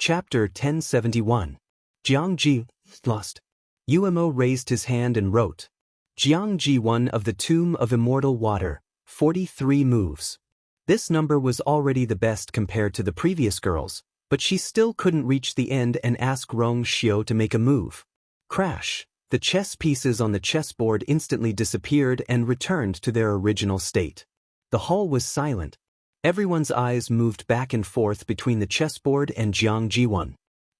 Chapter 1071. Jianghu, lost. Umo raised his hand and wrote. Jianghu 1 of the Tomb of Immortal Water, 43 moves. This number was already the best compared to the previous girls, but she still couldn't reach the end and ask Rong Xiao to make a move. Crash! The chess pieces on the chessboard instantly disappeared and returned to their original state. The hall was silent. Everyone's eyes moved back and forth between the chessboard and Jiang Jiwan.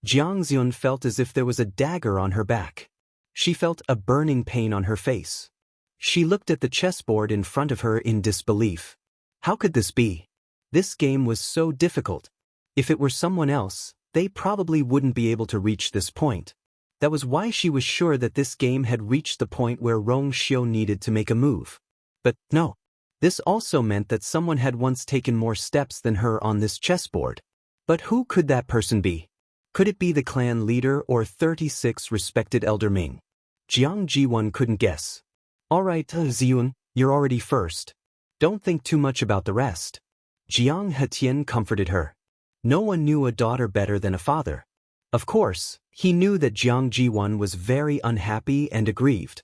Jiang Xian felt as if there was a dagger on her back. She felt a burning pain on her face. She looked at the chessboard in front of her in disbelief. How could this be? This game was so difficult. If it were someone else, they probably wouldn't be able to reach this point. That was why she was sure that this game had reached the point where Rong Xiao needed to make a move. But no. This also meant that someone had once taken more steps than her on this chessboard. But who could that person be? Could it be the clan leader or 36 respected Elder Ming? Jiang Jiwan couldn't guess. Alright, Ziyun, you're already first. Don't think too much about the rest. Jiang Hetian comforted her. No one knew a daughter better than a father. Of course, he knew that Jiang Jiwan was very unhappy and aggrieved.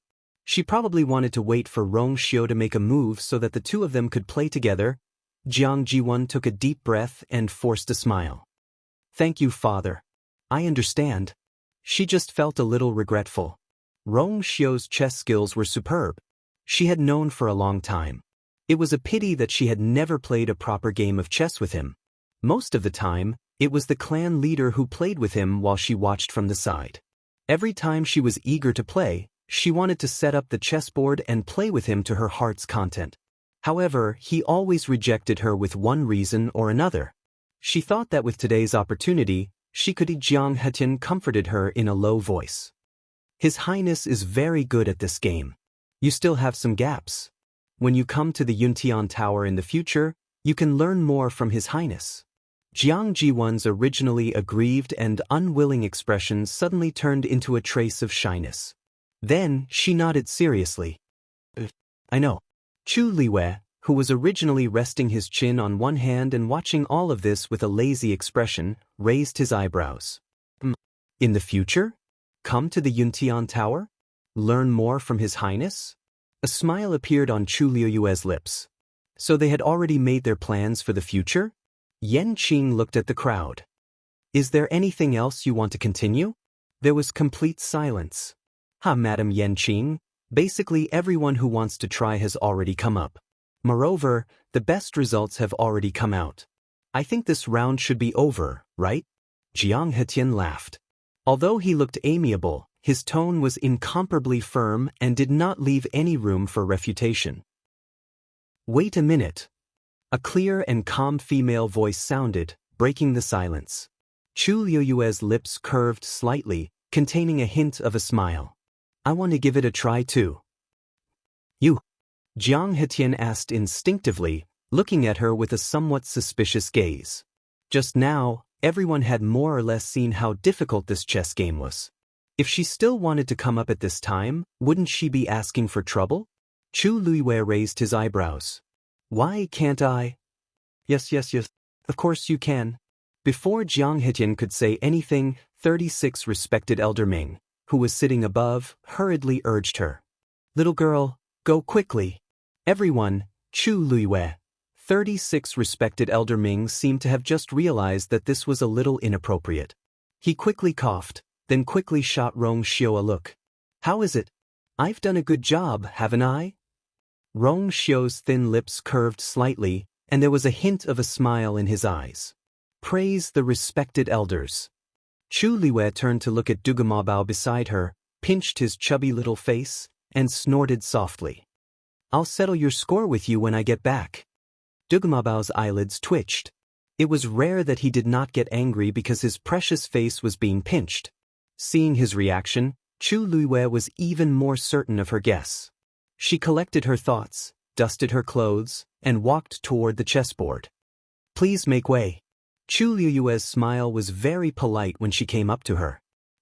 She probably wanted to wait for Rong Xiao to make a move so that the two of them could play together. Jiang Jiwan took a deep breath and forced a smile. Thank you, father. I understand. She just felt a little regretful. Rong Xiao's chess skills were superb. She had known for a long time. It was a pity that she had never played a proper game of chess with him. Most of the time, it was the clan leader who played with him while she watched from the side. Every time she was eager to play, she wanted to set up the chessboard and play with him to her heart's content. However, he always rejected her with one reason or another. She thought that with today's opportunity, she could. Jiang Hetian comforted her in a low voice. His Highness is very good at this game. You still have some gaps. When you come to the Yuntian Tower in the future, you can learn more from His Highness. Jiang Jiwan's originally aggrieved and unwilling expression suddenly turned into a trace of shyness. Then, she nodded seriously. I know. Chu Liwei, who was originally resting his chin on one hand and watching all of this with a lazy expression, raised his eyebrows. In the future? Come to the Yuntian Tower? Learn more from His Highness? A smile appeared on Chu Liu's lips. So they had already made their plans for the future? Yan Qing looked at the crowd. Is there anything else you want to continue? There was complete silence. Madam Yan Qing, basically everyone who wants to try has already come up. Moreover, the best results have already come out. I think this round should be over, right? Jiang Hetian laughed. Although he looked amiable, his tone was incomparably firm and did not leave any room for refutation. Wait a minute. A clear and calm female voice sounded, breaking the silence. Chu Liu's lips curved slightly, containing a hint of a smile. I want to give it a try too. You? Jiang Hetian asked instinctively, looking at her with a somewhat suspicious gaze. Just now, everyone had more or less seen how difficult this chess game was. If she still wanted to come up at this time, wouldn't she be asking for trouble? Chu Liwei raised his eyebrows. Why can't I? Yes. Of course you can. Before Jiang Hetian could say anything, 36 respected Elder Ming, who was sitting above, hurriedly urged her. Little girl, go quickly. Everyone, Chu Liwei. 36 respected Elder Ming seemed to have just realized that this was a little inappropriate. He quickly coughed, then quickly shot Rong Xiao a look. How is it? I've done a good job, haven't I? Rong Xiao's thin lips curved slightly, and there was a hint of a smile in his eyes. Praise the respected elders. Chu Liwei turned to look at Dugamabao beside her, pinched his chubby little face, and snorted softly. I'll settle your score with you when I get back. Dugamabao's eyelids twitched. It was rare that he did not get angry because his precious face was being pinched. Seeing his reaction, Chu Liwei was even more certain of her guess. She collected her thoughts, dusted her clothes, and walked toward the chessboard. Please make way. Chu Liu's smile was very polite when she came up to her.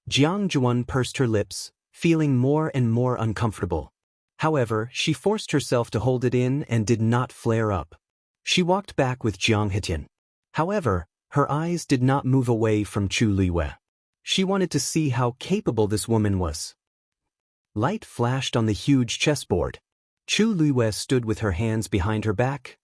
Jiang Jiwan pursed her lips, feeling more and more uncomfortable. However, she forced herself to hold it in and did not flare up. She walked back with Jiang Hetian. However, Her eyes did not move away from Chu Luiyue. She wanted to see how capable this woman was. Light flashed on the huge chessboard. Chu Luiyue stood with her hands behind her back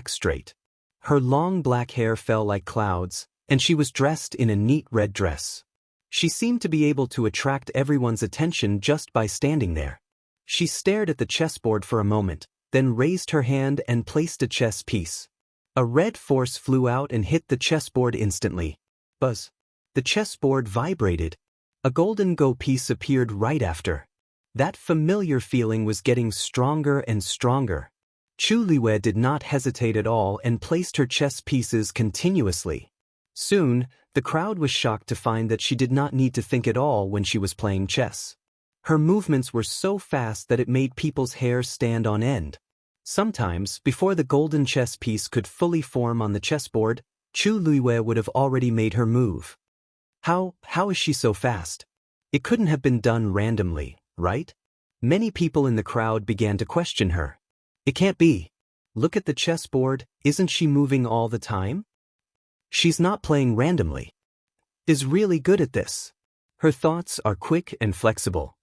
straight. Her long black hair fell like clouds, and she was dressed in a neat red dress. She seemed to be able to attract everyone's attention just by standing there. She stared at the chessboard for a moment, then raised her hand and placed a chess piece. A red force flew out and hit the chessboard instantly. Buzz. The chessboard vibrated. A golden go piece appeared right after. That familiar feeling was getting stronger and stronger. Chu Luiyue did not hesitate at all and placed her chess pieces continuously. Soon, the crowd was shocked to find that she did not need to think at all when she was playing chess. Her movements were so fast that it made people's hair stand on end. Sometimes, before the golden chess piece could fully form on the chessboard, Chu Luiyue would have already made her move. How is she so fast? It couldn't have been done randomly, right? Many people in the crowd began to question her. It can't be. Look at the chessboard, isn't she moving all the time? She's not playing randomly. Is really good at this. Her thoughts are quick and flexible.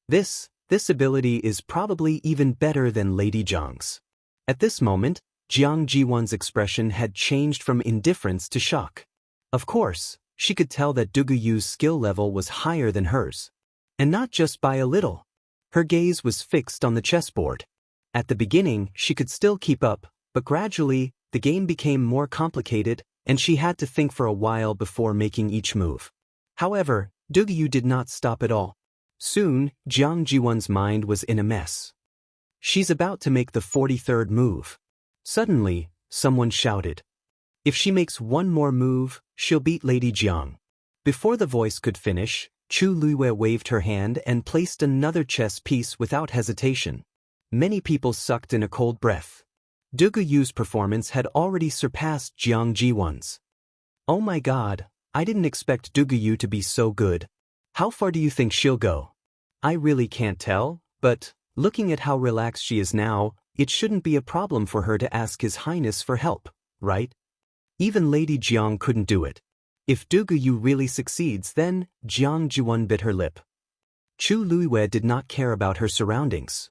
This ability is probably even better than Lady Jiang's. At this moment, Jiang Jiwan's expression had changed from indifference to shock. Of course, she could tell that Du Guyu's skill level was higher than hers. And not just by a little. Her gaze was fixed on the chessboard. At the beginning, she could still keep up, but gradually, the game became more complicated, and she had to think for a while before making each move. However, Du Guyu did not stop at all. Soon, Jiang Jiwan's mind was in a mess. She's about to make the 43rd move. Suddenly, someone shouted. If she makes one more move, she'll beat Lady Jiang. Before the voice could finish, Chu Luiyue waved her hand and placed another chess piece without hesitation. Many people sucked in a cold breath. Du Guyu's performance had already surpassed Jiang Jiwan's. Oh my god, I didn't expect Du Guyu to be so good. How far do you think she'll go? I really can't tell, but, looking at how relaxed she is now, it shouldn't be a problem for her to ask His Highness for help, right? Even Lady Jiang couldn't do it. If Du Guyu really succeeds, then, Jiang Jiwan bit her lip. Chu Luiyue did not care about her surroundings.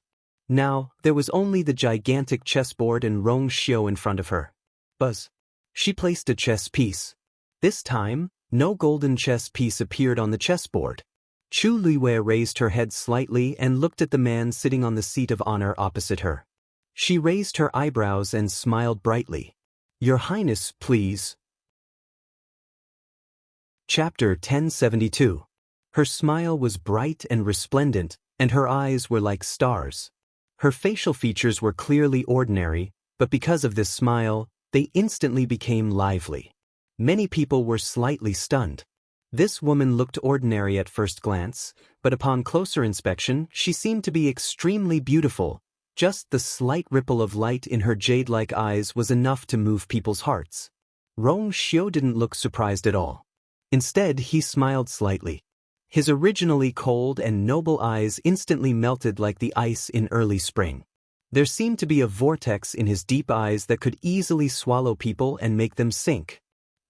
Now, there was only the gigantic chessboard and Rong Xiu in front of her. Buzz. She placed a chess piece. This time, no golden chess piece appeared on the chessboard. Chu Luiyue raised her head slightly and looked at the man sitting on the seat of honor opposite her. She raised her eyebrows and smiled brightly. Your Highness, please. Chapter 1072. Her smile was bright and resplendent, and her eyes were like stars. Her facial features were clearly ordinary, but because of this smile, they instantly became lively. Many people were slightly stunned. This woman looked ordinary at first glance, but upon closer inspection, she seemed to be extremely beautiful. Just the slight ripple of light in her jade-like eyes was enough to move people's hearts. Rong Xiu didn't look surprised at all. Instead, he smiled slightly. His originally cold and noble eyes instantly melted like the ice in early spring. There seemed to be a vortex in his deep eyes that could easily swallow people and make them sink.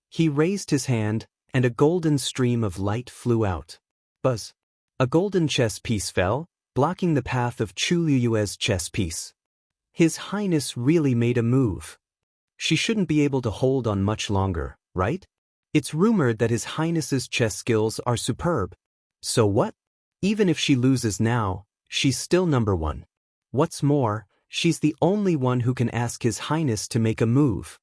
He raised his hand, and a golden stream of light flew out. Buzz. A golden chess piece fell, blocking the path of Chu Luiyue's chess piece. His Highness really made a move. She shouldn't be able to hold on much longer, right? It's rumored that His Highness's chess skills are superb. So what? Even if she loses now, she's still number one. What's more, she's the only one who can ask His Highness to make a move.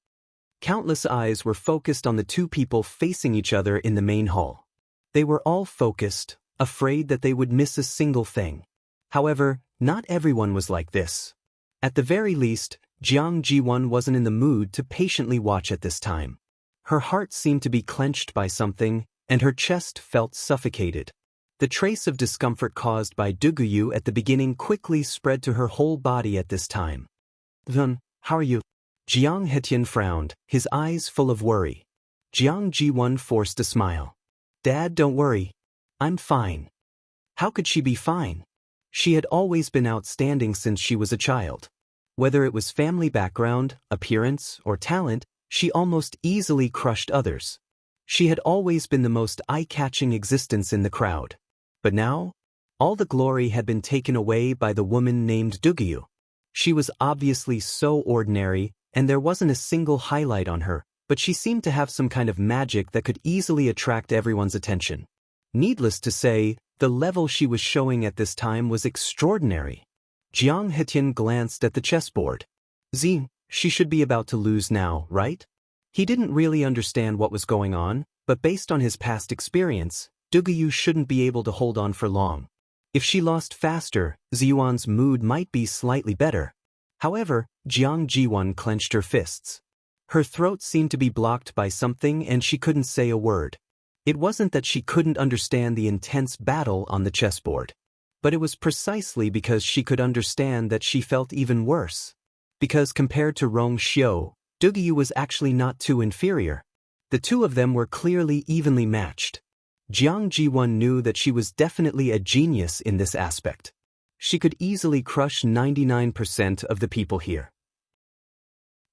Countless eyes were focused on the two people facing each other in the main hall. They were all focused, afraid that they would miss a single thing. However, not everyone was like this. At the very least, Jiang Jiwan wasn't in the mood to patiently watch at this time. Her heart seemed to be clenched by something, and her chest felt suffocated. The trace of discomfort caused by Du Guyu at the beginning quickly spread to her whole body at this time. Then, how are you? Jiang Hetian frowned, his eyes full of worry. Jiang Jiwan forced a smile. Dad, don't worry. I'm fine. How could she be fine? She had always been outstanding since she was a child. Whether it was family background, appearance, or talent, She almost easily crushed others. She had always been the most eye-catching existence in the crowd. But now, all the glory had been taken away by the woman named Dugyu. She was obviously so ordinary, and there wasn't a single highlight on her, but she seemed to have some kind of magic that could easily attract everyone's attention. Needless to say, the level she was showing at this time was extraordinary. Jiang Hetian glanced at the chessboard. She should be about to lose now, right? He didn't really understand what was going on, but based on his past experience, Dugyu shouldn't be able to hold on for long. If she lost faster, Ziyuan's mood might be slightly better. However, Jiang Jiwan clenched her fists. Her throat seemed to be blocked by something and she couldn't say a word. It wasn't that she couldn't understand the intense battle on the chessboard. But it was precisely because she could understand that she felt even worse. Because compared to Rong Xiu, Dugyu was actually not too inferior. The two of them were clearly evenly matched. Jiang Jiwan knew that she was definitely a genius in this aspect. She could easily crush 99% of the people here.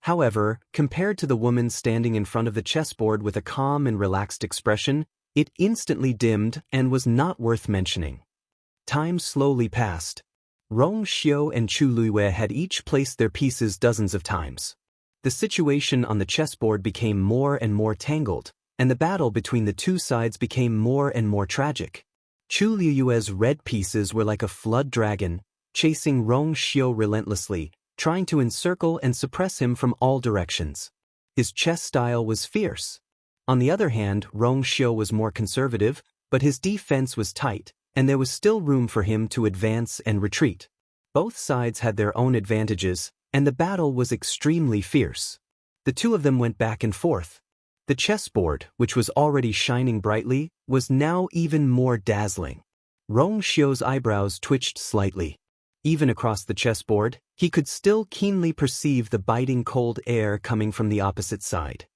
However, compared to the woman standing in front of the chessboard with a calm and relaxed expression, it instantly dimmed and was not worth mentioning. Time slowly passed. Rong Xiu and Chu Luiyue had each placed their pieces dozens of times. The situation on the chessboard became more and more tangled, and the battle between the two sides became more and more tragic. Chu Luiyue's red pieces were like a flood dragon, chasing Rong Xiu relentlessly, trying to encircle and suppress him from all directions. His chess style was fierce. On the other hand, Rong Xiu was more conservative, but his defense was tight, and there was still room for him to advance and retreat. Both sides had their own advantages, and the battle was extremely fierce. The two of them went back and forth. The chessboard, which was already shining brightly, was now even more dazzling. Rong Xiu's eyebrows twitched slightly. Even across the chessboard, he could still keenly perceive the biting cold air coming from the opposite side.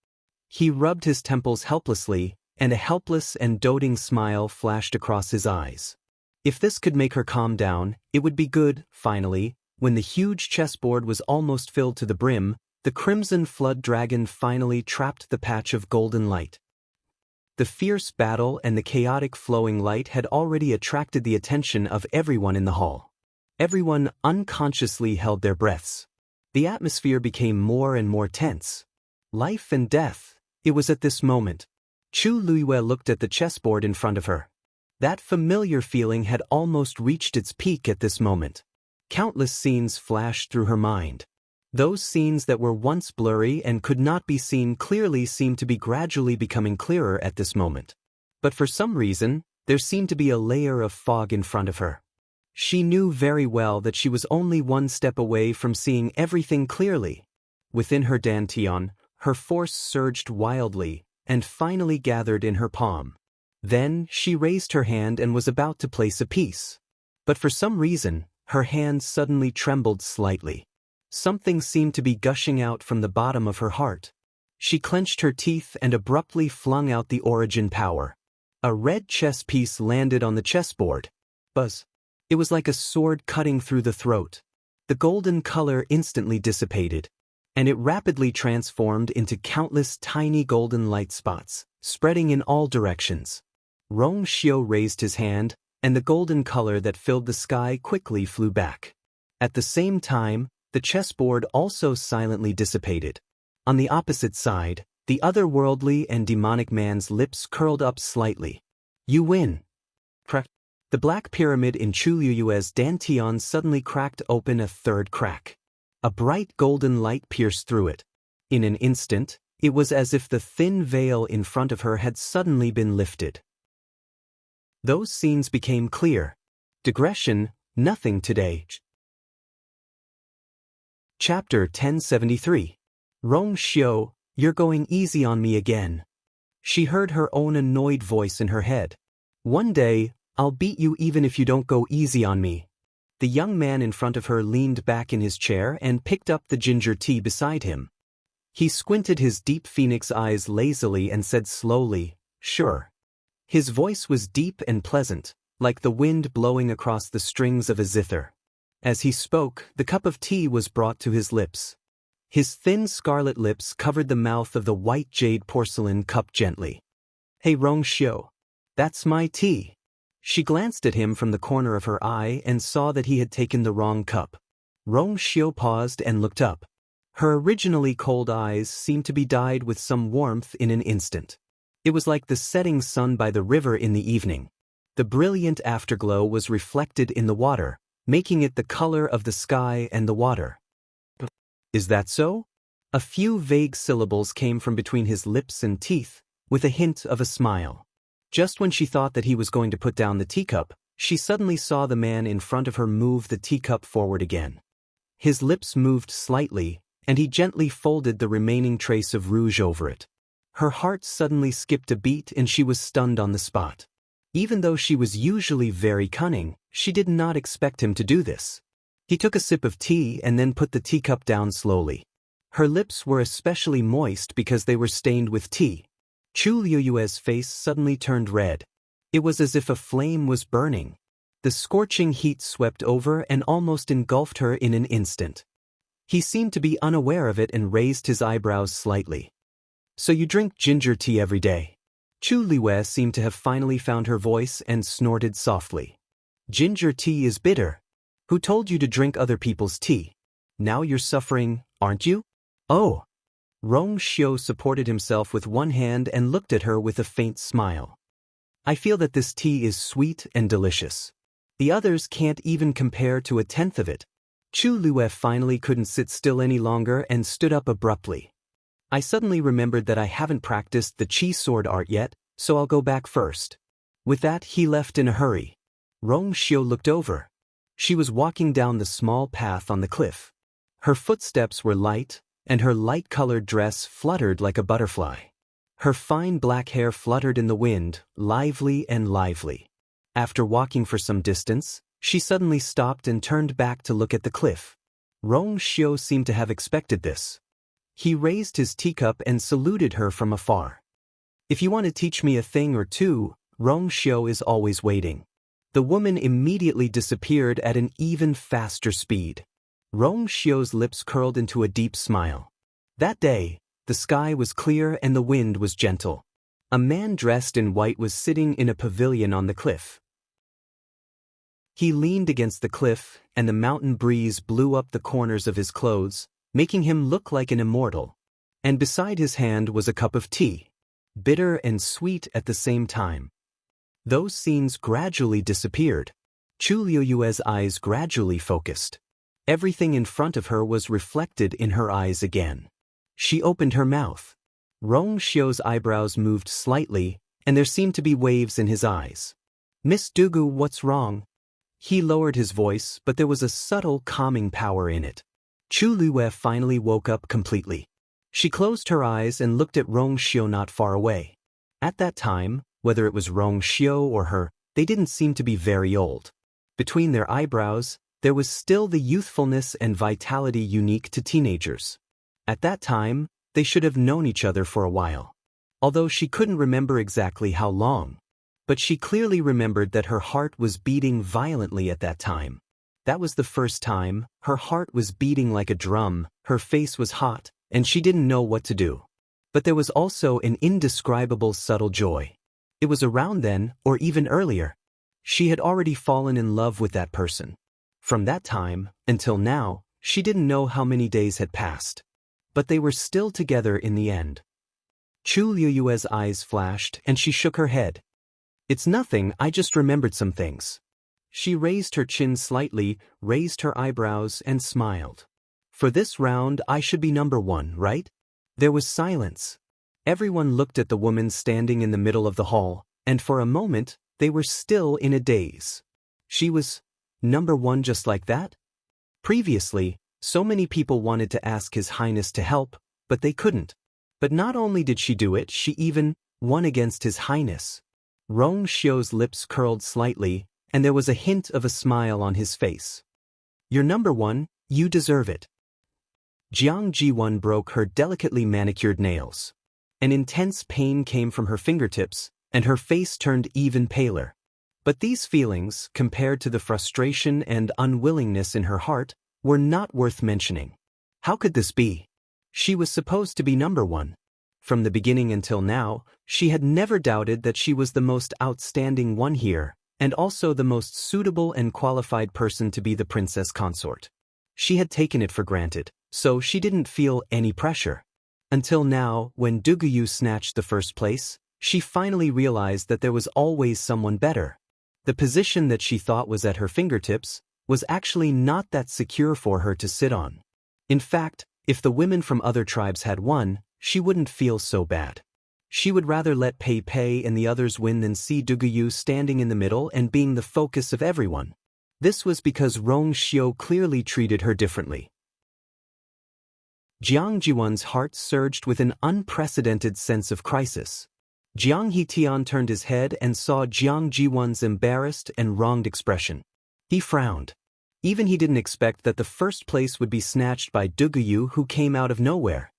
He rubbed his temples helplessly, and a helpless and doting smile flashed across his eyes. If this could make her calm down, it would be good. Finally, when the huge chessboard was almost filled to the brim, the crimson flood dragon finally trapped the patch of golden light. The fierce battle and the chaotic flowing light had already attracted the attention of everyone in the hall. Everyone unconsciously held their breaths. The atmosphere became more and more tense. Life and death. It was at this moment. Chu Luiyue looked at the chessboard in front of her. That familiar feeling had almost reached its peak at this moment. Countless scenes flashed through her mind. Those scenes that were once blurry and could not be seen clearly seemed to be gradually becoming clearer at this moment. But for some reason, there seemed to be a layer of fog in front of her. She knew very well that she was only one step away from seeing everything clearly. Within her dantian, her force surged wildly, and finally gathered in her palm. Then she raised her hand and was about to place a piece. But for some reason, her hand suddenly trembled slightly. Something seemed to be gushing out from the bottom of her heart. She clenched her teeth and abruptly flung out the origin power. A red chess piece landed on the chessboard. Buzz. It was like a sword cutting through the throat. The golden color instantly dissipated, and it rapidly transformed into countless tiny golden light spots, spreading in all directions. Rong Xiu raised his hand, and the golden color that filled the sky quickly flew back. At the same time, the chessboard also silently dissipated. On the opposite side, the otherworldly and demonic man's lips curled up slightly. "You win." Crack. The black pyramid in Chu Luiyue's dantian suddenly cracked open a third crack. A bright golden light pierced through it. In an instant, it was as if the thin veil in front of her had suddenly been lifted. Those scenes became clear. Digression, nothing today. Chapter 1073. Rong Xiu, you're going easy on me again. She heard her own annoyed voice in her head. One day, I'll beat you even if you don't go easy on me. The young man in front of her leaned back in his chair and picked up the ginger tea beside him. He squinted his deep phoenix eyes lazily and said slowly, "Sure." His voice was deep and pleasant, like the wind blowing across the strings of a zither. As he spoke, the cup of tea was brought to his lips. His thin scarlet lips covered the mouth of the white jade porcelain cup gently. Hey Rongxiu. That's my tea. She glanced at him from the corner of her eye and saw that he had taken the wrong cup. Rongxiu paused and looked up. Her originally cold eyes seemed to be dyed with some warmth in an instant. It was like the setting sun by the river in the evening. The brilliant afterglow was reflected in the water, making it the color of the sky and the water. Is that so? A few vague syllables came from between his lips and teeth, with a hint of a smile. Just when she thought that he was going to put down the teacup, she suddenly saw the man in front of her move the teacup forward again. His lips moved slightly, and he gently folded the remaining trace of rouge over it. Her heart suddenly skipped a beat and she was stunned on the spot. Even though she was usually very cunning, she did not expect him to do this. He took a sip of tea and then put the teacup down slowly. Her lips were especially moist because they were stained with tea. Chu Liuyue's face suddenly turned red. It was as if a flame was burning. The scorching heat swept over and almost engulfed her in an instant. He seemed to be unaware of it and raised his eyebrows slightly. So you drink ginger tea every day? Chu Liuyue seemed to have finally found her voice and snorted softly. Ginger tea is bitter. Who told you to drink other people's tea? Now you're suffering, aren't you? Oh. Rongxiu supported himself with one hand and looked at her with a faint smile. I feel that this tea is sweet and delicious. The others can't even compare to a tenth of it. Chu Liuyue finally couldn't sit still any longer and stood up abruptly. I suddenly remembered that I haven't practiced the qi sword art yet, so I'll go back first. With that, he left in a hurry. Rongxiu looked over. She was walking down the small path on the cliff. Her footsteps were light, and her light-colored dress fluttered like a butterfly. Her fine black hair fluttered in the wind, lively and lively. After walking for some distance, she suddenly stopped and turned back to look at the cliff. Rongxiu seemed to have expected this. He raised his teacup and saluted her from afar. If you want to teach me a thing or two, Rongxiu is always waiting. The woman immediately disappeared at an even faster speed. Rongxiu's lips curled into a deep smile. That day, the sky was clear and the wind was gentle. A man dressed in white was sitting in a pavilion on the cliff. He leaned against the cliff, and the mountain breeze blew up the corners of his clothes, making him look like an immortal. And beside his hand was a cup of tea, bitter and sweet at the same time. Those scenes gradually disappeared. Chu Liuyue's eyes gradually focused. Everything in front of her was reflected in her eyes again. She opened her mouth. Rongxiu's eyebrows moved slightly, and there seemed to be waves in his eyes. Miss Dugu, what's wrong? He lowered his voice, but there was a subtle calming power in it. Chu Liuyue finally woke up completely. She closed her eyes and looked at Rongxiu not far away. At that time, whether it was Rongxiu or her, they didn't seem to be very old. Between their eyebrows, there was still the youthfulness and vitality unique to teenagers. At that time, they should have known each other for a while. Although she couldn't remember exactly how long. But she clearly remembered that her heart was beating violently at that time. That was the first time. Her heart was beating like a drum, her face was hot, and she didn't know what to do. But there was also an indescribable subtle joy. It was around then, or even earlier. She had already fallen in love with that person. From that time, until now, she didn't know how many days had passed. But they were still together in the end. Chu Liuyue's eyes flashed, and she shook her head. It's nothing, I just remembered some things. She raised her chin slightly, raised her eyebrows, and smiled. For this round, I should be number one, right? There was silence. Everyone looked at the woman standing in the middle of the hall, and for a moment, they were still in a daze. She was number one just like that? Previously, so many people wanted to ask His Highness to help, but they couldn't. But not only did she do it, she even won against His Highness. Rongxiu's lips curled slightly, and there was a hint of a smile on his face. You're number one, you deserve it. Jianghu broke her delicately manicured nails. An intense pain came from her fingertips, and her face turned even paler. But these feelings, compared to the frustration and unwillingness in her heart, were not worth mentioning. How could this be? She was supposed to be number one. From the beginning until now, she had never doubted that she was the most outstanding one here, and also the most suitable and qualified person to be the princess consort. She had taken it for granted, so she didn't feel any pressure. Until now, when Duguyu snatched the first place, she finally realized that there was always someone better. The position that she thought was at her fingertips was actually not that secure for her to sit on. In fact, if the women from other tribes had won, she wouldn't feel so bad. She would rather let Pei Pei and the others win than see Duguyu standing in the middle and being the focus of everyone. This was because Rong Xiu clearly treated her differently. Jiang Jiwan's heart surged with an unprecedented sense of crisis. Jiang Hitian turned his head and saw Jiang Jiwan's embarrassed and wronged expression. He frowned. Even he didn't expect that the first place would be snatched by Duguyu, who came out of nowhere.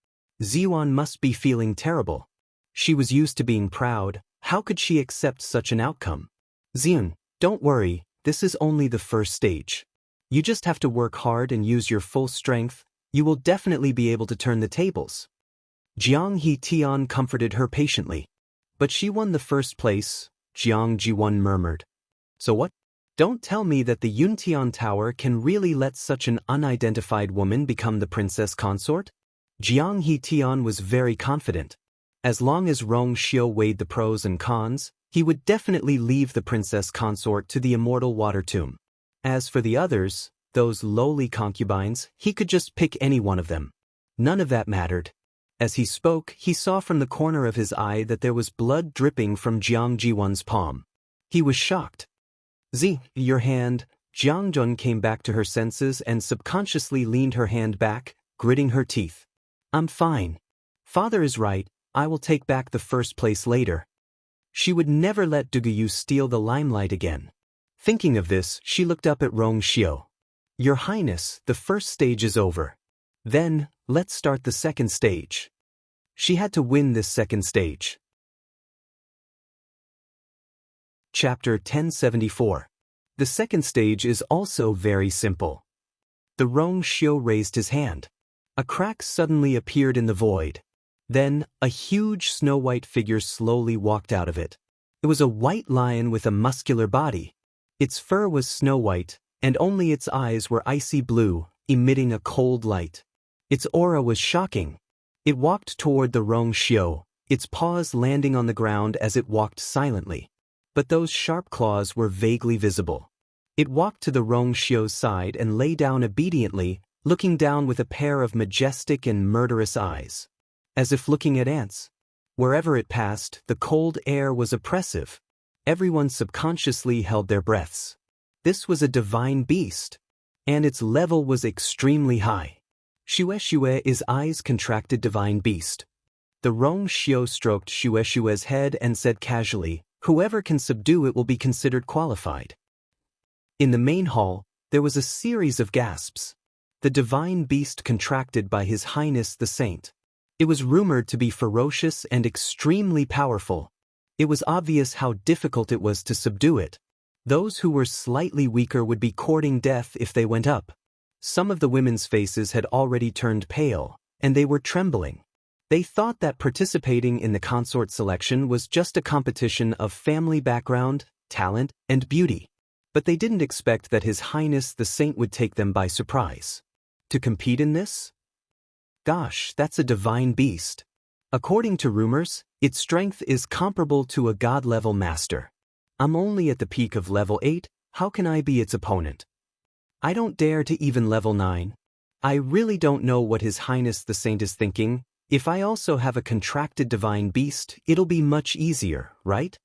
Ziyuan must be feeling terrible. She was used to being proud. How could she accept such an outcome? Ziyun, don't worry, this is only the first stage. You just have to work hard and use your full strength. You will definitely be able to turn the tables. Jiang Hitian comforted her patiently. But she won the first place, Jiang Jiwan murmured. So what? Don't tell me that the Yuntian Tower can really let such an unidentified woman become the princess consort? Jiang Hitian was very confident. As long as Rong Xiu weighed the pros and cons, he would definitely leave the princess consort to the Immortal Water Tomb. As for the others, those lowly concubines, he could just pick any one of them. None of that mattered. As he spoke, he saw from the corner of his eye that there was blood dripping from Jiang Jiwan's palm. He was shocked. Your hand. Jiang Jun came back to her senses and subconsciously leaned her hand back, gritting her teeth. I'm fine. Father is right, I will take back the first place later. She would never let Duguyu steal the limelight again. Thinking of this, she looked up at Rong Xiu. Your Highness, the first stage is over. Then, let's start the second stage. She had to win this second stage. Chapter 1074. The second stage is also very simple. The Rong Xiu raised his hand. A crack suddenly appeared in the void. Then, a huge snow-white figure slowly walked out of it. It was a white lion with a muscular body. Its fur was snow-white, and only its eyes were icy blue, emitting a cold light. Its aura was shocking. It walked toward the Rong Xiu, its paws landing on the ground as it walked silently. But those sharp claws were vaguely visible. It walked to the Rong Xiu's side and lay down obediently, looking down with a pair of majestic and murderous eyes. As if looking at ants. Wherever it passed, the cold air was oppressive. Everyone subconsciously held their breaths. This was a divine beast. And its level was extremely high. Shue's eyes contracted. Divine beast. The Rong Xiu stroked Shue's head and said casually, whoever can subdue it will be considered qualified. In the main hall, there was a series of gasps. The divine beast contracted by His Highness the Saint. It was rumored to be ferocious and extremely powerful. It was obvious how difficult it was to subdue it. Those who were slightly weaker would be courting death if they went up. Some of the women's faces had already turned pale, and they were trembling. They thought that participating in the consort selection was just a competition of family background, talent, and beauty. But they didn't expect that His Highness the Saint would take them by surprise. To compete in this? Gosh, that's a divine beast. According to rumors, its strength is comparable to a god-level master. I'm only at the peak of level 8, how can I be its opponent? I don't dare to even level 9. I really don't know what His Highness the Saint is thinking. If I also have a contracted divine beast, it'll be much easier, right?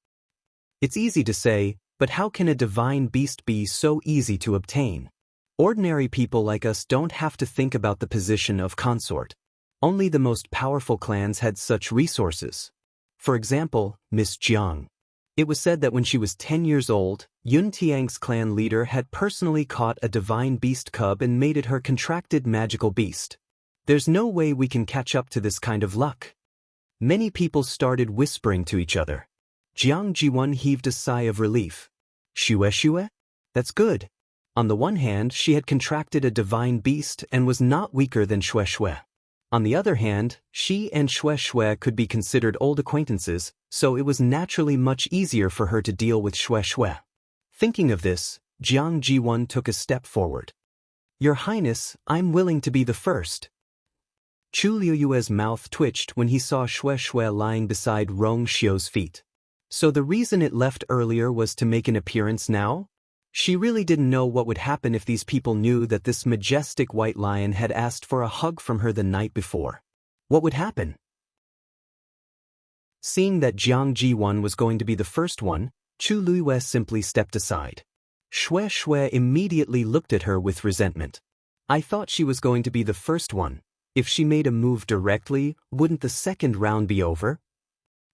It's easy to say, but how can a divine beast be so easy to obtain? Ordinary people like us don't have to think about the position of consort. Only the most powerful clans had such resources. For example, Miss Jiang. It was said that when she was 10 years old, Yun Tiang's clan leader had personally caught a divine beast cub and made it her contracted magical beast. There's no way we can catch up to this kind of luck. Many people started whispering to each other. Jiang Jiwan heaved a sigh of relief. Shue? That's good. On the one hand, she had contracted a divine beast and was not weaker than Shue. On the other hand, she and Xue could be considered old acquaintances, so it was naturally much easier for her to deal with Xue. Thinking of this, Jiang Ji1 took a step forward. Your Highness, I'm willing to be the first. Chu Liuyue's mouth twitched when he saw Xue lying beside Rong Xiu's feet. So the reason it left earlier was to make an appearance now? She really didn't know what would happen if these people knew that this majestic white lion had asked for a hug from her the night before. What would happen? Seeing that Jiang Ji1 was going to be the first one, Chu Liyue simply stepped aside. Xue immediately looked at her with resentment. I thought she was going to be the first one. If she made a move directly, wouldn't the second round be over?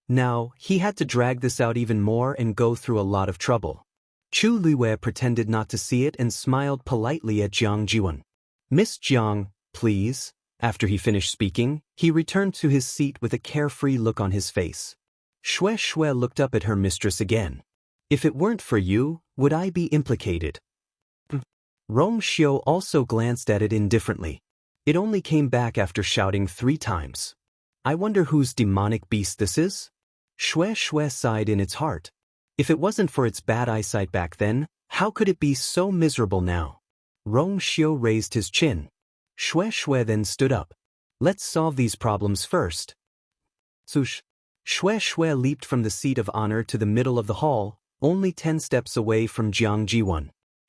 Now, he had to drag this out even more and go through a lot of trouble. Chu Liyue pretended not to see it and smiled politely at Jiang Ji1. Miss Jiang, please. After he finished speaking, he returned to his seat with a carefree look on his face. Xue looked up at her mistress again. If it weren't for you, would I be implicated? Rong Xiu also glanced at it indifferently. It only came back after shouting 3 times. I wonder whose demonic beast this is? Xue sighed in its heart. If it wasn't for its bad eyesight back then, how could it be so miserable now? Rong Xiu raised his chin. Xue then stood up. Let's solve these problems first. Sush. Xue leaped from the seat of honor to the middle of the hall, only 10 steps away from Jiang Ji1.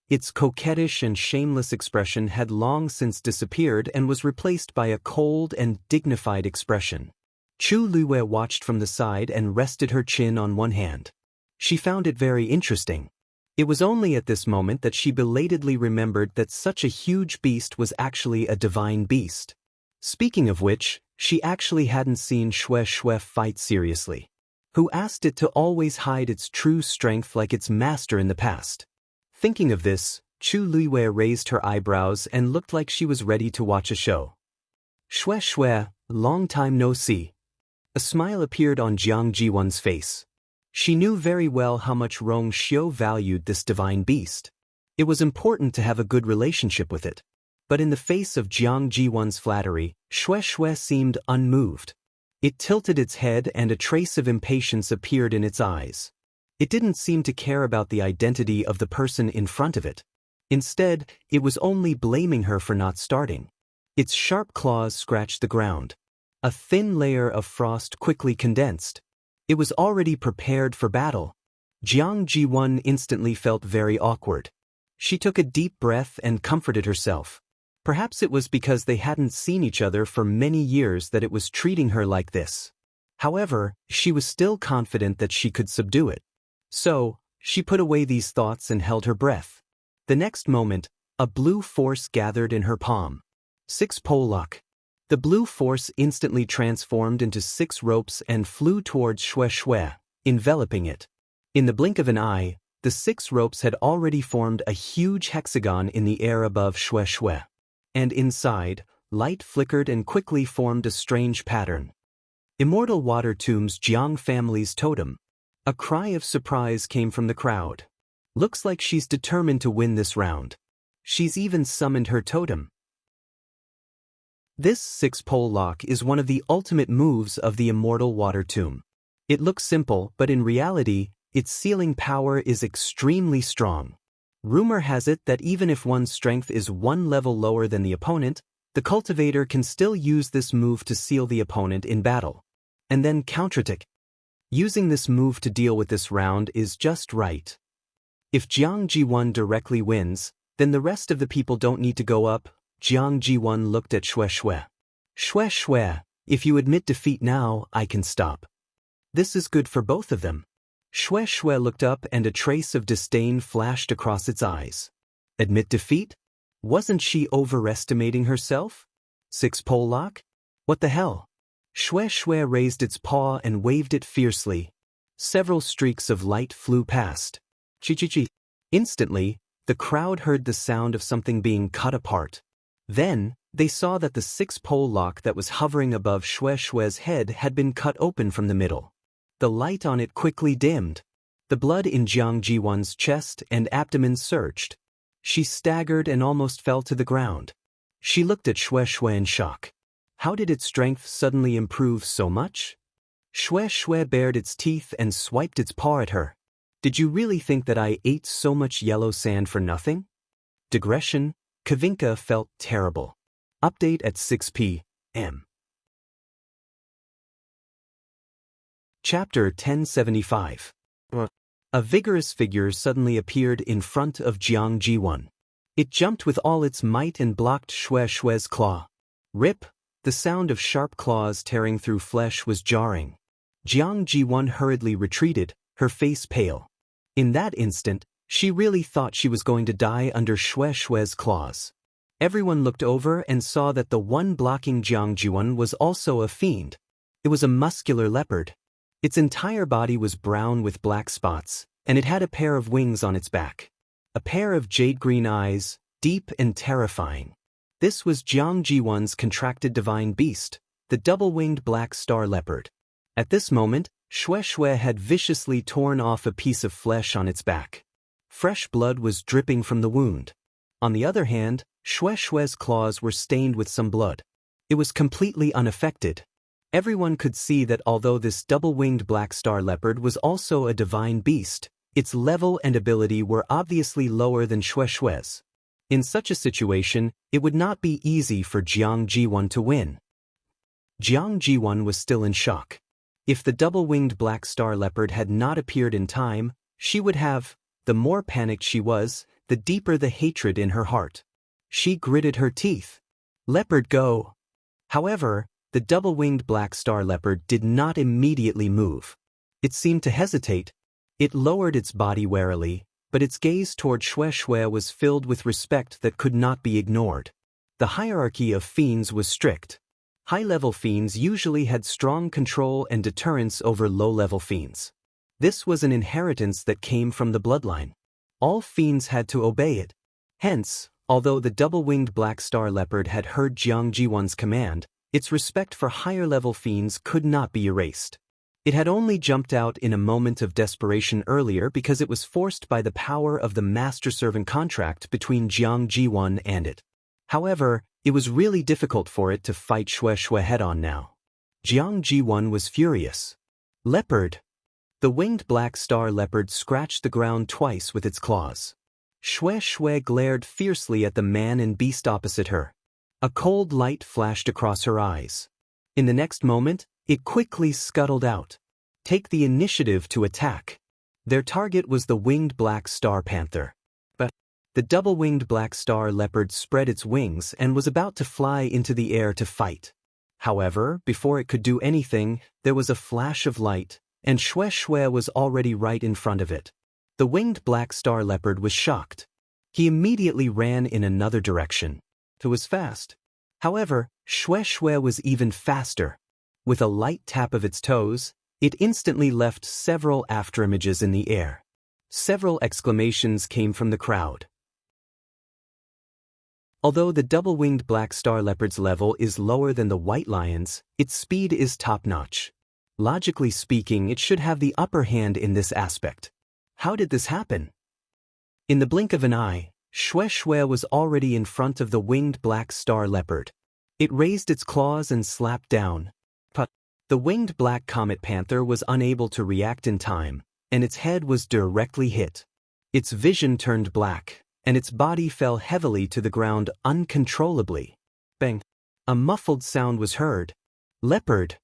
Its coquettish and shameless expression had long since disappeared and was replaced by a cold and dignified expression. Chu Liyue watched from the side and rested her chin on one hand. She found it very interesting. It was only at this moment that she belatedly remembered that such a huge beast was actually a divine beast. Speaking of which, she actually hadn't seen Xue fight seriously. Who asked it to always hide its true strength like its master in the past? Thinking of this, Chu Liyue raised her eyebrows and looked like she was ready to watch a show. Xue, long time no see. A smile appeared on Jiang Ji1's face. She knew very well how much Rong Xiu valued this divine beast. It was important to have a good relationship with it. But in the face of Jiang Ji1's flattery, Xue seemed unmoved. It tilted its head and a trace of impatience appeared in its eyes. It didn't seem to care about the identity of the person in front of it. Instead, it was only blaming her for not starting. Its sharp claws scratched the ground. A thin layer of frost quickly condensed. It was already prepared for battle. Jiang Ji1 instantly felt very awkward. She took a deep breath and comforted herself. Perhaps it was because they hadn't seen each other for many years that it was treating her like this. However, she was still confident that she could subdue it. So, she put away these thoughts and held her breath. The next moment, a blue force gathered in her palm. 6 pole lock. The blue force instantly transformed into 6 ropes and flew towards Xue, enveloping it. In the blink of an eye, the 6 ropes had already formed a huge hexagon in the air above Xue. And inside, light flickered and quickly formed a strange pattern. Immortal Water Tomb's Jiang family's totem. A cry of surprise came from the crowd. Looks like she's determined to win this round. She's even summoned her totem. This 6-pole lock is one of the ultimate moves of the Immortal Water Tomb. It looks simple, but in reality, its sealing power is extremely strong. Rumor has it that even if one's strength is 1 level lower than the opponent, the cultivator can still use this move to seal the opponent in battle. And then counterattack. Using this move to deal with this round is just right. If Jiang Ji1 directly wins, then the rest of the people don't need to go up. Jiang Ji1 looked at Xue. Xue, if you admit defeat now, I can stop. This is good for both of them. Xue looked up and a trace of disdain flashed across its eyes. Admit defeat? Wasn't she overestimating herself? 6-pole lock? What the hell? Xue raised its paw and waved it fiercely. Several streaks of light flew past. Chi. Instantly, the crowd heard the sound of something being cut apart. Then, they saw that the 6-pole lock that was hovering above Xue's head had been cut open from the middle. The light on it quickly dimmed. The blood in Jiang Ji1's chest and abdomen surged. She staggered and almost fell to the ground. She looked at Xue in shock. How did its strength suddenly improve so much? Shue Shue bared its teeth and swiped its paw at her. Did you really think that I ate so much yellow sand for nothing? Digression, Kavinka felt terrible. Update at 6 p.m. Chapter 1075. A vigorous figure suddenly appeared in front of Jianghu. It jumped with all its might and blocked Shue Shue's claw. Rip! The sound of sharp claws tearing through flesh was jarring. Jianghu hurriedly retreated, her face pale. In that instant, she really thought she was going to die under Shue Shue's claws. Everyone looked over and saw that the one blocking Jianghu was also a fiend. It was a muscular leopard. Its entire body was brown with black spots, and it had a pair of wings on its back. A pair of jade-green eyes, deep and terrifying. This was Jianghu's contracted divine beast, the double-winged black star leopard. At this moment, Shue Shue had viciously torn off a piece of flesh on its back. Fresh blood was dripping from the wound. On the other hand, Shue Shue's claws were stained with some blood. It was completely unaffected. Everyone could see that although this double-winged black star leopard was also a divine beast, its level and ability were obviously lower than Shue Shue's. In such a situation, it would not be easy for Jianghu to win. Jianghu was still in shock. If the double-winged black star leopard had not appeared in time, she would have. The more panicked she was, the deeper the hatred in her heart. She gritted her teeth. Leopard, go! However, the double-winged black star leopard did not immediately move. It seemed to hesitate. It lowered its body warily, but its gaze toward Shue Shue was filled with respect that could not be ignored. The hierarchy of fiends was strict. High-level fiends usually had strong control and deterrence over low-level fiends. This was an inheritance that came from the bloodline. All fiends had to obey it. Hence, although the double-winged black star leopard had heard Jianghu's command, its respect for higher-level fiends could not be erased. It had only jumped out in a moment of desperation earlier because it was forced by the power of the master-servant contract between Jianghu and it. However, it was really difficult for it to fight Shue Shue head-on now. Jianghu was furious. Leopard! The winged black star leopard scratched the ground twice with its claws. Shue Shue glared fiercely at the man and beast opposite her. A cold light flashed across her eyes. In the next moment, it quickly scuttled out. Take the initiative to attack. Their target was the winged black star panther. But the double-winged black star leopard spread its wings and was about to fly into the air to fight. However, before it could do anything, there was a flash of light, and Shue Shue was already right in front of it. The winged black star leopard was shocked. He immediately ran in another direction. It was fast. However, Shue Shue was even faster. With a light tap of its toes, it instantly left several afterimages in the air. Several exclamations came from the crowd. Although the double-winged black star leopard's level is lower than the white lion's, its speed is top-notch. Logically speaking, it should have the upper hand in this aspect. How did this happen? In the blink of an eye, Shue Shue was already in front of the winged black star leopard. It raised its claws and slapped down. But the winged black comet panther was unable to react in time, and its head was directly hit. Its vision turned black, and its body fell heavily to the ground uncontrollably. Bang! A muffled sound was heard. Leopard!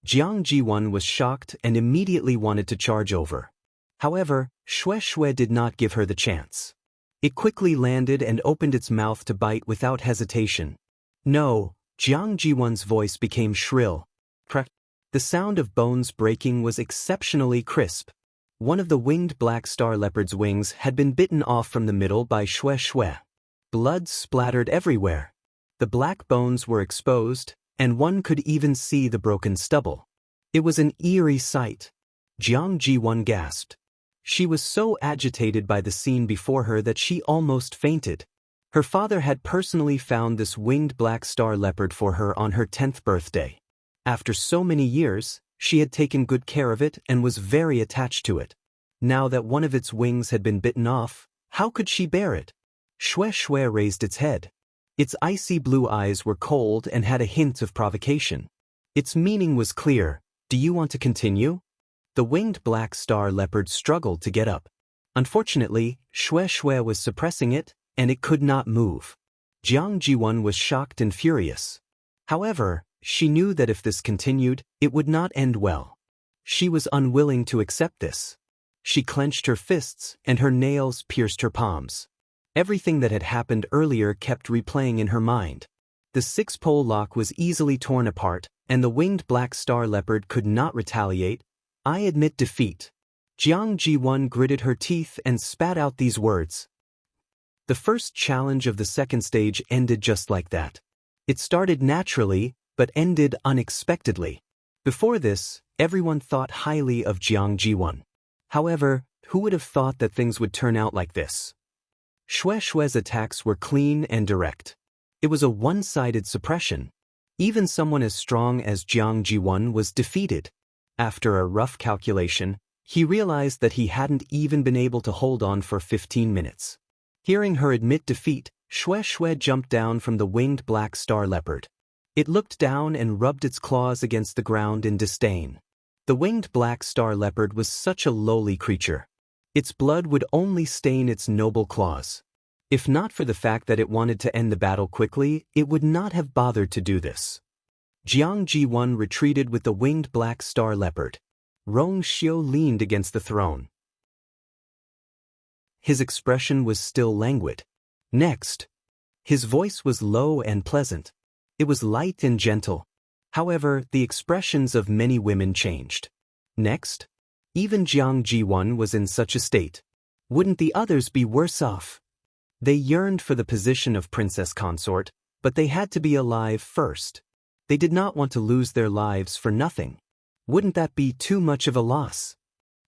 Jianghu was shocked and immediately wanted to charge over. However, Shue Shue did not give her the chance. It quickly landed and opened its mouth to bite without hesitation. No! Jianghu's voice became shrill. Crack! The sound of bones breaking was exceptionally crisp. One of the winged black star leopard's wings had been bitten off from the middle by Shue Shue. Blood splattered everywhere. The black bones were exposed, and one could even see the broken stubble. It was an eerie sight. Jianghu gasped. She was so agitated by the scene before her that she almost fainted. Her father had personally found this winged black star leopard for her on her 10th birthday. After so many years, she had taken good care of it and was very attached to it. Now that one of its wings had been bitten off, how could she bear it? Shue Shue raised its head. Its icy blue eyes were cold and had a hint of provocation. Its meaning was clear. Do you want to continue? The winged black star leopard struggled to get up. Unfortunately, Shui was suppressing it, and it could not move. Jianghu was shocked and furious. However, she knew that if this continued, it would not end well. She was unwilling to accept this. She clenched her fists, and her nails pierced her palms. Everything that had happened earlier kept replaying in her mind. The six-pole lock was easily torn apart, and the winged black star leopard could not retaliate. I admit defeat. Jianghu gritted her teeth and spat out these words. The first challenge of the second stage ended just like that. It started naturally, but ended unexpectedly. Before this, everyone thought highly of Jianghu. However, who would have thought that things would turn out like this? Shui's attacks were clean and direct. It was a one-sided suppression. Even someone as strong as Jianghu was defeated. After a rough calculation, he realized that he hadn't even been able to hold on for 15 minutes. Hearing her admit defeat, Shui jumped down from the winged black star leopard. It looked down and rubbed its claws against the ground in disdain. The winged black star leopard was such a lowly creature. Its blood would only stain its noble claws. If not for the fact that it wanted to end the battle quickly, it would not have bothered to do this. Jianghu retreated with the winged black star leopard. Rong Xiu leaned against the throne. His expression was still languid. Next. His voice was low and pleasant. It was light and gentle. However, the expressions of many women changed. Next. Even Jianghu was in such a state. Wouldn't the others be worse off? They yearned for the position of princess consort, but they had to be alive first. They did not want to lose their lives for nothing. Wouldn't that be too much of a loss?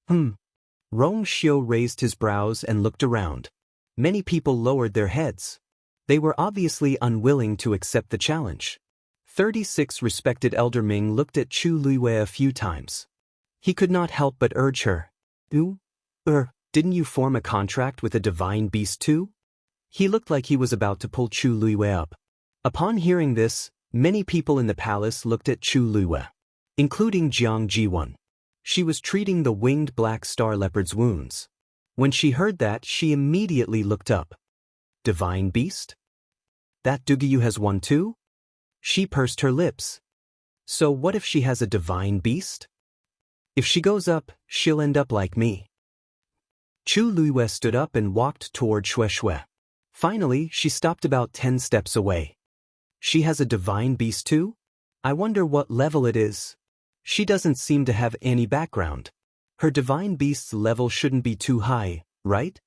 Rong Xiu raised his brows and looked around. Many people lowered their heads. They were obviously unwilling to accept the challenge. 36 respected Elder Ming looked at Chu Luiwei a few times. He could not help but urge her. Didn't you form a contract with a divine beast too? He looked like he was about to pull Chu Luiwei up. Upon hearing this, many people in the palace looked at Chu Luiwei, including Jianghu. She was treating the winged black star leopard's wounds. When she heard that, she immediately looked up. Divine beast? That Dugiyu has one too? She pursed her lips. So what if she has a divine beast? If she goes up, she'll end up like me. Chu Luiwei stood up and walked toward Shui. Finally, she stopped about 10 steps away. She has a divine beast too? I wonder what level it is. She doesn't seem to have any background. Her divine beast's level shouldn't be too high, right?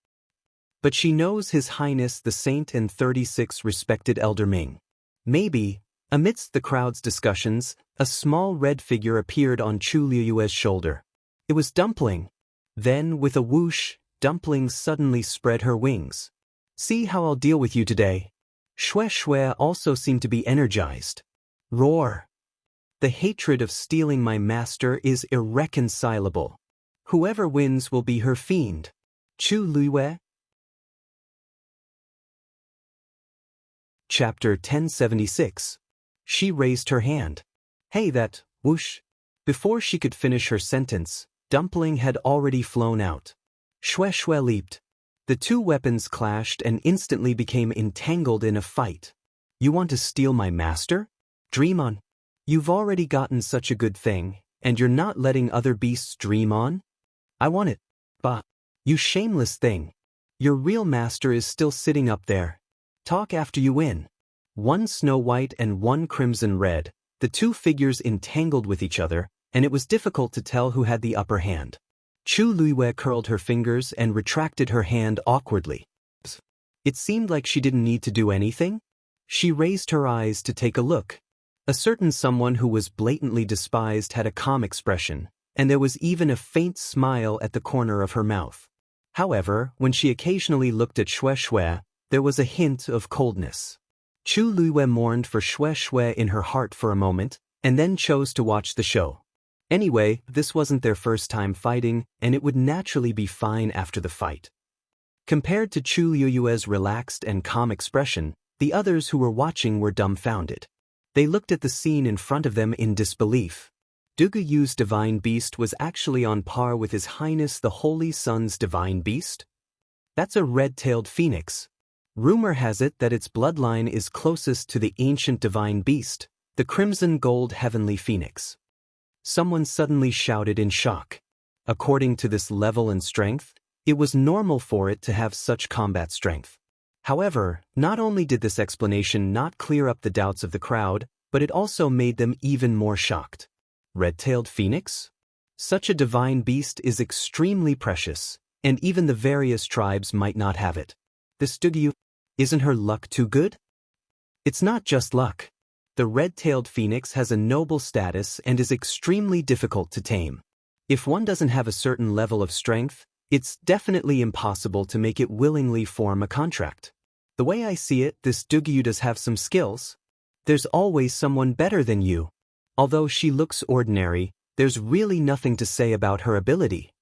But she knows His Highness the Saint and 36 respected Elder Ming. Maybe, amidst the crowd's discussions, a small red figure appeared on Chu Luiwei's shoulder. It was Dumpling. Then, with a whoosh, Dumpling suddenly spread her wings. See how I'll deal with you today. Shui also seemed to be energized. Roar. The hatred of stealing my master is irreconcilable. Whoever wins will be her fiend. Chu Luiwei. Chapter 1076. She raised her hand. Hey, that, whoosh. Before she could finish her sentence, Dumpling had already flown out. Shui leaped. The two weapons clashed and instantly became entangled in a fight. You want to steal my master? Dream on. You've already gotten such a good thing, and you're not letting other beasts dream on? I want it. Bah. You shameless thing. Your real master is still sitting up there. Talk after you win. One snow white and one crimson red, the two figures entangled with each other, and it was difficult to tell who had the upper hand. Chu Luiwei curled her fingers and retracted her hand awkwardly. It seemed like she didn't need to do anything. She raised her eyes to take a look. A certain someone who was blatantly despised had a calm expression, and there was even a faint smile at the corner of her mouth. However, when she occasionally looked at Shui, there was a hint of coldness. Chu Luiwei mourned for Shui in her heart for a moment, and then chose to watch the show. Anyway, this wasn't their first time fighting, and it would naturally be fine after the fight. Compared to Chu Luiwei's relaxed and calm expression, The others who were watching were dumbfounded. They looked at the scene in front of them in disbelief. Duguyu's divine beast was actually on par with His Highness the Holy Sun's divine beast? That's a red-tailed phoenix. Rumor has it that its bloodline is closest to the ancient divine beast, the crimson gold heavenly phoenix. Someone suddenly shouted in shock. According to this level and strength, it was normal for it to have such combat strength. However, not only did this explanation not clear up the doubts of the crowd, but it also made them even more shocked. Red-tailed phoenix? Such a divine beast is extremely precious, and even the various tribes might not have it. This Duguyu, isn't her luck too good? It's not just luck. The red-tailed phoenix has a noble status and is extremely difficult to tame. If one doesn't have a certain level of strength, it's definitely impossible to make it willingly form a contract. The way I see it, this Duguyu does have some skills. There's always someone better than you. Although she looks ordinary, there's really nothing to say about her ability.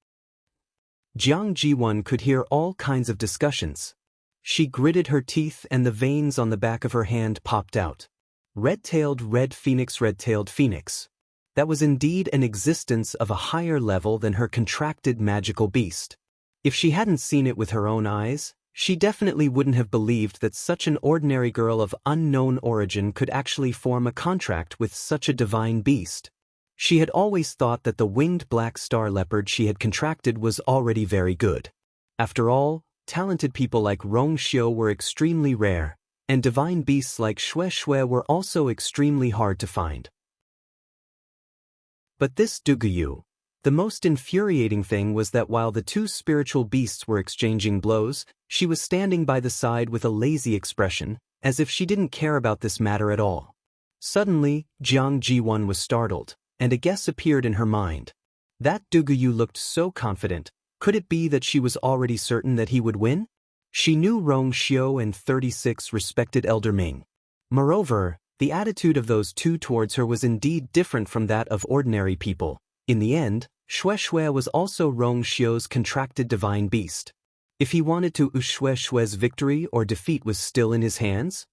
Jianghu could hear all kinds of discussions. She gritted her teeth and the veins on the back of her hand popped out. Red-tailed red phoenix, red-tailed phoenix. That was indeed an existence of a higher level than her contracted magical beast. If she hadn't seen it with her own eyes, she definitely wouldn't have believed that such an ordinary girl of unknown origin could actually form a contract with such a divine beast. She had always thought that the winged black star leopard she had contracted was already very good. After all, talented people like Rong Xiu were extremely rare, and divine beasts like Xue Xue were also extremely hard to find. But this Duguyu, the most infuriating thing was that while the two spiritual beasts were exchanging blows, she was standing by the side with a lazy expression, as if she didn't care about this matter at all. Suddenly, Jianghu was startled, and a guess appeared in her mind. That Duguyu looked so confident. Could it be that she was already certain that he would win? She knew Rong Xiu and 36 respected Elder Ming. Moreover, the attitude of those two towards her was indeed different from that of ordinary people. In the end, Xue Xue was also Rong Xiu's contracted divine beast. If he wanted to, Xue Xue's victory or defeat was still in his hands?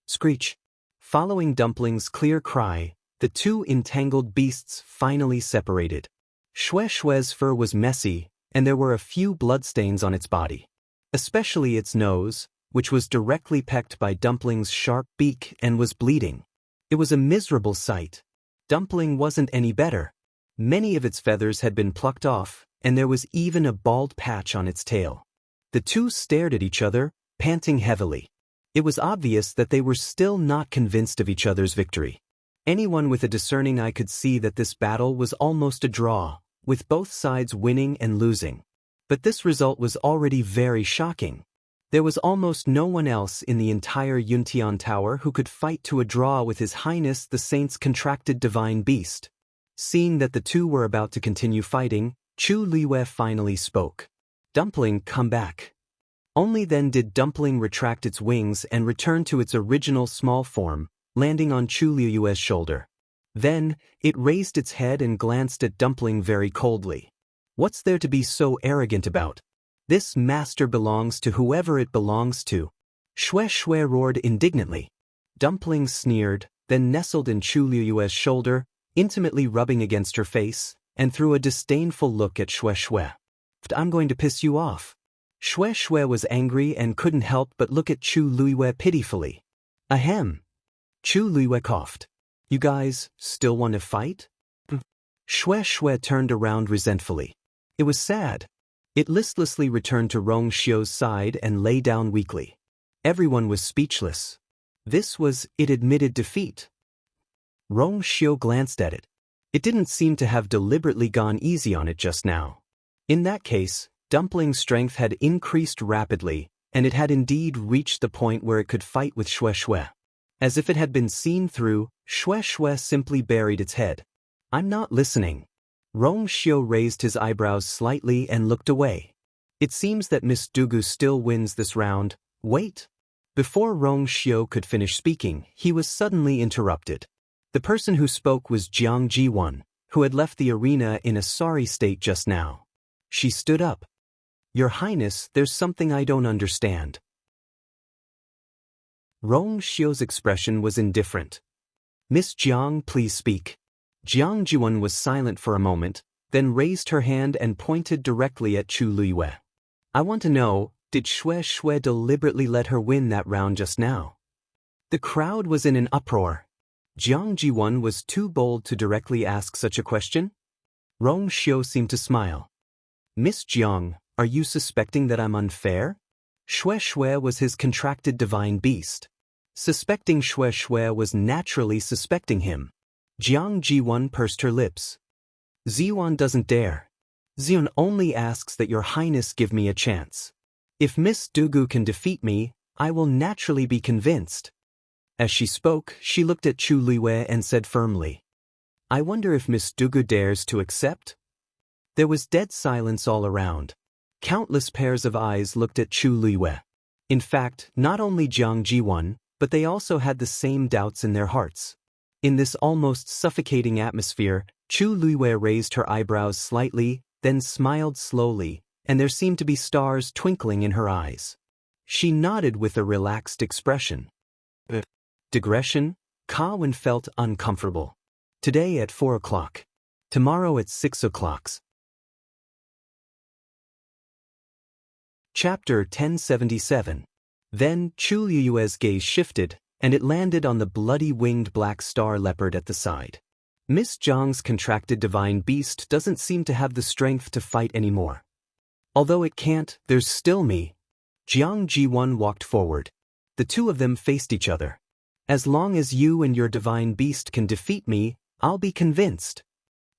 Screech. Following Dumpling's clear cry, the two entangled beasts finally separated. Xue Xue's fur was messy, and there were a few bloodstains on its body. Especially its nose, which was directly pecked by Dumpling's sharp beak and was bleeding. It was a miserable sight. Dumpling wasn't any better. Many of its feathers had been plucked off, and there was even a bald patch on its tail. The two stared at each other, panting heavily. It was obvious that they were still not convinced of each other's victory. Anyone with a discerning eye could see that this battle was almost a draw, with both sides winning and losing. But this result was already very shocking. There was almost no one else in the entire Yuntian Tower who could fight to a draw with His Highness the Saint's contracted divine beast. Seeing that the two were about to continue fighting, Chu Liwei finally spoke. "Dumpling, come back." Only then did Dumpling retract its wings and return to its original small form, landing on Chu Liu's shoulder. Then, it raised its head and glanced at Dumpling very coldly. What's there to be so arrogant about? This master belongs to whoever it belongs to. Xue Xue roared indignantly. Dumpling sneered, then nestled in Chu Liu's shoulder, intimately rubbing against her face, and threw a disdainful look at Xue Xue. "I'm going to piss you off." Xue Xue was angry and couldn't help but look at Chu Liu pitifully. "Ahem." Chu Liu coughed. "You guys still want to fight?" Xue Xue turned around resentfully. It was sad. It listlessly returned to Rong Xiu's side and lay down weakly. Everyone was speechless. This was, it admitted defeat. Rong Xiu glanced at it. It didn't seem to have deliberately gone easy on it just now. In that case, Dumpling's strength had increased rapidly, and it had indeed reached the point where it could fight with Xue Xue. As if it had been seen through, Xue Xue simply buried its head. "I'm not listening." Rong Xiu raised his eyebrows slightly and looked away. "It seems that Miss Dugu still wins this round. Wait." Before Rong Xiu could finish speaking, he was suddenly interrupted. The person who spoke was Jianghu, who had left the arena in a sorry state just now. She stood up. "Your Highness, there's something I don't understand." Rong Xiu's expression was indifferent. Miss Jiang, please speak. Jiang Jiwan was silent for a moment, then raised her hand and pointed directly at Chu Luiyue. I want to know, did Shui deliberately let her win that round just now? The crowd was in an uproar. Jiang Jiwan was too bold to directly ask such a question. Rong Xiu seemed to smile. Miss Jiang, are you suspecting that I'm unfair? Shui was his contracted divine beast. Suspecting Shui was naturally suspecting him. Jiang Jiwan pursed her lips. Ziyuan doesn't dare. Ziyuan only asks that your highness give me a chance. If Miss Dugu can defeat me, I will naturally be convinced. As she spoke, she looked at Chu Luiyue and said firmly, I wonder if Miss Dugu dares to accept? There was dead silence all around. Countless pairs of eyes looked at Chu Luiyue. In fact, not only Jiang Jiwan, but they also had the same doubts in their hearts. In this almost suffocating atmosphere, Chu Luiyue raised her eyebrows slightly, then smiled slowly, and there seemed to be stars twinkling in her eyes. She nodded with a relaxed expression. Digression, Kawan felt uncomfortable. Today at 4 o'clock. Tomorrow at 6 o'clock. Chapter 1077. Then Chu Luiyue's gaze shifted, and it landed on the bloody winged black star leopard at the side. Miss Jiang's contracted divine beast doesn't seem to have the strength to fight anymore. Although it can't, there's still me. Jiang Jiwan walked forward. The two of them faced each other. As long as you and your divine beast can defeat me, I'll be convinced.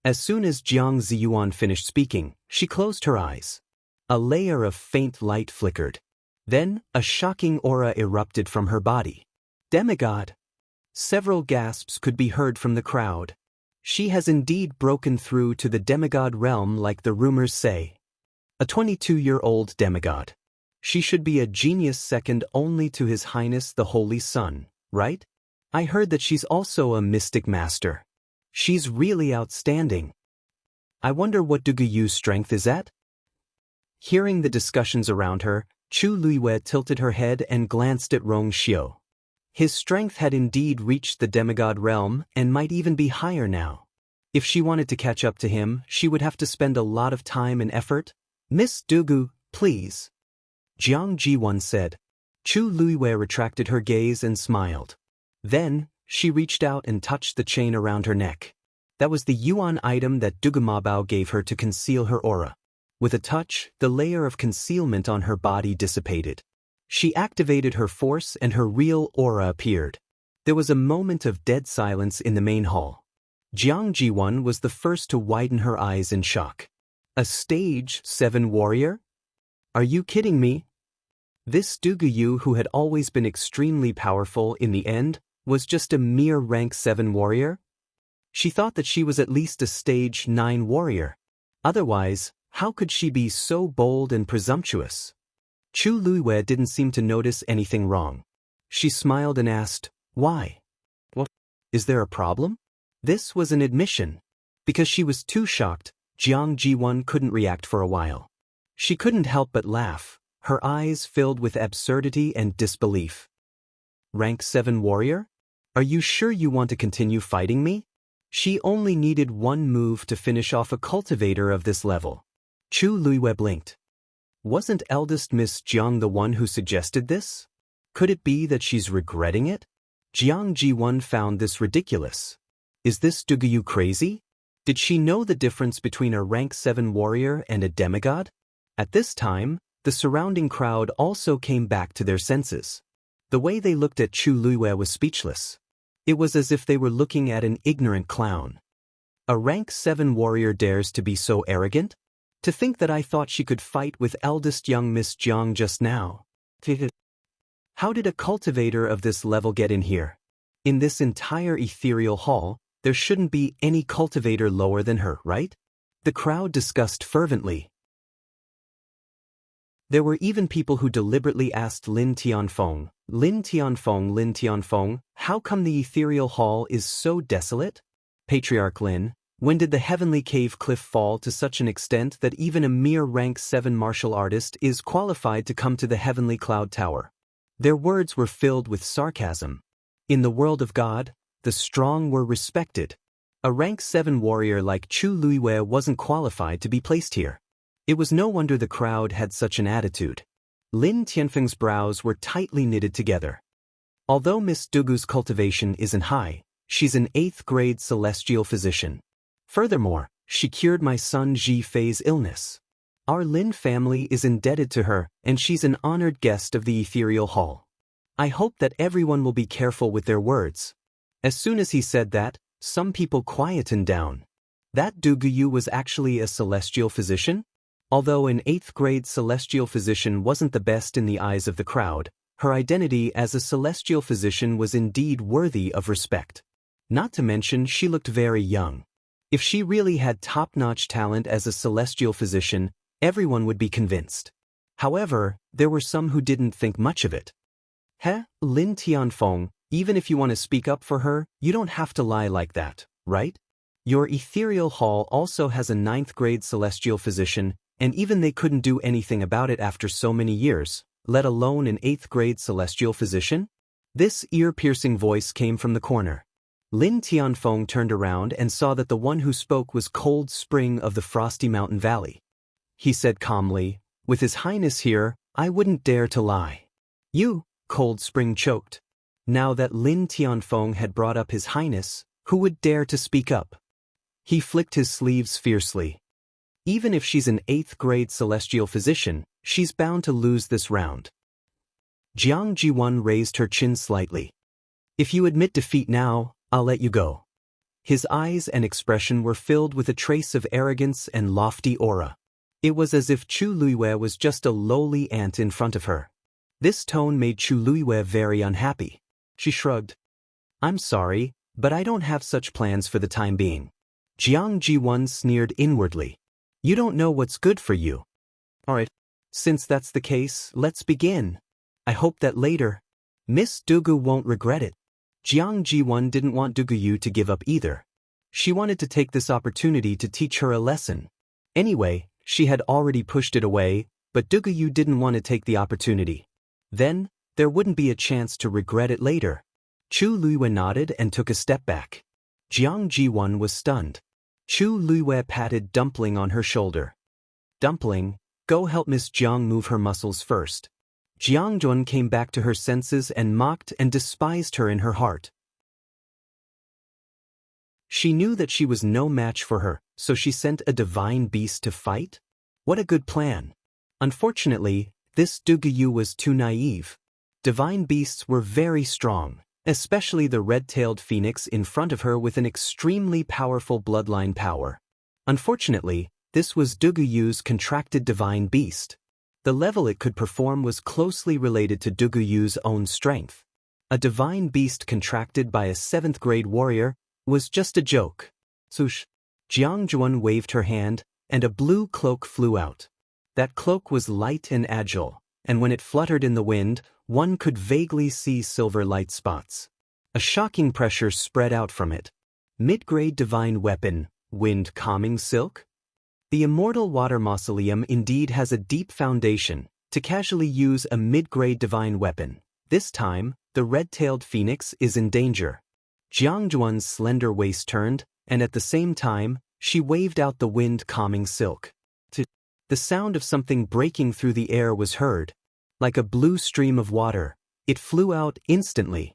As soon as Jiang Ziyuan finished speaking, she closed her eyes. A layer of faint light flickered. Then, a shocking aura erupted from her body. Demigod! Several gasps could be heard from the crowd. She has indeed broken through to the demigod realm like the rumors say. A 22-year-old demigod. She should be a genius second only to His Highness the Holy Sun, right? I heard that she's also a mystic master. She's really outstanding. I wonder what Duguyu's strength is at? Hearing the discussions around her, Chu Luiyue tilted her head and glanced at Rong Xiu. His strength had indeed reached the demigod realm and might even be higher now. If she wanted to catch up to him, she would have to spend a lot of time and effort. Miss Dugu, please. Jiang Jiwan said. Chu Luiyue retracted her gaze and smiled. Then, she reached out and touched the chain around her neck. That was the yuan item that Dugu Mabao gave her to conceal her aura. With a touch, the layer of concealment on her body dissipated. She activated her force and her real aura appeared. There was a moment of dead silence in the main hall. Jiang Jiwan was the first to widen her eyes in shock. A stage 7 warrior? Are you kidding me? This Duguyu, who had always been extremely powerful in the end, was just a mere rank 7 warrior? She thought that she was at least a stage 9 warrior. Otherwise, how could she be so bold and presumptuous? Chu Luiyue didn't seem to notice anything wrong. She smiled and asked, why? What? Is there a problem? This was an admission. Because she was too shocked, Jiang Jiwan couldn't react for a while. She couldn't help but laugh, her eyes filled with absurdity and disbelief. Rank 7 warrior? Are you sure you want to continue fighting me? She only needed one move to finish off a cultivator of this level. Chu Luiyue blinked. Wasn't eldest Miss Jiang the one who suggested this? Could it be that she's regretting it? Jiang Jiwan found this ridiculous. Is this Duguyu crazy? Did she know the difference between a rank 7 warrior and a demigod? At this time, the surrounding crowd also came back to their senses. The way they looked at Chu Luiyue was speechless. It was as if they were looking at an ignorant clown. A rank 7 warrior dares to be so arrogant? To think that I thought she could fight with eldest young Miss Jiang just now. How did a cultivator of this level get in here? In this entire ethereal hall, there shouldn't be any cultivator lower than her, right? The crowd discussed fervently. There were even people who deliberately asked Lin Tianfeng, how come the ethereal hall is so desolate? Patriarch Lin, when did the heavenly cave cliff fall to such an extent that even a mere rank 7 martial artist is qualified to come to the heavenly cloud tower? Their words were filled with sarcasm. In the world of God, the strong were respected. A rank 7 warrior like Chu Luiwei wasn't qualified to be placed here. It was no wonder the crowd had such an attitude. Lin Tianfeng's brows were tightly knitted together. Although Miss Dugu's cultivation isn't high, she's an 8th grade celestial physician. Furthermore, she cured my son Ji Fei's illness. Our Lin family is indebted to her, and she's an honored guest of the ethereal hall. I hope that everyone will be careful with their words. As soon as he said that, some people quietened down. That Duguyu was actually a celestial physician? Although an 8th grade celestial physician wasn't the best in the eyes of the crowd, her identity as a celestial physician was indeed worthy of respect. Not to mention she looked very young. If she really had top-notch talent as a celestial physician, everyone would be convinced. However, there were some who didn't think much of it. Lin Tianfeng, even if you want to speak up for her, you don't have to lie like that, right? Your ethereal hall also has a 9th grade celestial physician, and even they couldn't do anything about it after so many years, let alone an 8th grade celestial physician? This ear-piercing voice came from the corner. Lin Tianfeng turned around and saw that the one who spoke was Cold Spring of the Frosty Mountain Valley. He said calmly, "With His Highness here, I wouldn't dare to lie." "You," Cold Spring choked. Now that Lin Tianfeng had brought up His Highness, who would dare to speak up? He flicked his sleeves fiercely. Even if she's an 8th grade celestial physician, she's bound to lose this round. Jiang Ji1 raised her chin slightly. "If you admit defeat now, I'll let you go." His eyes and expression were filled with a trace of arrogance and lofty aura. It was as if Chu Luiwei was just a lowly ant in front of her. This tone made Chu Luiwei very unhappy. She shrugged. "I'm sorry, but I don't have such plans for the time being." Jiang Ji1 sneered inwardly. "You don't know what's good for you." "Alright, since that's the case, let's begin. I hope that later, Miss Dugu won't regret it." Jiang Ji1 didn't want Duguyu to give up either. She wanted to take this opportunity to teach her a lesson. Anyway, she had already pushed it away, but Duguyu didn't want to take the opportunity. Then, there wouldn't be a chance to regret it later. Chu Luiwei nodded and took a step back. Jiang Ji1 was stunned. Chu Luiwei patted Dumpling on her shoulder. "Dumpling, go help Miss Jiang move her muscles first." Jiang Jun came back to her senses and mocked and despised her in her heart. She knew that she was no match for her, so she sent a divine beast to fight? What a good plan. Unfortunately, this Duguyu was too naive. Divine beasts were very strong, especially the red-tailed phoenix in front of her with an extremely powerful bloodline power. Unfortunately, this was Duguyu's contracted divine beast. The level it could perform was closely related to Duguyu's own strength. A divine beast contracted by a 7th grade warrior was just a joke. Swoosh! Jiang Juan waved her hand, and a blue cloak flew out. That cloak was light and agile, and when it fluttered in the wind, one could vaguely see silver light spots. A shocking pressure spread out from it. Mid-grade divine weapon, wind calming silk? The Immortal Water Mausoleum indeed has a deep foundation to casually use a mid-grade divine weapon. This time, the red-tailed phoenix is in danger. Jiang Juan's slender waist turned, and at the same time, she waved out the wind-calming silk. The sound of something breaking through the air was heard. Like a blue stream of water, it flew out instantly.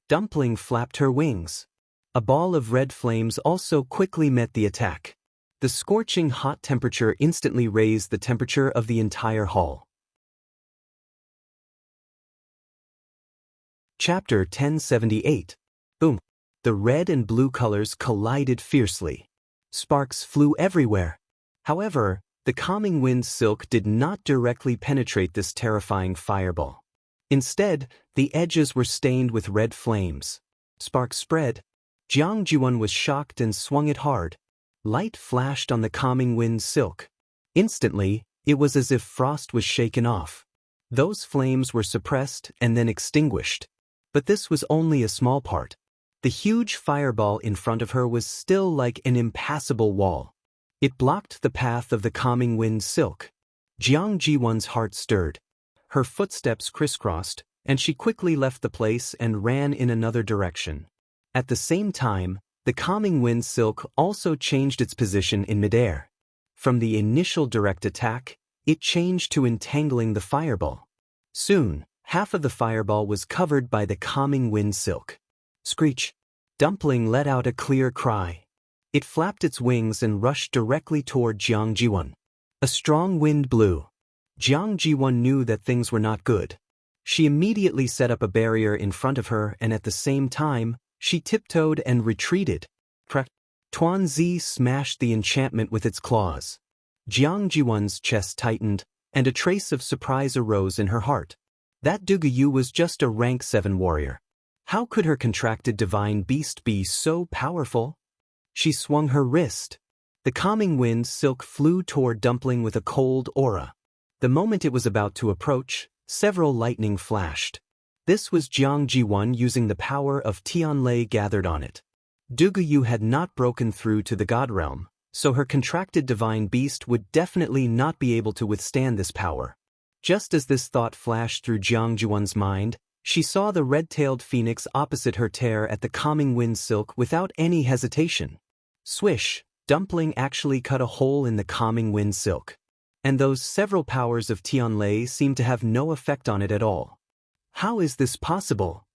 Dumpling flapped her wings. A ball of red flames also quickly met the attack. The scorching hot temperature instantly raised the temperature of the entire hall. Chapter 1078. Boom. The red and blue colors collided fiercely. Sparks flew everywhere. However, the calming wind silk did not directly penetrate this terrifying fireball. Instead, the edges were stained with red flames. Sparks spread. Jiang Juan was shocked and swung it hard. Light flashed on the calming wind silk. Instantly, it was as if frost was shaken off. Those flames were suppressed and then extinguished. But this was only a small part. The huge fireball in front of her was still like an impassable wall. It blocked the path of the calming wind silk. Jiang Jiwan's heart stirred. her footsteps crisscrossed, and she quickly left the place and ran in another direction. At the same time, the calming wind silk also changed its position in midair. From the initial direct attack, it changed to entangling the fireball. Soon, half of the fireball was covered by the calming wind silk. Screech! Dumpling let out a clear cry. It flapped its wings and rushed directly toward Jianghu. A strong wind blew. Jianghu knew that things were not good. She immediately set up a barrier in front of her, and at the same time, she tiptoed and retreated. Tuanzi smashed the enchantment with its claws. Jianghu's chest tightened, and a trace of surprise arose in her heart. That Duguyu was just a rank 7 warrior. How could her contracted divine beast be so powerful? She swung her wrist. The calming wind silk flew toward Dumpling with a cold aura. The moment it was about to approach, several lightning flashed. This was Jianghu using the power of Tianlei gathered on it. Duguyu had not broken through to the god realm, so her contracted divine beast would definitely not be able to withstand this power. Just as this thought flashed through Jianghu's mind, she saw the red-tailed phoenix opposite her tear at the calming wind silk without any hesitation. Swish! Dumpling actually cut a hole in the calming wind silk. And those several powers of Tianlei seemed to have no effect on it at all. How is this possible?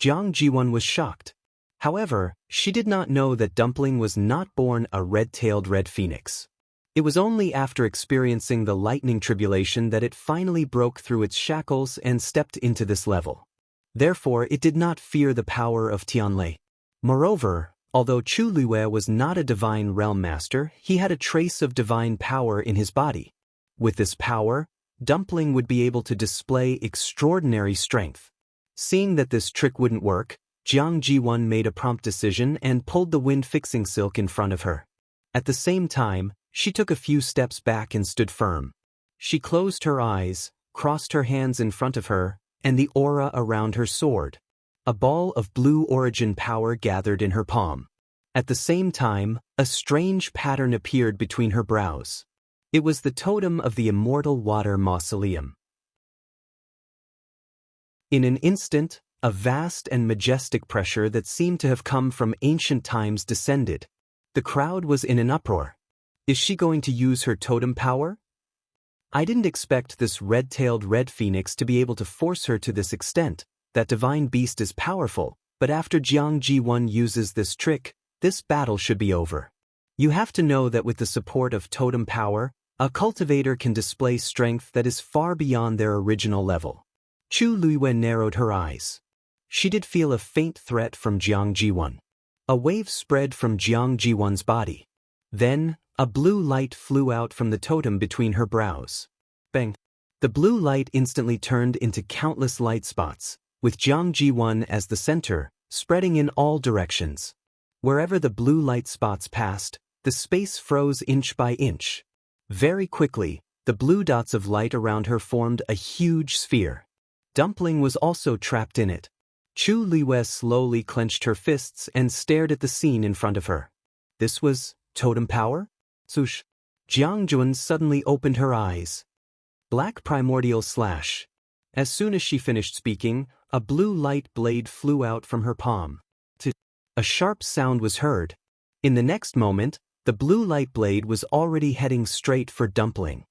Jianghu was shocked. However, she did not know that Dumpling was not born a red-tailed red phoenix. It was only after experiencing the lightning tribulation that it finally broke through its shackles and stepped into this level. Therefore, it did not fear the power of Tianlei. Moreover, although Chu Luiyue was not a divine realm master, he had a trace of divine power in his body. With this power, Dumpling would be able to display extraordinary strength. Seeing that this trick wouldn't work, Jianghu made a prompt decision and pulled the wind-fixing silk in front of her. At the same time, she took a few steps back and stood firm. She closed her eyes, crossed her hands in front of her, and the aura around her soared. A ball of blue origin power gathered in her palm. At the same time, a strange pattern appeared between her brows. It was the totem of the Immortal Water Mausoleum. In an instant, a vast and majestic pressure that seemed to have come from ancient times descended. The crowd was in an uproar. Is she going to use her totem power? I didn't expect this red-tailed red phoenix to be able to force her to this extent. That divine beast is powerful, but after Jianghu uses this trick, this battle should be over. You have to know that with the support of totem power, a cultivator can display strength that is far beyond their original level. Chu Luiyue narrowed her eyes. She did feel a faint threat from Jianghu. A wave spread from Jianghu's body. Then, a blue light flew out from the totem between her brows. Bang! The blue light instantly turned into countless light spots, with Jianghu as the center, spreading in all directions. Wherever the blue light spots passed, the space froze inch by inch. Very quickly, the blue dots of light around her formed a huge sphere. Dumpling was also trapped in it. Chu Luiyue slowly clenched her fists and stared at the scene in front of her. This was totem power? Swoosh! Jianghu suddenly opened her eyes. Black primordial slash. As soon as she finished speaking, a blue light blade flew out from her palm. A sharp sound was heard. In the next moment, the blue light blade was already heading straight for Dumpling.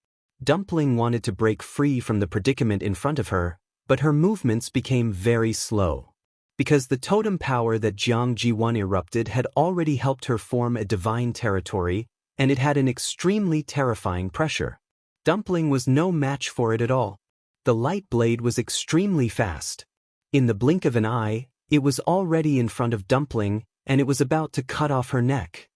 Dumpling wanted to break free from the predicament in front of her, but her movements became very slow. Because the totem power that Jianghu erupted had already helped her form a divine territory, and it had an extremely terrifying pressure. Dumpling was no match for it at all. The light blade was extremely fast. In the blink of an eye, it was already in front of Dumpling, and it was about to cut off her neck.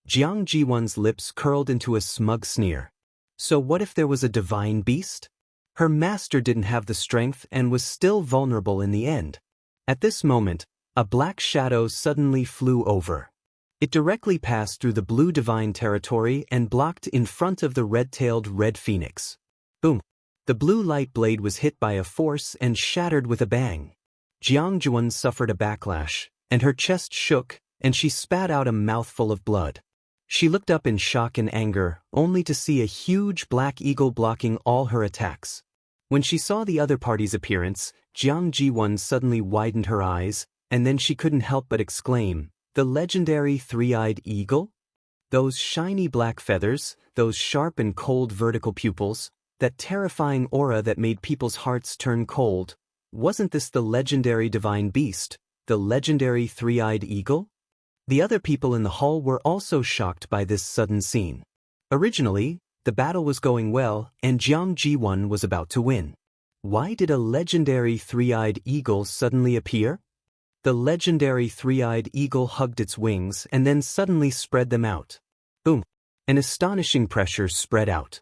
Jianghu's lips curled into a smug sneer. So what if there was a divine beast? Her master didn't have the strength and was still vulnerable in the end. At this moment, a black shadow suddenly flew over. It directly passed through the blue divine territory and blocked in front of the red-tailed red phoenix. Boom! The blue light blade was hit by a force and shattered with a bang. Jianghu suffered a backlash, and her chest shook, and she spat out a mouthful of blood. She looked up in shock and anger, only to see a huge black eagle blocking all her attacks. When she saw the other party's appearance, Jiang Ji1 suddenly widened her eyes, and then she couldn't help but exclaim, "The legendary three-eyed eagle? Those shiny black feathers, those sharp and cold vertical pupils, that terrifying aura that made people's hearts turn cold. Wasn't this the legendary divine beast, the legendary three-eyed eagle?" The other people in the hall were also shocked by this sudden scene. Originally, the battle was going well, and Jiang Ji1 was about to win. Why did a legendary three-eyed eagle suddenly appear? The legendary three-eyed eagle hugged its wings and then suddenly spread them out. Boom! An astonishing pressure spread out.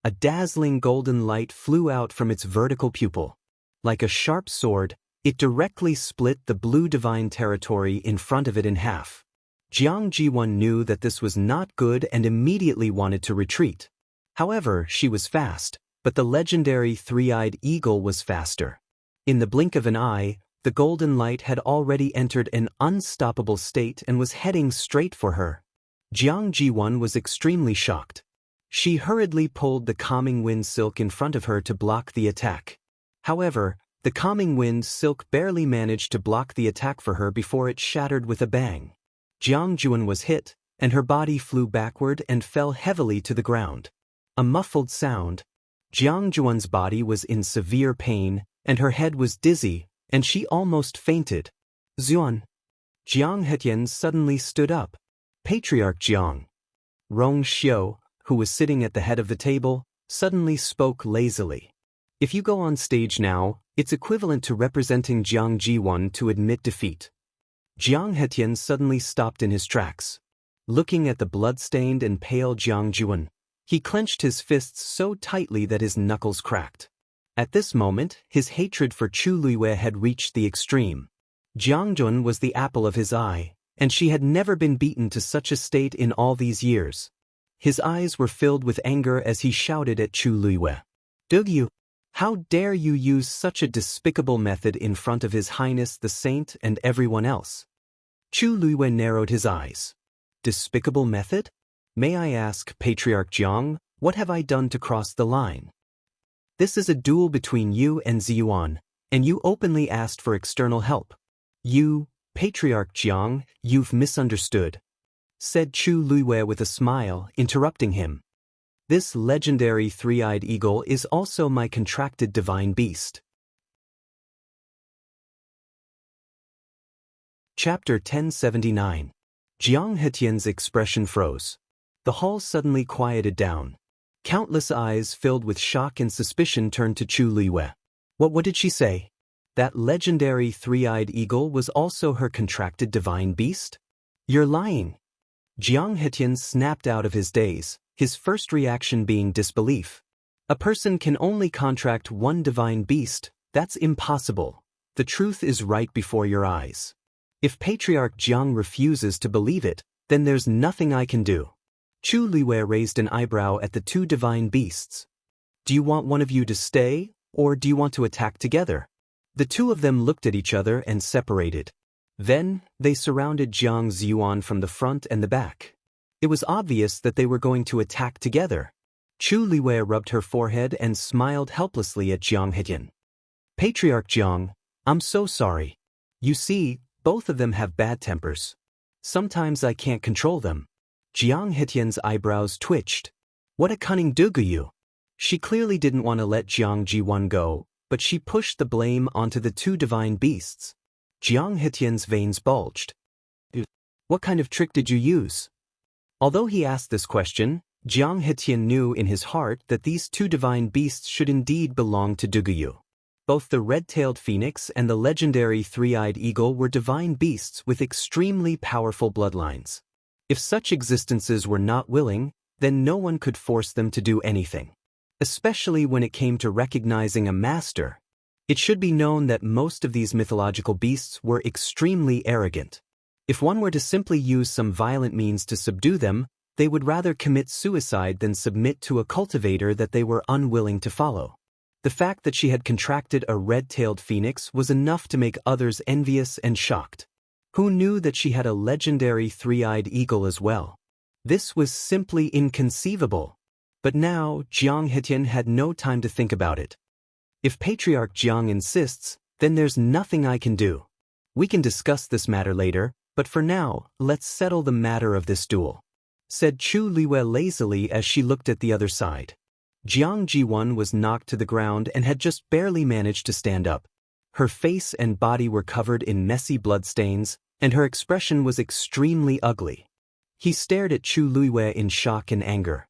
A dazzling golden light flew out from its vertical pupil. Like a sharp sword, it directly split the blue divine territory in front of it in half. Jiang Ji1 knew that this was not good and immediately wanted to retreat. However, she was fast, but the legendary three-eyed eagle was faster. In the blink of an eye, the golden light had already entered an unstoppable state and was heading straight for her. Jiang Ji1 was extremely shocked. She hurriedly pulled the calming wind silk in front of her to block the attack. However, the calming wind silk barely managed to block the attack for her before it shattered with a bang. Jiang Ji1 was hit, and her body flew backward and fell heavily to the ground. A muffled sound. Jiang Ji1's body was in severe pain, and her head was dizzy, and she almost fainted. "Xuan." Jiang Hetian suddenly stood up. "Patriarch Jiang." Rong Xiu, who was sitting at the head of the table, suddenly spoke lazily. "If you go on stage now, it's equivalent to representing Jiang Ji1 to admit defeat." Jiang Hetian suddenly stopped in his tracks. Looking at the blood-stained and pale Jiang Ji1, he clenched his fists so tightly that his knuckles cracked. At this moment, his hatred for Chu Luiwei had reached the extreme. Jiang Jun was the apple of his eye, and she had never been beaten to such a state in all these years. His eyes were filled with anger as he shouted at Chu Luiwei. "Dugyu, how dare you use such a despicable method in front of His Highness the Saint and everyone else?" Chu Luiwei narrowed his eyes. "Despicable method? May I ask, Patriarch Jiang, what have I done to cross the line? This is a duel between you and Ziyuan, and you openly asked for external help. You, Patriarch Jiang, you've misunderstood," said Chu Luiwei with a smile, interrupting him. "This legendary three-eyed eagle is also my contracted divine beast." Chapter 1079. Jiang Hetian's expression froze. The hall suddenly quieted down. Countless eyes filled with shock and suspicion turned to Chu Luiwei. What did she say? That legendary three-eyed eagle was also her contracted divine beast? "You're lying." Jiang Hetian snapped out of his daze, his first reaction being disbelief. A person can only contract one divine beast, that's impossible. The truth is right before your eyes. If Patriarch Jiang refuses to believe it, then there's nothing I can do. Chu Luiwei raised an eyebrow at the two divine beasts. "Do you want one of you to stay, or do you want to attack together?" The two of them looked at each other and separated. Then, they surrounded Jiang Ziyuan from the front and the back. It was obvious that they were going to attack together. Chu Luiwei rubbed her forehead and smiled helplessly at Jiang Hetian. "Patriarch Jiang, I'm so sorry. You see, both of them have bad tempers. Sometimes I can't control them." Jiang Hetian's eyebrows twitched. What a cunning duguyu! She clearly didn't want to let Jiang Ji1 go, but she pushed the blame onto the two divine beasts. Jiang Hetian's veins bulged. "What kind of trick did you use?" Although he asked this question, Jiang Hetian knew in his heart that these two divine beasts should indeed belong to Duguyu. Both the red-tailed phoenix and the legendary three-eyed eagle were divine beasts with extremely powerful bloodlines. If such existences were not willing, then no one could force them to do anything. Especially when it came to recognizing a master. It should be known that most of these mythological beasts were extremely arrogant. If one were to simply use some violent means to subdue them, they would rather commit suicide than submit to a cultivator that they were unwilling to follow. The fact that she had contracted a red-tailed phoenix was enough to make others envious and shocked. Who knew that she had a legendary three-eyed eagle as well? This was simply inconceivable. But now, Jiang Hetian had no time to think about it. If Patriarch Jiang insists, then there's nothing I can do. We can discuss this matter later, but for now, let's settle the matter of this duel, said Chu Liwei lazily as she looked at the other side. Jiang Ji1 was knocked to the ground and had just barely managed to stand up. Her face and body were covered in messy bloodstains, and her expression was extremely ugly. He stared at Chu Liwei in shock and anger.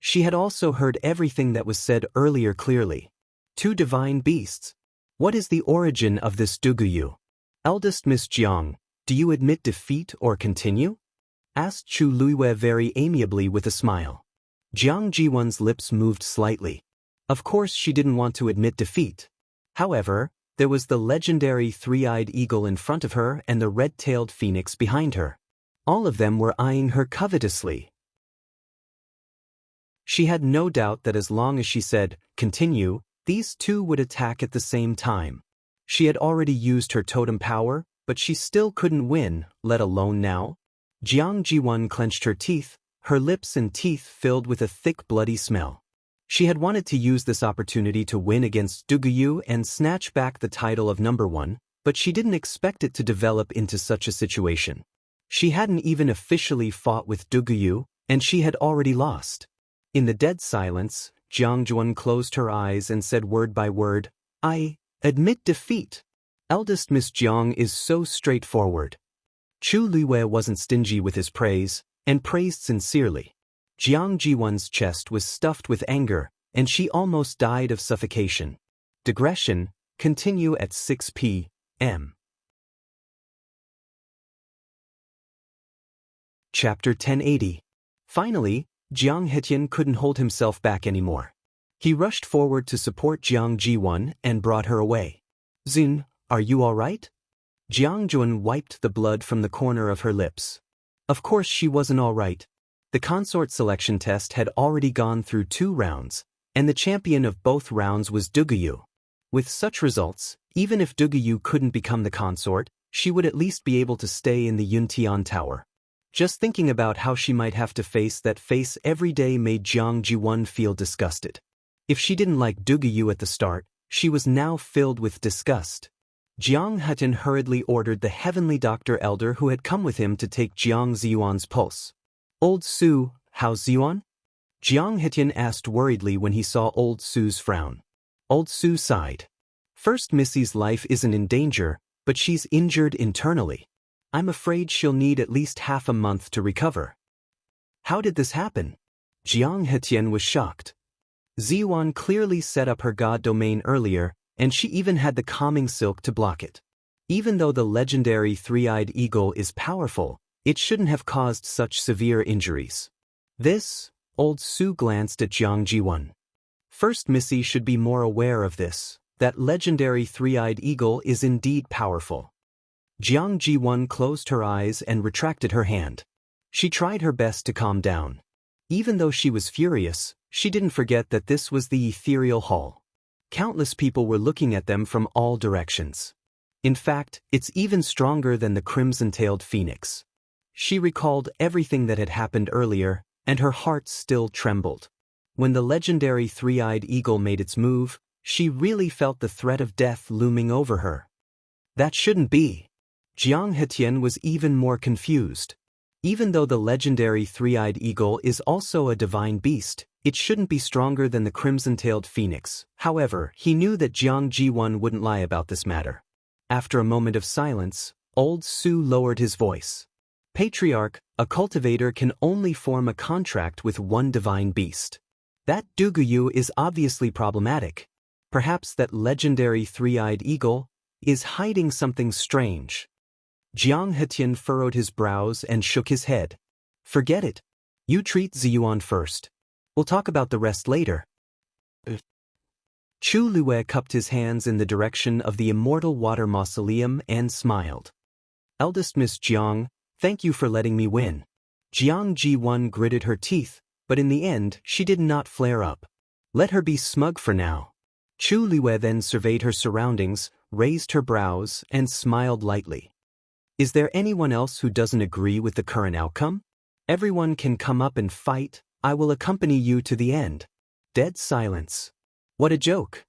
She had also heard everything that was said earlier clearly. Two divine beasts. What is the origin of this Duguyu? Eldest Miss Jiang, do you admit defeat or continue? Asked Chu Liwei very amiably with a smile. Jiang Ji1's lips moved slightly. Of course she didn't want to admit defeat. However, there was the legendary three-eyed eagle in front of her and the red-tailed phoenix behind her. All of them were eyeing her covetously. She had no doubt that as long as she said, continue, these two would attack at the same time. She had already used her totem power, but she still couldn't win, let alone now. Jiang Ji1 clenched her teeth, her lips and teeth filled with a thick bloody smell. She had wanted to use this opportunity to win against Duguyu and snatch back the title of number one, but she didn't expect it to develop into such a situation. She hadn't even officially fought with Duguyu, and she had already lost. In the dead silence, Jiang Ji1 closed her eyes and said word by word, I admit defeat. Eldest Miss Jiang is so straightforward. Chu Liwei wasn't stingy with his praise, and praised sincerely. Jiang Ji1's chest was stuffed with anger, and she almost died of suffocation. Digression, continue at 6 p.m. Chapter 1080. Finally, Jiang Hetian couldn't hold himself back anymore. He rushed forward to support Jiang Ji1 and brought her away. Xin, are you all right? Jiang Ji1 wiped the blood from the corner of her lips. Of course she wasn't all right. The consort selection test had already gone through 2 rounds, and the champion of both rounds was Duguyu. With such results, even if Duguyu couldn't become the consort, she would at least be able to stay in the Yuntian Tower. Just thinking about how she might have to face that face every day made Jiang Ji1 feel disgusted. If she didn't like Duguyu at the start, she was now filled with disgust. Jiang Hetian hurriedly ordered the heavenly doctor elder who had come with him to take Jiang Ziyuan's pulse. Old Su, how's Ziyuan? Jiang Hetian asked worriedly when he saw Old Su's frown. Old Su sighed. First, Missy's life isn't in danger, but she's injured internally. I'm afraid she'll need at least half a month to recover. How did this happen? Jiang Hetian was shocked. Ziyuan clearly set up her god domain earlier, and she even had the calming silk to block it. Even though the legendary three-eyed eagle is powerful, it shouldn't have caused such severe injuries. This, Old Su glanced at Jiang Ji1. First, Missy should be more aware of this, that legendary three-eyed eagle is indeed powerful. Jiang Ji1 closed her eyes and retracted her hand. She tried her best to calm down. Even though she was furious, she didn't forget that this was the ethereal hall. Countless people were looking at them from all directions. In fact, it's even stronger than the crimson-tailed phoenix. She recalled everything that had happened earlier, and her heart still trembled. When the legendary three-eyed eagle made its move, she really felt the threat of death looming over her. That shouldn't be. Jiang Hetian was even more confused. Even though the legendary three-eyed eagle is also a divine beast, it shouldn't be stronger than the crimson-tailed phoenix. However, he knew that Jiang Ji1 wouldn't lie about this matter. After a moment of silence, Old Su lowered his voice. Patriarch, a cultivator can only form a contract with one divine beast. That Duguyu is obviously problematic. Perhaps that legendary three-eyed eagle is hiding something strange. Jiang Hetian furrowed his brows and shook his head. Forget it. You treat Ziyuan first. We'll talk about the rest later. Chu Liwei cupped his hands in the direction of the Immortal Water Mausoleum and smiled. Eldest Miss Jiang, thank you for letting me win. Jiang Ji1 gritted her teeth, but in the end she did not flare up. Let her be smug for now. Chu Liwei then surveyed her surroundings, raised her brows, and smiled lightly. Is there anyone else who doesn't agree with the current outcome? Everyone can come up and fight, I will accompany you to the end. Dead silence. What a joke.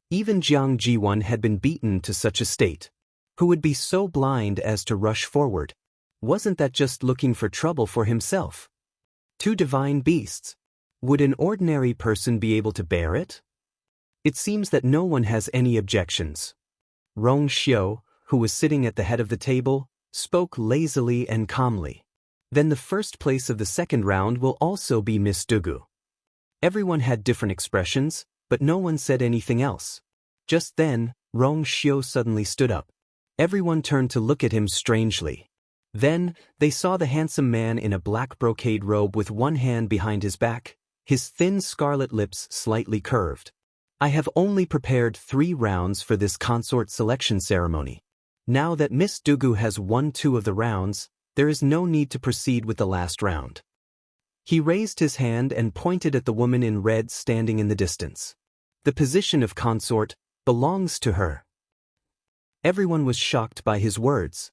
Even Jiang Ji1 had been beaten to such a state. Who would be so blind as to rush forward? Wasn't that just looking for trouble for himself? Two divine beasts. Would an ordinary person be able to bear it? It seems that no one has any objections. Rong Xiu, who was sitting at the head of the table, spoke lazily and calmly. Then the first place of the second round will also be Miss Dugu. Everyone had different expressions, but no one said anything else. Just then, Rong Xiu suddenly stood up. Everyone turned to look at him strangely. Then, they saw the handsome man in a black brocade robe with one hand behind his back, his thin scarlet lips slightly curved. I have only prepared 3 rounds for this consort selection ceremony. Now that Miss Dugu has won 2 of the rounds, there is no need to proceed with the last round. He raised his hand and pointed at the woman in red standing in the distance. The position of consort belongs to her. Everyone was shocked by his words.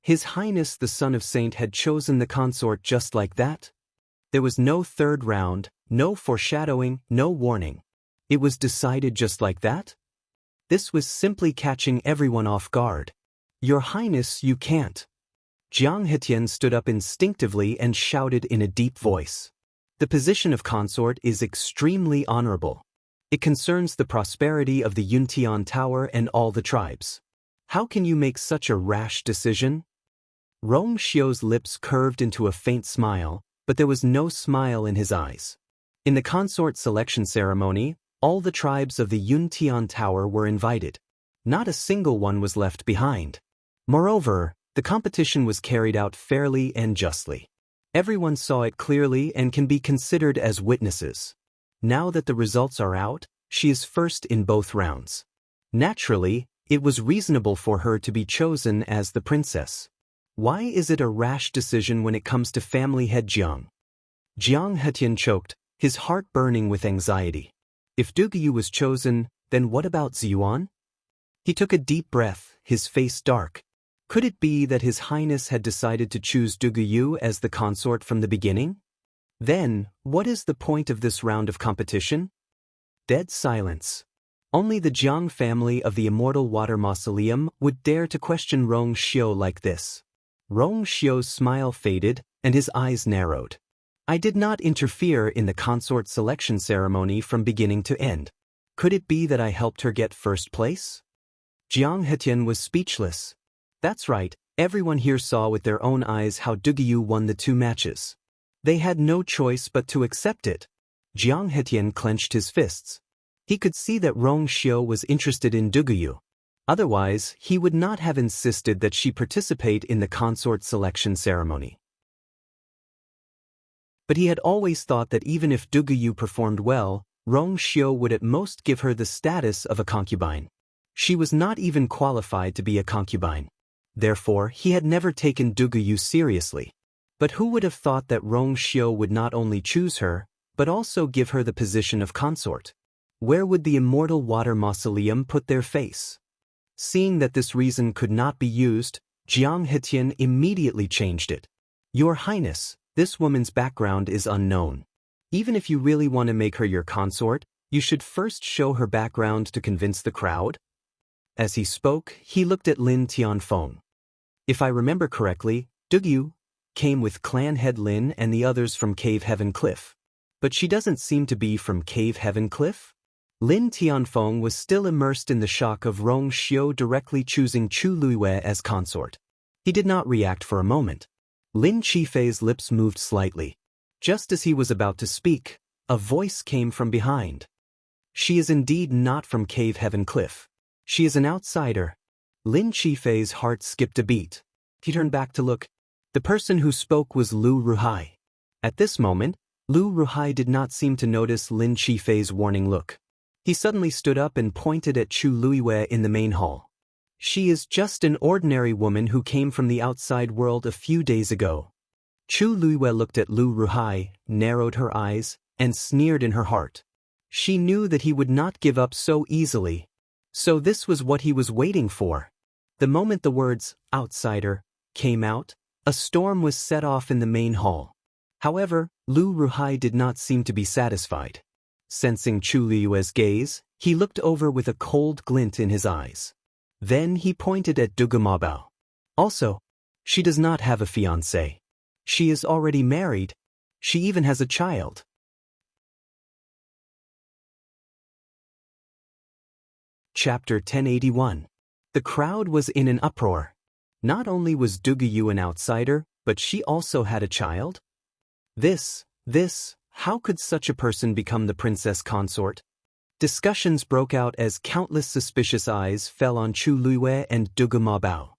His Highness the Son of Saint had chosen the consort just like that? There was no third round, no foreshadowing, no warning. It was decided just like that? This was simply catching everyone off guard. Your Highness, you can't. Jiang Hetian stood up instinctively and shouted in a deep voice. The position of consort is extremely honorable. It concerns the prosperity of the Yuntian Tower and all the tribes. How can you make such a rash decision? Rong Xiu's lips curved into a faint smile, but there was no smile in his eyes. In the consort selection ceremony, all the tribes of the Yuntian Tower were invited. Not a single one was left behind. Moreover, the competition was carried out fairly and justly. Everyone saw it clearly and can be considered as witnesses. Now that the results are out, she is first in both rounds. Naturally, it was reasonable for her to be chosen as the princess. Why is it a rash decision when it comes to family head Jiang? Jiang Hetian choked, his heart burning with anxiety. If Dugu was chosen, then what about Ziyuan? He took a deep breath, his face dark. Could it be that His Highness had decided to choose Dugu as the consort from the beginning? Then, what is the point of this round of competition? Dead silence. Only the Jiang family of the Immortal Water Mausoleum would dare to question Rong Xiu like this. Rong Xiu's smile faded, and his eyes narrowed. I did not interfere in the consort selection ceremony from beginning to end. Could it be that I helped her get first place? Jiang Hetian was speechless. That's right, everyone here saw with their own eyes how Dugu won the 2 matches. They had no choice but to accept it. Jiang Hetian clenched his fists. He could see that Rong Xiu was interested in Dugu. Otherwise, he would not have insisted that she participate in the consort selection ceremony. But he had always thought that even if Dugu performed well, Rong Xiu would at most give her the status of a concubine. She was not even qualified to be a concubine. Therefore, he had never taken Dugu seriously. But who would have thought that Rong Xiu would not only choose her, but also give her the position of consort? Where would the Immortal Water Mausoleum put their face? Seeing that this reason could not be used, Jiang Hetian immediately changed it. Your Highness, this woman's background is unknown. Even if you really want to make her your consort, you should first show her background to convince the crowd. As he spoke, he looked at Lin Tianfeng. If I remember correctly, Dugu came with clan head Lin and the others from Cave Heaven Cliff. But she doesn't seem to be from Cave Heaven Cliff? Lin Tianfeng was still immersed in the shock of Rong Xiu directly choosing Chu Luiwei as consort. He did not react for a moment. Lin Qifei's lips moved slightly. Just as he was about to speak, a voice came from behind. She is indeed not from Cave Heaven Cliff. She is an outsider. Lin Qifei's heart skipped a beat. He turned back to look. The person who spoke was Lu Ruhai. At this moment, Lu Ruhai did not seem to notice Lin Qifei's warning look. He suddenly stood up and pointed at Chu Luiwei in the main hall. She is just an ordinary woman who came from the outside world a few days ago. Chu Luiwei looked at Lu Ruhai, narrowed her eyes, and sneered in her heart. She knew that he would not give up so easily. So this was what he was waiting for. The moment the words, outsider, came out, a storm was set off in the main hall. However, Lu Ruhai did not seem to be satisfied. Sensing Chu Liyue's gaze, he looked over with a cold glint in his eyes. Then he pointed at Dugu Mabao. Also, she does not have a fiancé. She is already married. She even has a child. Chapter 1081. The crowd was in an uproar. Not only was Dugu Yu an outsider, but she also had a child? How could such a person become the princess consort? Discussions broke out as countless suspicious eyes fell on Chu Liyue and Dugu Mabao.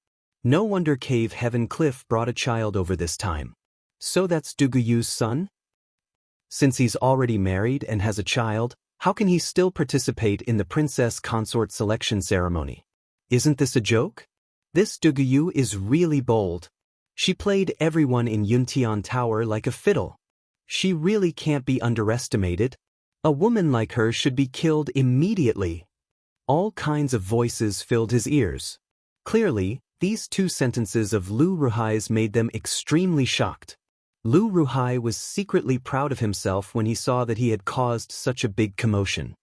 No wonder Cave Heaven Cliff brought a child over this time. So that's Dugu Yu's son? Since he's already married and has a child, how can he still participate in the princess consort selection ceremony? Isn't this a joke? This Dugu Yu is really bold. She played everyone in Yuntian Tower like a fiddle. She really can't be underestimated. A woman like her should be killed immediately. All kinds of voices filled his ears. Clearly, these two sentences of Lu Ruhai's made them extremely shocked. Lu Ruhai was secretly proud of himself when he saw that he had caused such a big commotion.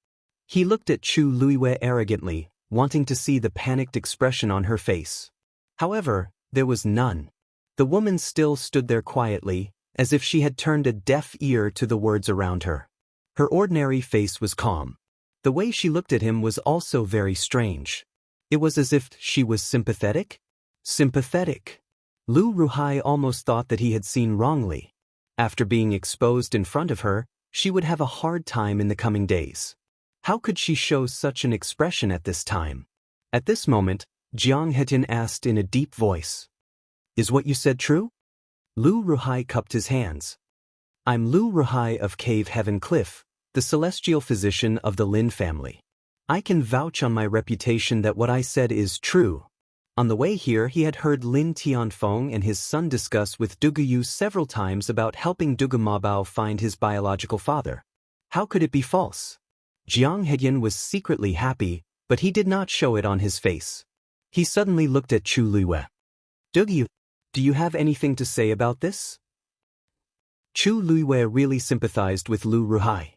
He looked at Chu Liyue arrogantly, wanting to see the panicked expression on her face. However, there was none. The woman still stood there quietly, as if she had turned a deaf ear to the words around her. Her ordinary face was calm. The way she looked at him was also very strange. It was as if she was sympathetic? Sympathetic. Lu Ruhai almost thought that he had seen wrongly. After being exposed in front of her, she would have a hard time in the coming days. How could she show such an expression at this time? At this moment, Jianghu asked in a deep voice. Is what you said true? Lu Ruhai cupped his hands. I'm Lu Ruhai of Cave Heaven Cliff, the celestial physician of the Lin family. I can vouch on my reputation that what I said is true. On the way here, he had heard Lin Tianfeng and his son discuss with Dugu Yu several times about helping Dugu Mabao find his biological father. How could it be false? Jianghu was secretly happy, but he did not show it on his face. He suddenly looked at Chu Liyue. Dugu Yu, do you have anything to say about this? Chu Liyue really sympathized with Lu Ruhai.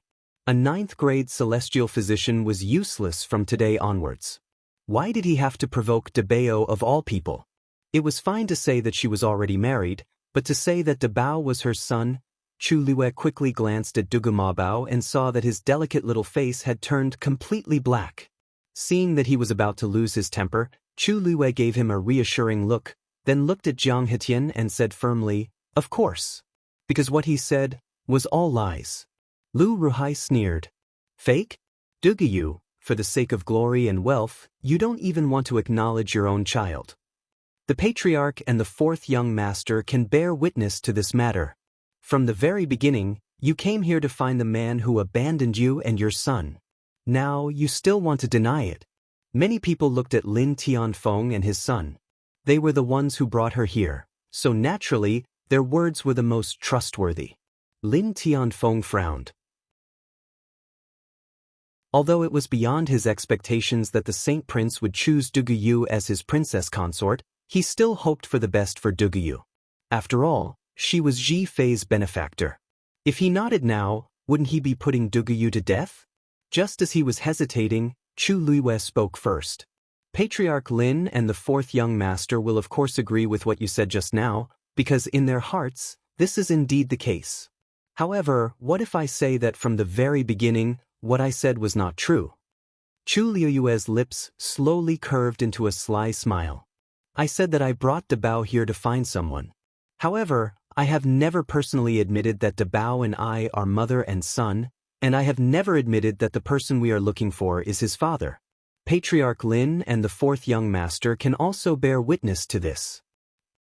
A 9th-grade celestial physician was useless from today onwards. Why did he have to provoke Dabao of all people? It was fine to say that she was already married, but to say that Dabao was her son? Chu Liyue quickly glanced at Dugu Mabao and saw that his delicate little face had turned completely black. Seeing that he was about to lose his temper, Chu Liyue gave him a reassuring look, then looked at Jianghu and said firmly, "Of course." Because what he said was all lies. Lu Ruhai sneered. Fake? Dugu Yu, for the sake of glory and wealth, you don't even want to acknowledge your own child. The patriarch and the 4th young master can bear witness to this matter. From the very beginning, you came here to find the man who abandoned you and your son. Now you still want to deny it. Many people looked at Lin Tianfeng and his son. They were the ones who brought her here, so naturally, their words were the most trustworthy. Lin Tianfeng frowned. Although it was beyond his expectations that the Saint Prince would choose Dugu Yu as his princess consort, he still hoped for the best for Dugu Yu. After all, she was Ji Fei's benefactor. If he nodded now, wouldn't he be putting Dugu Yu to death? Just as he was hesitating, Chu Liyue spoke first. Patriarch Lin and the 4th young master will of course agree with what you said just now, because in their hearts, this is indeed the case. However, what if I say that from the very beginning, what I said was not true? Chu Liyue's lips slowly curved into a sly smile. I said that I brought Dabao here to find someone. However, I have never personally admitted that Dabao and I are mother and son, and I have never admitted that the person we are looking for is his father. Patriarch Lin and the 4th young master can also bear witness to this.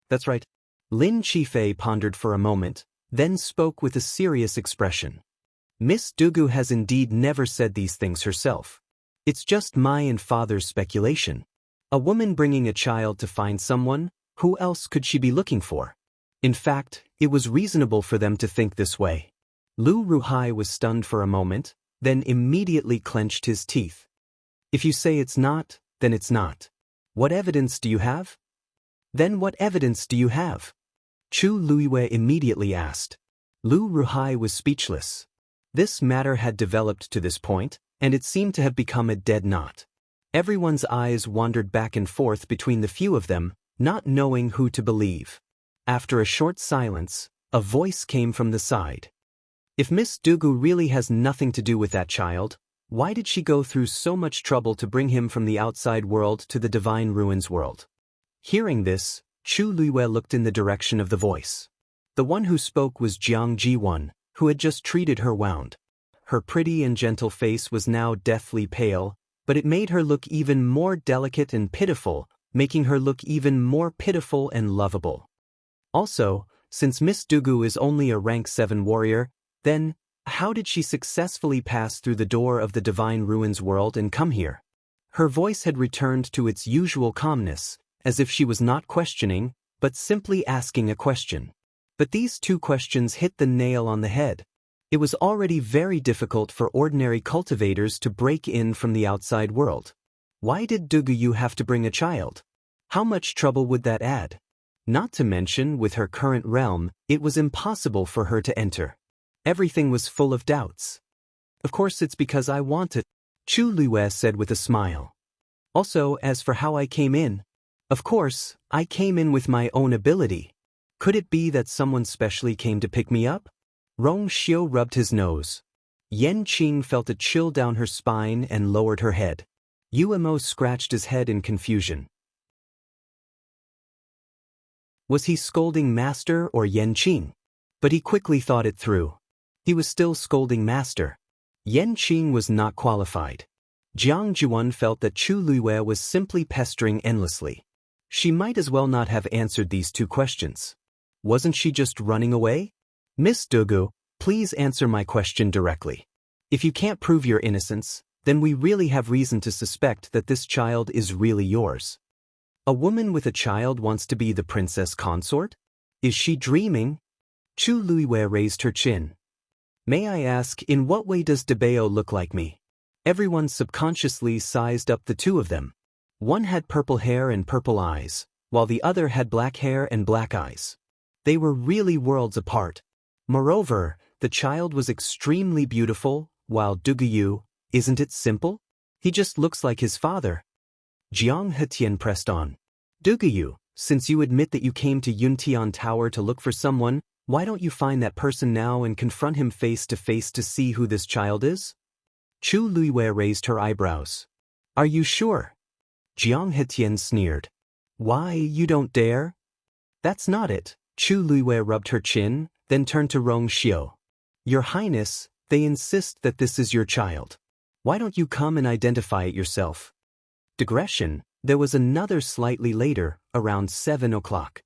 That's right. Lin Qifei pondered for a moment, then spoke with a serious expression. Miss Dugu has indeed never said these things herself. It's just my and father's speculation. A woman bringing a child to find someone, who else could she be looking for? In fact, it was reasonable for them to think this way. Lu Ruhai was stunned for a moment, then immediately clenched his teeth. If you say it's not, then it's not. What evidence do you have? Then what evidence do you have? Chu Liyue immediately asked. Lu Ruhai was speechless. This matter had developed to this point, and it seemed to have become a dead knot. Everyone's eyes wandered back and forth between the few of them, not knowing who to believe. After a short silence, a voice came from the side. If Miss Dugu really has nothing to do with that child, why did she go through so much trouble to bring him from the outside world to the divine ruins world? Hearing this, Chu Luiwei looked in the direction of the voice. The one who spoke was Jiang Ji1, who had just treated her wound. Her pretty and gentle face was now deathly pale, but it made her look even more delicate and pitiful, making her look even more pitiful and lovable. Also, since Miss Dugu is only a rank 7 warrior, then, how did she successfully pass through the door of the Divine Ruins world and come here? Her voice had returned to its usual calmness, as if she was not questioning, but simply asking a question. But these two questions hit the nail on the head. It was already very difficult for ordinary cultivators to break in from the outside world. Why did Duguyu have to bring a child? How much trouble would that add? Not to mention, with her current realm, it was impossible for her to enter. Everything was full of doubts. Of course it's because I want it, Chu Luiwei said with a smile. Also, as for how I came in, of course, I came in with my own ability. Could it be that someone specially came to pick me up? Rong Xiu rubbed his nose. Yan Qing felt a chill down her spine and lowered her head. Umo scratched his head in confusion. Was he scolding Master or Yan Qing? But he quickly thought it through. He was still scolding Master. Yan Qing was not qualified. Jiang Juan felt that Chu Luiwei was simply pestering endlessly. She might as well not have answered these two questions. Wasn't she just running away? Miss Dugu, please answer my question directly. If you can't prove your innocence, then we really have reason to suspect that this child is really yours. A woman with a child wants to be the princess consort? Is she dreaming? Chu Luiwei raised her chin. May I ask, in what way does Debeo look like me? Everyone subconsciously sized up the two of them. One had purple hair and purple eyes, while the other had black hair and black eyes. They were really worlds apart. Moreover, the child was extremely beautiful, while Duguyu, isn't it simple? He just looks like his father. Jiang Hetian pressed on. Duguyu, since you admit that you came to Yuntian Tower to look for someone, why don't you find that person now and confront him face to see who this child is? Chu Luiwei raised her eyebrows. Are you sure? Jiang Hetian sneered. Why, you don't dare? That's not it. Chu Luiwei rubbed her chin, then turned to Rong Xiu. Your Highness, they insist that this is your child. Why don't you come and identify it yourself? Digression, there was another slightly later, around 7 o'clock.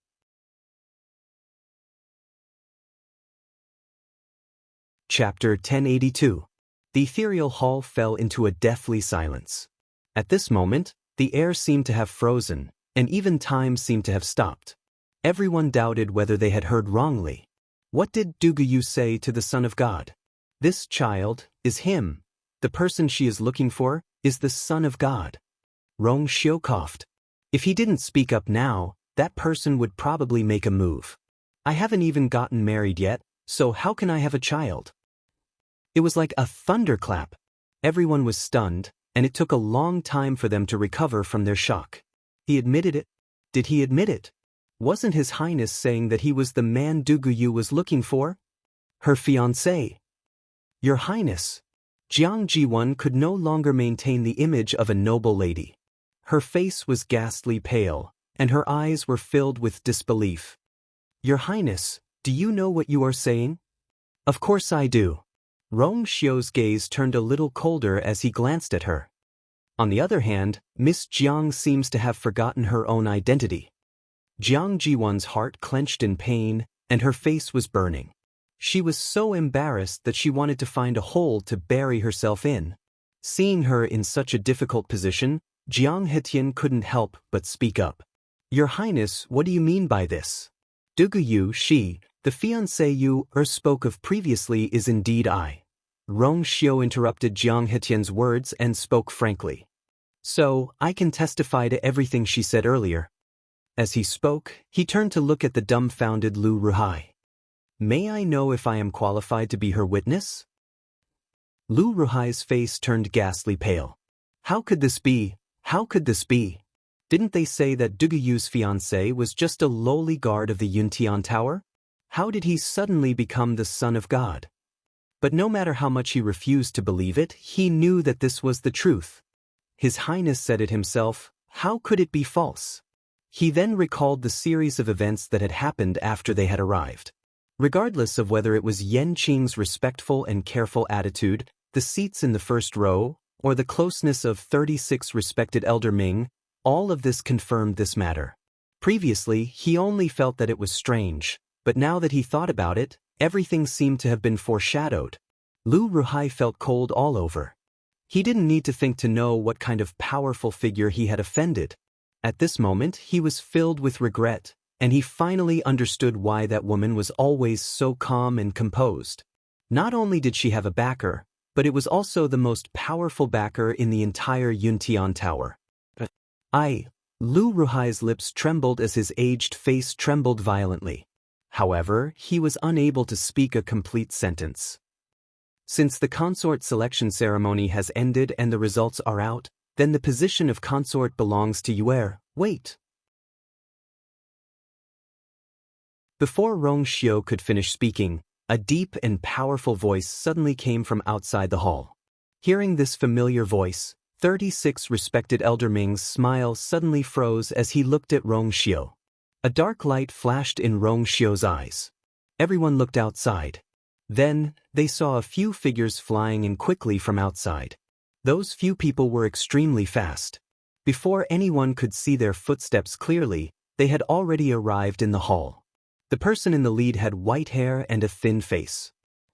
Chapter 1082. The ethereal hall fell into a deathly silence. At this moment, the air seemed to have frozen, and even time seemed to have stopped. Everyone doubted whether they had heard wrongly. What did Duguyu say to the Son of God? This child is him. The person she is looking for is the Son of God. Rong Xiu coughed. If he didn't speak up now, that person would probably make a move. I haven't even gotten married yet, so how can I have a child? It was like a thunderclap. Everyone was stunned, and it took a long time for them to recover from their shock. He admitted it. Did he admit it? Wasn't His Highness saying that he was the man Duguyu was looking for? Her fiancé. Your Highness. Jiang Ji1 could no longer maintain the image of a noble lady. Her face was ghastly pale, and her eyes were filled with disbelief. Your Highness, do you know what you are saying? Of course I do. Rong Xiu's gaze turned a little colder as he glanced at her. On the other hand, Miss Jiang seems to have forgotten her own identity. Jiang Ji1's heart clenched in pain, and her face was burning. She was so embarrassed that she wanted to find a hole to bury herself in. Seeing her in such a difficult position, Jiang Hetian couldn't help but speak up. Your Highness, what do you mean by this? Duguyu, the fiancé you spoke of previously is indeed I. Rong Xiu interrupted Jiang Hetian's words and spoke frankly. So, I can testify to everything she said earlier. As he spoke, he turned to look at the dumbfounded Lu Ruhai. May I know if I am qualified to be her witness? Lu Ruhai's face turned ghastly pale. How could this be? How could this be? Didn't they say that Duguyu's fiancé was just a lowly guard of the Yuntian Tower? How did he suddenly become the son of God? But no matter how much he refused to believe it, he knew that this was the truth. His Highness said it himself, how could it be false? He then recalled the series of events that had happened after they had arrived. Regardless of whether it was Yan Qing's respectful and careful attitude, the seats in the first row, or the closeness of 36 respected Elder Ming, all of this confirmed this matter. Previously, he only felt that it was strange, but now that he thought about it, everything seemed to have been foreshadowed. Lu Ruhai felt cold all over. He didn't need to think to know what kind of powerful figure he had offended. At this moment, he was filled with regret, and he finally understood why that woman was always so calm and composed. Not only did she have a backer, but it was also the most powerful backer in the entire Yuntian Tower. Lu Ruhai's lips trembled as his aged face trembled violently. However, he was unable to speak a complete sentence. Since the consort selection ceremony has ended and the results are out, then the position of consort belongs to Yuer. Wait. Before Rong Xiu could finish speaking, a deep and powerful voice suddenly came from outside the hall. Hearing this familiar voice, 36 respected Elder Ming's smile suddenly froze as he looked at Rong Xiu. A dark light flashed in Rong Xiu's eyes. Everyone looked outside. Then, they saw a few figures flying in quickly from outside. Those few people were extremely fast. Before anyone could see their footsteps clearly, they had already arrived in the hall. The person in the lead had white hair and a thin face.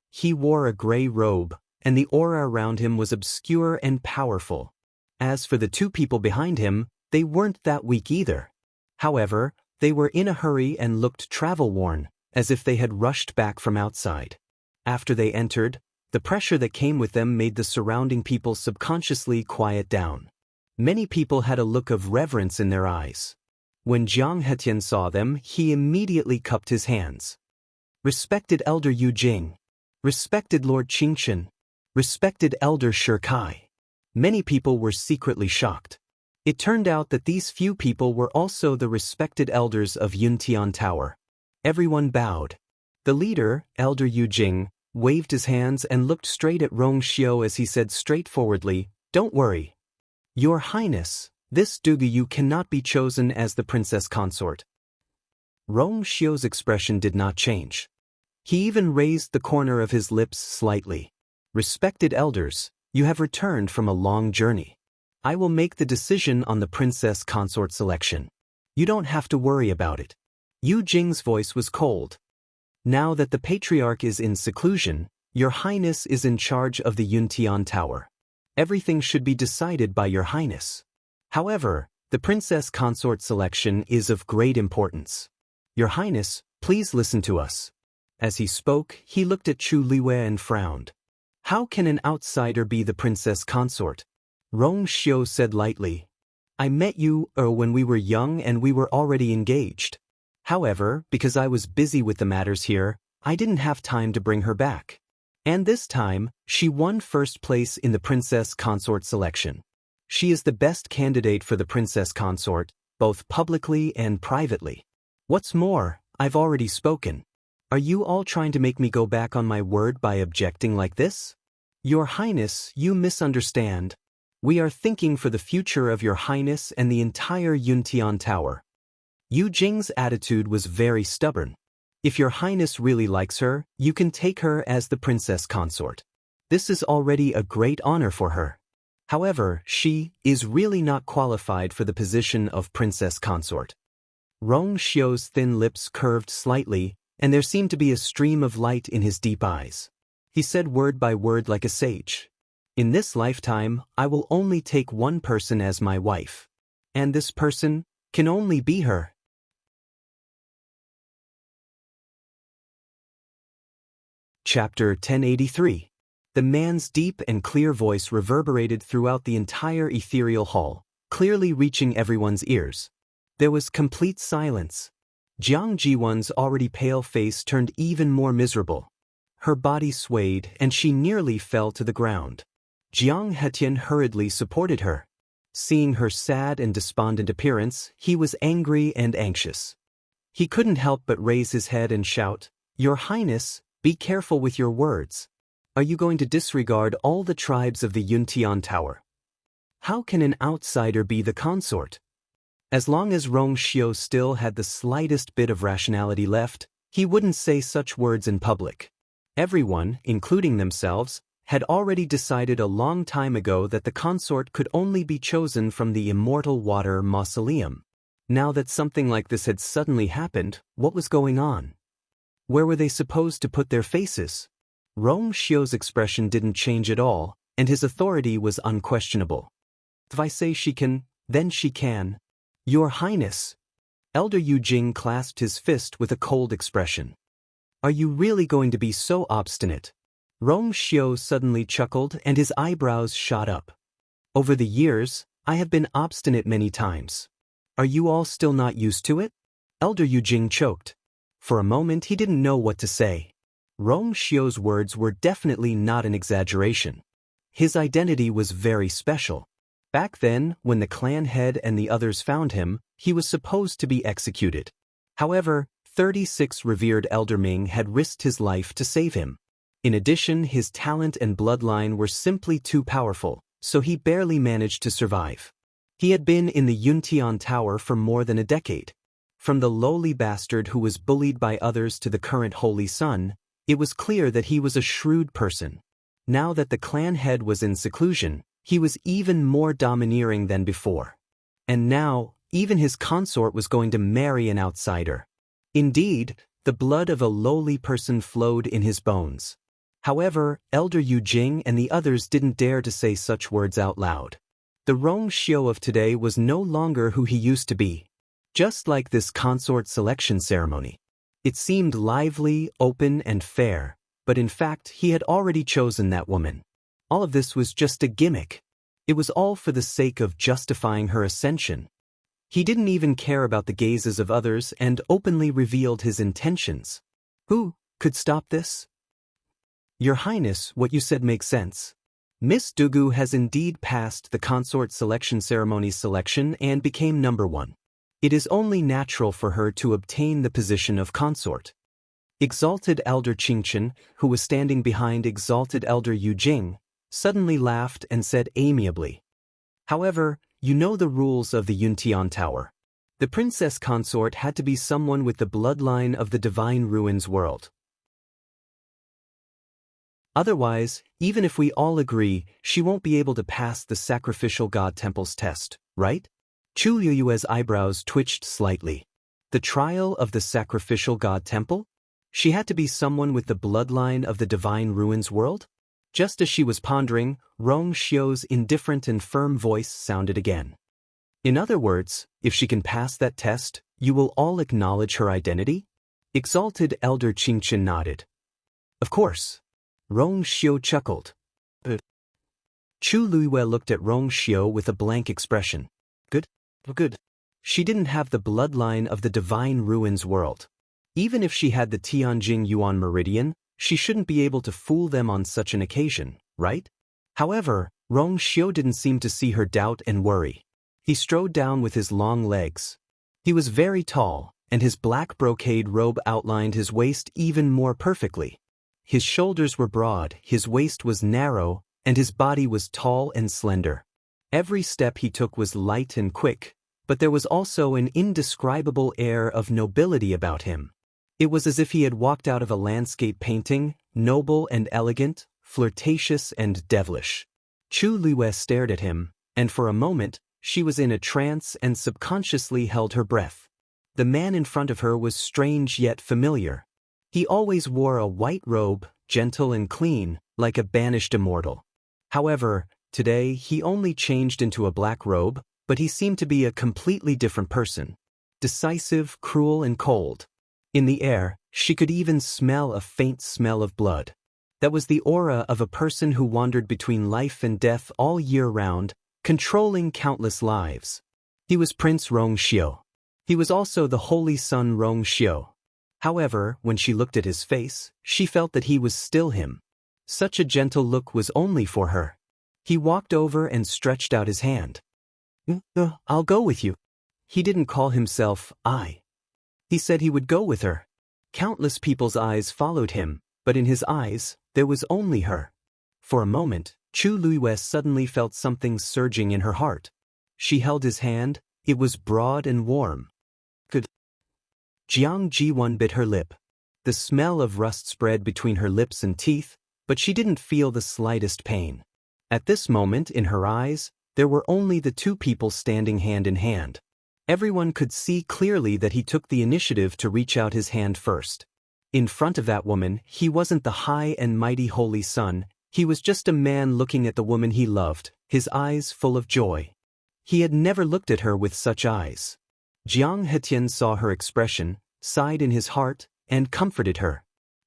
He wore a gray robe, and the aura around him was obscure and powerful. As for the two people behind him, they weren't that weak either. However, they were in a hurry and looked travel-worn, as if they had rushed back from outside. After they entered, the pressure that came with them made the surrounding people subconsciously quiet down. Many people had a look of reverence in their eyes. When Jiang Hetian saw them, he immediately cupped his hands. Respected Elder Yu Jing. Respected Lord Qingshan. Respected Elder Shi Kai. Many people were secretly shocked. It turned out that these few people were also the respected elders of Yuntian Tower. Everyone bowed. The leader, Elder Yu Jing, waved his hands and looked straight at Rong Xiu as he said straightforwardly, "Don't worry. Your Highness, this Duguyu cannot be chosen as the princess consort." Rong Xiu's expression did not change. He even raised the corner of his lips slightly. "Respected elders, you have returned from a long journey. I will make the decision on the princess consort selection. You don't have to worry about it." Yu Jing's voice was cold. "Now that the patriarch is in seclusion, your Highness is in charge of the Yuntian Tower. Everything should be decided by your Highness. However, the princess consort selection is of great importance. Your Highness, please listen to us." As he spoke, he looked at Chu Liwei and frowned. "How can an outsider be the princess consort?" Rong Xiu said lightly. "I met you when we were young and we were already engaged. However, because I was busy with the matters here, I didn't have time to bring her back. And this time, she won first place in the princess consort selection. She is the best candidate for the princess consort, both publicly and privately. What's more, I've already spoken. Are you all trying to make me go back on my word by objecting like this? Your Highness, you misunderstand. We are thinking for the future of your Highness and the entire Yuntian Tower." Yu Jing's attitude was very stubborn. "If your Highness really likes her, you can take her as the princess consort. This is already a great honor for her. However, she is really not qualified for the position of princess consort." Rong Xiu's thin lips curved slightly, and there seemed to be a stream of light in his deep eyes. He said word by word like a sage. "In this lifetime, I will only take one person as my wife. And this person can only be her." Chapter 1083. The man's deep and clear voice reverberated throughout the entire ethereal hall, clearly reaching everyone's ears. There was complete silence. Jiang Jiwan's already pale face turned even more miserable. Her body swayed and she nearly fell to the ground. Jiang Hetian hurriedly supported her. Seeing her sad and despondent appearance, he was angry and anxious. He couldn't help but raise his head and shout, "Your Highness, be careful with your words. Are you going to disregard all the tribes of the Yuntian Tower? How can an outsider be the consort?" As long as Rong Xiu still had the slightest bit of rationality left, he wouldn't say such words in public. Everyone, including themselves, had already decided a long time ago that the consort could only be chosen from the Immortal Water Mausoleum. Now that something like this had suddenly happened, what was going on? Where were they supposed to put their faces? Rong Xiu's expression didn't change at all, and his authority was unquestionable. "If I say she can, then she can. Your Highness." Elder Yu Jing clasped his fist with a cold expression. "Are you really going to be so obstinate?" Rong Xiu suddenly chuckled and his eyebrows shot up. "Over the years, I have been obstinate many times. Are you all still not used to it?" Elder Yu Jing choked. For a moment he didn't know what to say. Rong Xiu's words were definitely not an exaggeration. His identity was very special. Back then, when the clan head and the others found him, he was supposed to be executed. However, 36 revered Elder Ming had risked his life to save him. In addition, his talent and bloodline were simply too powerful, so he barely managed to survive. He had been in the Yuntian Tower for more than a decade. From the lowly bastard who was bullied by others to the current Holy Son, it was clear that he was a shrewd person. Now that the clan head was in seclusion, he was even more domineering than before. And now, even his consort was going to marry an outsider. Indeed, the blood of a lowly person flowed in his bones. However, Elder Yu Jing and the others didn't dare to say such words out loud. The Rong Xiu of today was no longer who he used to be. Just like this consort selection ceremony. It seemed lively, open, and fair, but in fact he had already chosen that woman. All of this was just a gimmick. It was all for the sake of justifying her ascension. He didn't even care about the gazes of others and openly revealed his intentions. Who could stop this? Your Highness, what you said makes sense. Miss Dugu has indeed passed the consort selection ceremony's selection and became number 1. It is only natural for her to obtain the position of consort. Exalted Elder Qingchen, who was standing behind Exalted Elder Yu Jing, suddenly laughed and said amiably, "However, you know the rules of the Yuntian Tower. The princess consort had to be someone with the bloodline of the Divine Ruins world. Otherwise, even if we all agree, she won't be able to pass the Sacrificial God Temple's test, right?" Chu Liyue's eyebrows twitched slightly. The trial of the Sacrificial God Temple? She had to be someone with the bloodline of the Divine Ruins world? Just as she was pondering, Rong Xiu's indifferent and firm voice sounded again. "In other words, if she can pass that test, you will all acknowledge her identity?" Exalted Elder Qingchen nodded. "Of course." Rong Xiu chuckled. Chu Liyue looked at Rong Xiu with a blank expression. Good. She didn't have the bloodline of the Divine Ruins world. Even if she had the Tianjing Yuan Meridian, she shouldn't be able to fool them on such an occasion, right? However, Rong Xiu didn't seem to see her doubt and worry. He strode down with his long legs. He was very tall, and his black brocade robe outlined his waist even more perfectly. His shoulders were broad, his waist was narrow, and his body was tall and slender. Every step he took was light and quick, but there was also an indescribable air of nobility about him. It was as if he had walked out of a landscape painting, noble and elegant, flirtatious and devilish. Chu Liyue stared at him, and for a moment, she was in a trance and subconsciously held her breath. The man in front of her was strange yet familiar. He always wore a white robe, gentle and clean, like a banished immortal. However, today he only changed into a black robe, but he seemed to be a completely different person. Decisive, cruel and cold. In the air, she could even smell a faint smell of blood. That was the aura of a person who wandered between life and death all year round, controlling countless lives. He was Prince Rong Xiu. He was also the holy son Rong Xiu. However, when she looked at his face, she felt that he was still him. Such a gentle look was only for her. He walked over and stretched out his hand. I'll go with you. He didn't call himself I. He said he would go with her. Countless people's eyes followed him, but in his eyes, there was only her. For a moment, Chu Luiwei suddenly felt something surging in her heart. She held his hand. It was broad and warm. Good. Jiang Ji1 bit her lip. The smell of rust spread between her lips and teeth, but she didn't feel the slightest pain. At this moment, in her eyes, there were only the two people standing hand in hand. Everyone could see clearly that he took the initiative to reach out his hand first. In front of that woman, he wasn't the high and mighty holy son, he was just a man looking at the woman he loved, his eyes full of joy. He had never looked at her with such eyes. Jiang Hetian saw her expression, sighed in his heart, and comforted her.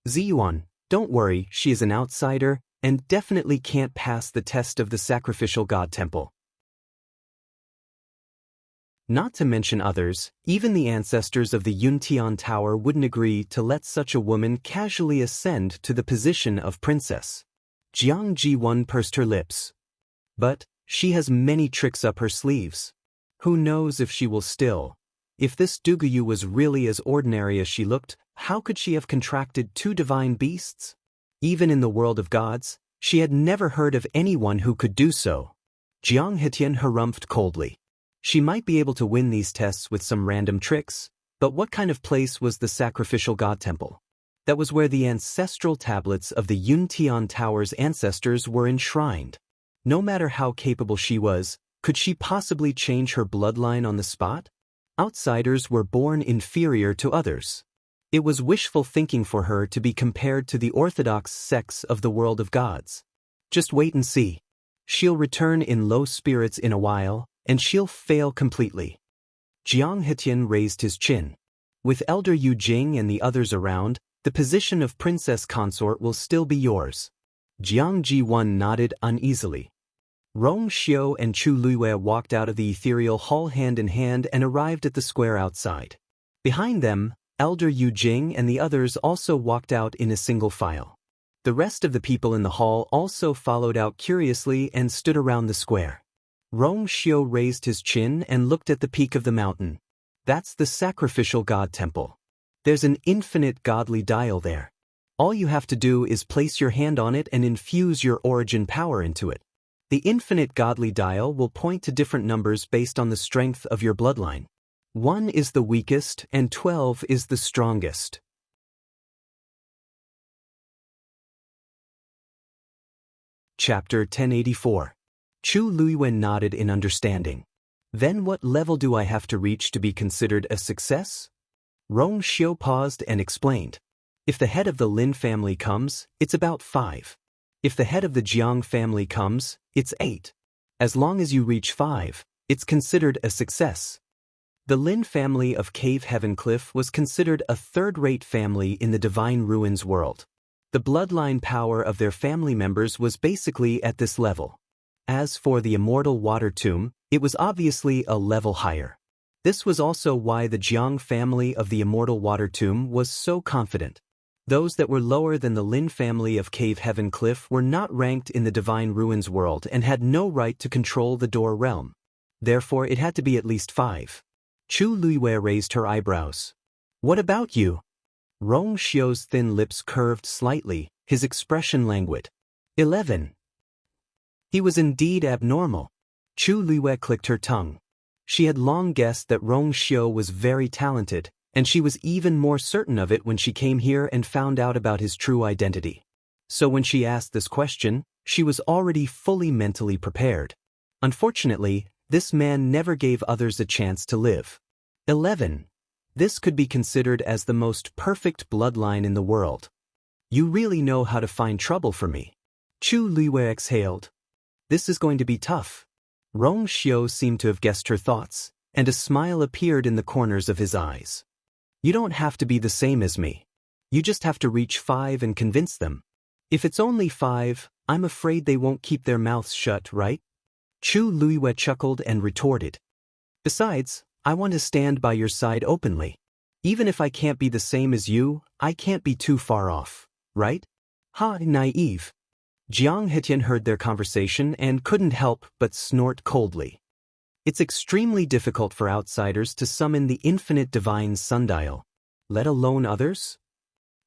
Ziyuan, don't worry, she is an outsider, and definitely can't pass the test of the sacrificial god temple. Not to mention others, even the ancestors of the Yuntian Tower wouldn't agree to let such a woman casually ascend to the position of princess. Jiang Ji1 pursed her lips. But she has many tricks up her sleeves. Who knows if she will still. If this Duguyu was really as ordinary as she looked, how could she have contracted two divine beasts? Even in the world of gods, she had never heard of anyone who could do so. Jiang Hetian harumphed coldly. She might be able to win these tests with some random tricks, but what kind of place was the sacrificial god temple? That was where the ancestral tablets of the Yuntian Tower's ancestors were enshrined. No matter how capable she was, could she possibly change her bloodline on the spot? Outsiders were born inferior to others. It was wishful thinking for her to be compared to the orthodox sects of the world of gods. Just wait and see. She'll return in low spirits in a while, and she'll fail completely. Jiang Hetian raised his chin. With Elder Yu Jing and the others around, the position of princess consort will still be yours. Jiang Ji1 nodded uneasily. Rong Xiu and Chu Luiwei walked out of the ethereal hall hand in hand and arrived at the square outside. Behind them, Elder Yu Jing and the others also walked out in a single file. The rest of the people in the hall also followed out curiously and stood around the square. Rong Xiu raised his chin and looked at the peak of the mountain. That's the sacrificial god temple. There's an infinite godly dial there. All you have to do is place your hand on it and infuse your origin power into it. The infinite godly dial will point to different numbers based on the strength of your bloodline. 1 is the weakest and 12 is the strongest. Chapter 1084. Chu Luiwen nodded in understanding. Then what level do I have to reach to be considered a success? Rong Xiu paused and explained. If the head of the Lin family comes, it's about 5. If the head of the Jiang family comes, it's 8. As long as you reach 5, it's considered a success. The Lin family of Cave Heaven Cliff was considered a third-rate family in the Divine Ruins world. The bloodline power of their family members was basically at this level. As for the Immortal Water Tomb, it was obviously a level higher. This was also why the Jiang family of the Immortal Water Tomb was so confident. Those that were lower than the Lin family of Cave Heaven Cliff were not ranked in the Divine Ruins world and had no right to control the Door Realm. Therefore, it had to be at least 5. Chu Luiwei raised her eyebrows. What about you? Rong Xiu's thin lips curved slightly, his expression languid. 11. He was indeed abnormal. Chu Luiwei clicked her tongue. She had long guessed that Rong Xiu was very talented, and she was even more certain of it when she came here and found out about his true identity. So when she asked this question, she was already fully mentally prepared. Unfortunately, this man never gave others a chance to live. 11. This could be considered as the most perfect bloodline in the world. You really know how to find trouble for me. Chu Luiwei exhaled. This is going to be tough. Rong Xiu seemed to have guessed her thoughts, and a smile appeared in the corners of his eyes. You don't have to be the same as me. You just have to reach 5 and convince them. If it's only 5, I'm afraid they won't keep their mouths shut, right? Chu Luiwei chuckled and retorted. Besides, I want to stand by your side openly. Even if I can't be the same as you, I can't be too far off, right? Ha, naive. Jiang Hetian heard their conversation and couldn't help but snort coldly. It's extremely difficult for outsiders to summon the infinite divine sundial, let alone others.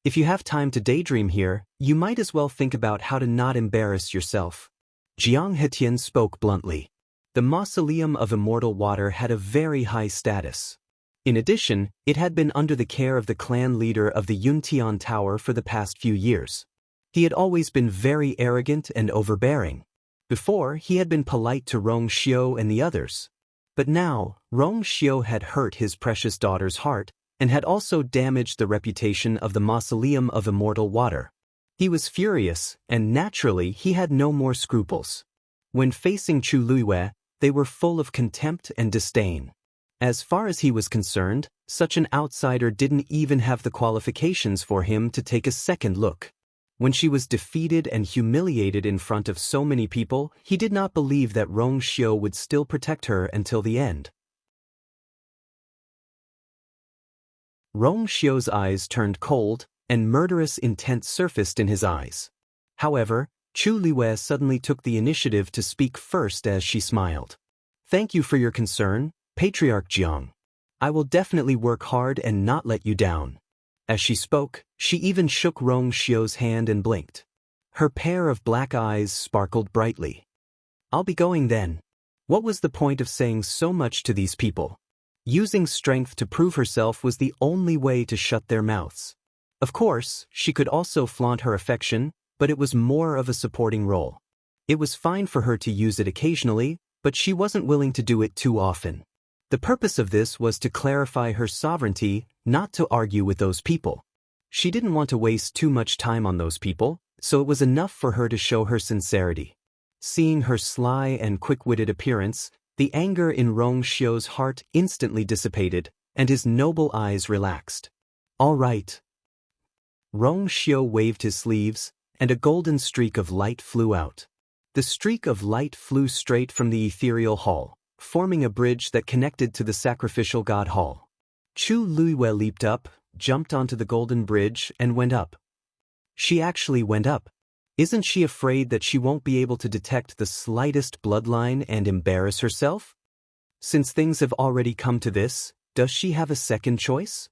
If you have time to daydream here, you might as well think about how to not embarrass yourself. Jiang Hetian spoke bluntly. The mausoleum of immortal water had a very high status. In addition, it had been under the care of the clan leader of the Yuntian Tower for the past few years. He had always been very arrogant and overbearing. Before, he had been polite to Rong Xiu and the others. But now, Rong Xiu had hurt his precious daughter's heart and had also damaged the reputation of the mausoleum of immortal water. He was furious, and naturally he had no more scruples. When facing Chu Luiyue, they were full of contempt and disdain. As far as he was concerned, such an outsider didn't even have the qualifications for him to take a second look. When she was defeated and humiliated in front of so many people, he did not believe that Rong Xiu would still protect her until the end. Rong Xiu's eyes turned cold, and murderous intent surfaced in his eyes. However, Chu Luiyue suddenly took the initiative to speak first as she smiled. Thank you for your concern, Patriarch Jiang. I will definitely work hard and not let you down. As she spoke, she even shook Rong Xiu's hand and blinked. Her pair of black eyes sparkled brightly. I'll be going then. What was the point of saying so much to these people? Using strength to prove herself was the only way to shut their mouths. Of course, she could also flaunt her affection, but it was more of a supporting role. It was fine for her to use it occasionally, but she wasn't willing to do it too often. The purpose of this was to clarify her sovereignty, not to argue with those people. She didn't want to waste too much time on those people, so it was enough for her to show her sincerity. Seeing her sly and quick-witted appearance, the anger in Rong Xiu's heart instantly dissipated, and his noble eyes relaxed. All right. Rong Xiu waved his sleeves, and a golden streak of light flew out. The streak of light flew straight from the ethereal hall, forming a bridge that connected to the sacrificial god hall. Chu Luiyue leaped up, jumped onto the golden bridge, and went up. She actually went up. Isn't she afraid that she won't be able to detect the slightest bloodline and embarrass herself? Since things have already come to this, does she have a second choice?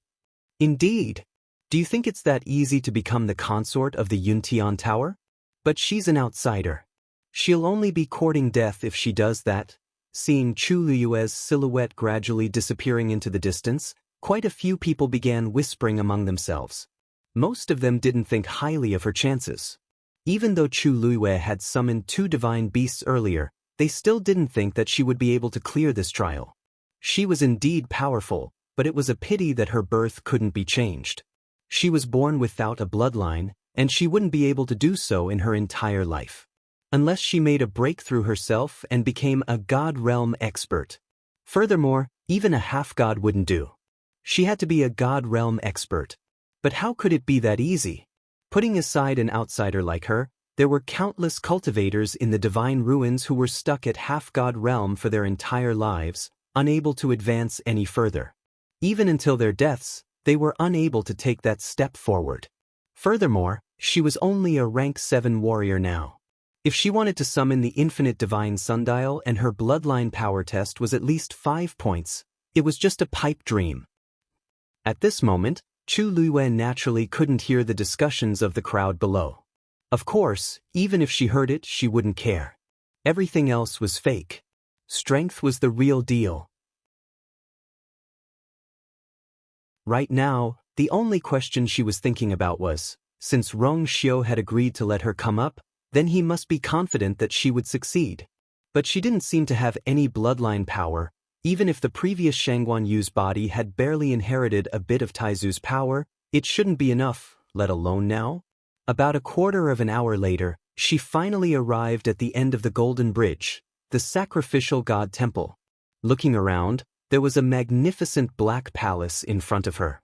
Indeed. Do you think it's that easy to become the consort of the Yuntian Tower? But she's an outsider. She'll only be courting death if she does that. Seeing Chu Luiyue's silhouette gradually disappearing into the distance, quite a few people began whispering among themselves. Most of them didn't think highly of her chances. Even though Chu Luiyue had summoned 2 divine beasts earlier, they still didn't think that she would be able to clear this trial. She was indeed powerful, but it was a pity that her birth couldn't be changed. She was born without a bloodline, and she wouldn't be able to do so in her entire life. Unless she made a breakthrough herself and became a god realm expert. Furthermore, even a half-god wouldn't do. She had to be a god realm expert. But how could it be that easy? Putting aside an outsider like her, there were countless cultivators in the divine ruins who were stuck at half-god realm for their entire lives, unable to advance any further. Even until their deaths, they were unable to take that step forward. Furthermore, she was only a rank 7 warrior now. If she wanted to summon the infinite divine sundial and her bloodline power test was at least 5 points, it was just a pipe dream. At this moment, Chu Luiyue naturally couldn't hear the discussions of the crowd below. Of course, even if she heard it, she wouldn't care. Everything else was fake. Strength was the real deal. Right now, the only question she was thinking about was, since Rong Xiu had agreed to let her come up, then he must be confident that she would succeed. But she didn't seem to have any bloodline power. Even if the previous Shangguan Yu's body had barely inherited a bit of Taizu's power, it shouldn't be enough, let alone now. About a quarter of an hour later, she finally arrived at the end of the Golden Bridge, the sacrificial god temple. Looking around, there was a magnificent black palace in front of her.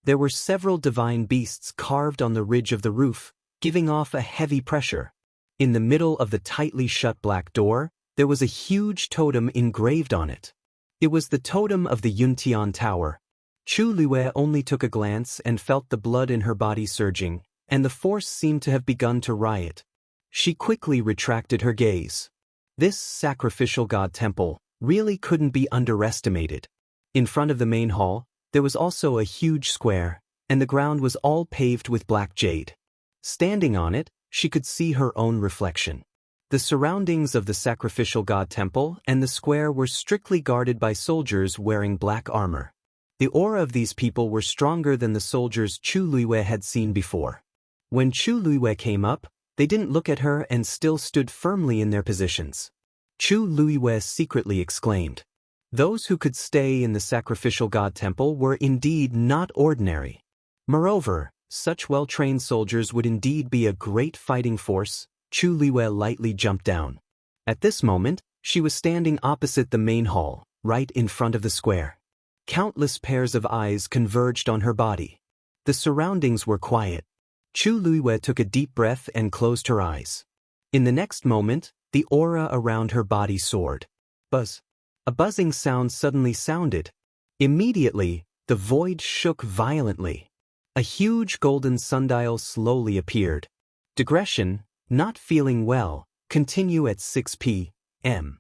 There were several divine beasts carved on the ridge of the roof, giving off a heavy pressure. In the middle of the tightly shut black door, there was a huge totem engraved on it. It was the totem of the Yuntian Tower. Chu Liyue only took a glance and felt the blood in her body surging, and the force seemed to have begun to riot. She quickly retracted her gaze. This sacrificial god temple really couldn't be underestimated. In front of the main hall, there was also a huge square, and the ground was all paved with black jade. Standing on it, she could see her own reflection. The surroundings of the sacrificial god temple and the square were strictly guarded by soldiers wearing black armor. The aura of these people were stronger than the soldiers Chu Liyue had seen before. When Chu Liyue came up, they didn't look at her and still stood firmly in their positions. Chu Liyue secretly exclaimed. Those who could stay in the sacrificial god temple were indeed not ordinary. Moreover, such well-trained soldiers would indeed be a great fighting force. Chu Liyue lightly jumped down. At this moment, she was standing opposite the main hall, right in front of the square. Countless pairs of eyes converged on her body. The surroundings were quiet. Chu Liyue took a deep breath and closed her eyes. In the next moment, the aura around her body soared. Buzz. A buzzing sound suddenly sounded. Immediately, the void shook violently. A huge golden sundial slowly appeared. Digression, not feeling well, continue at 6 p.m.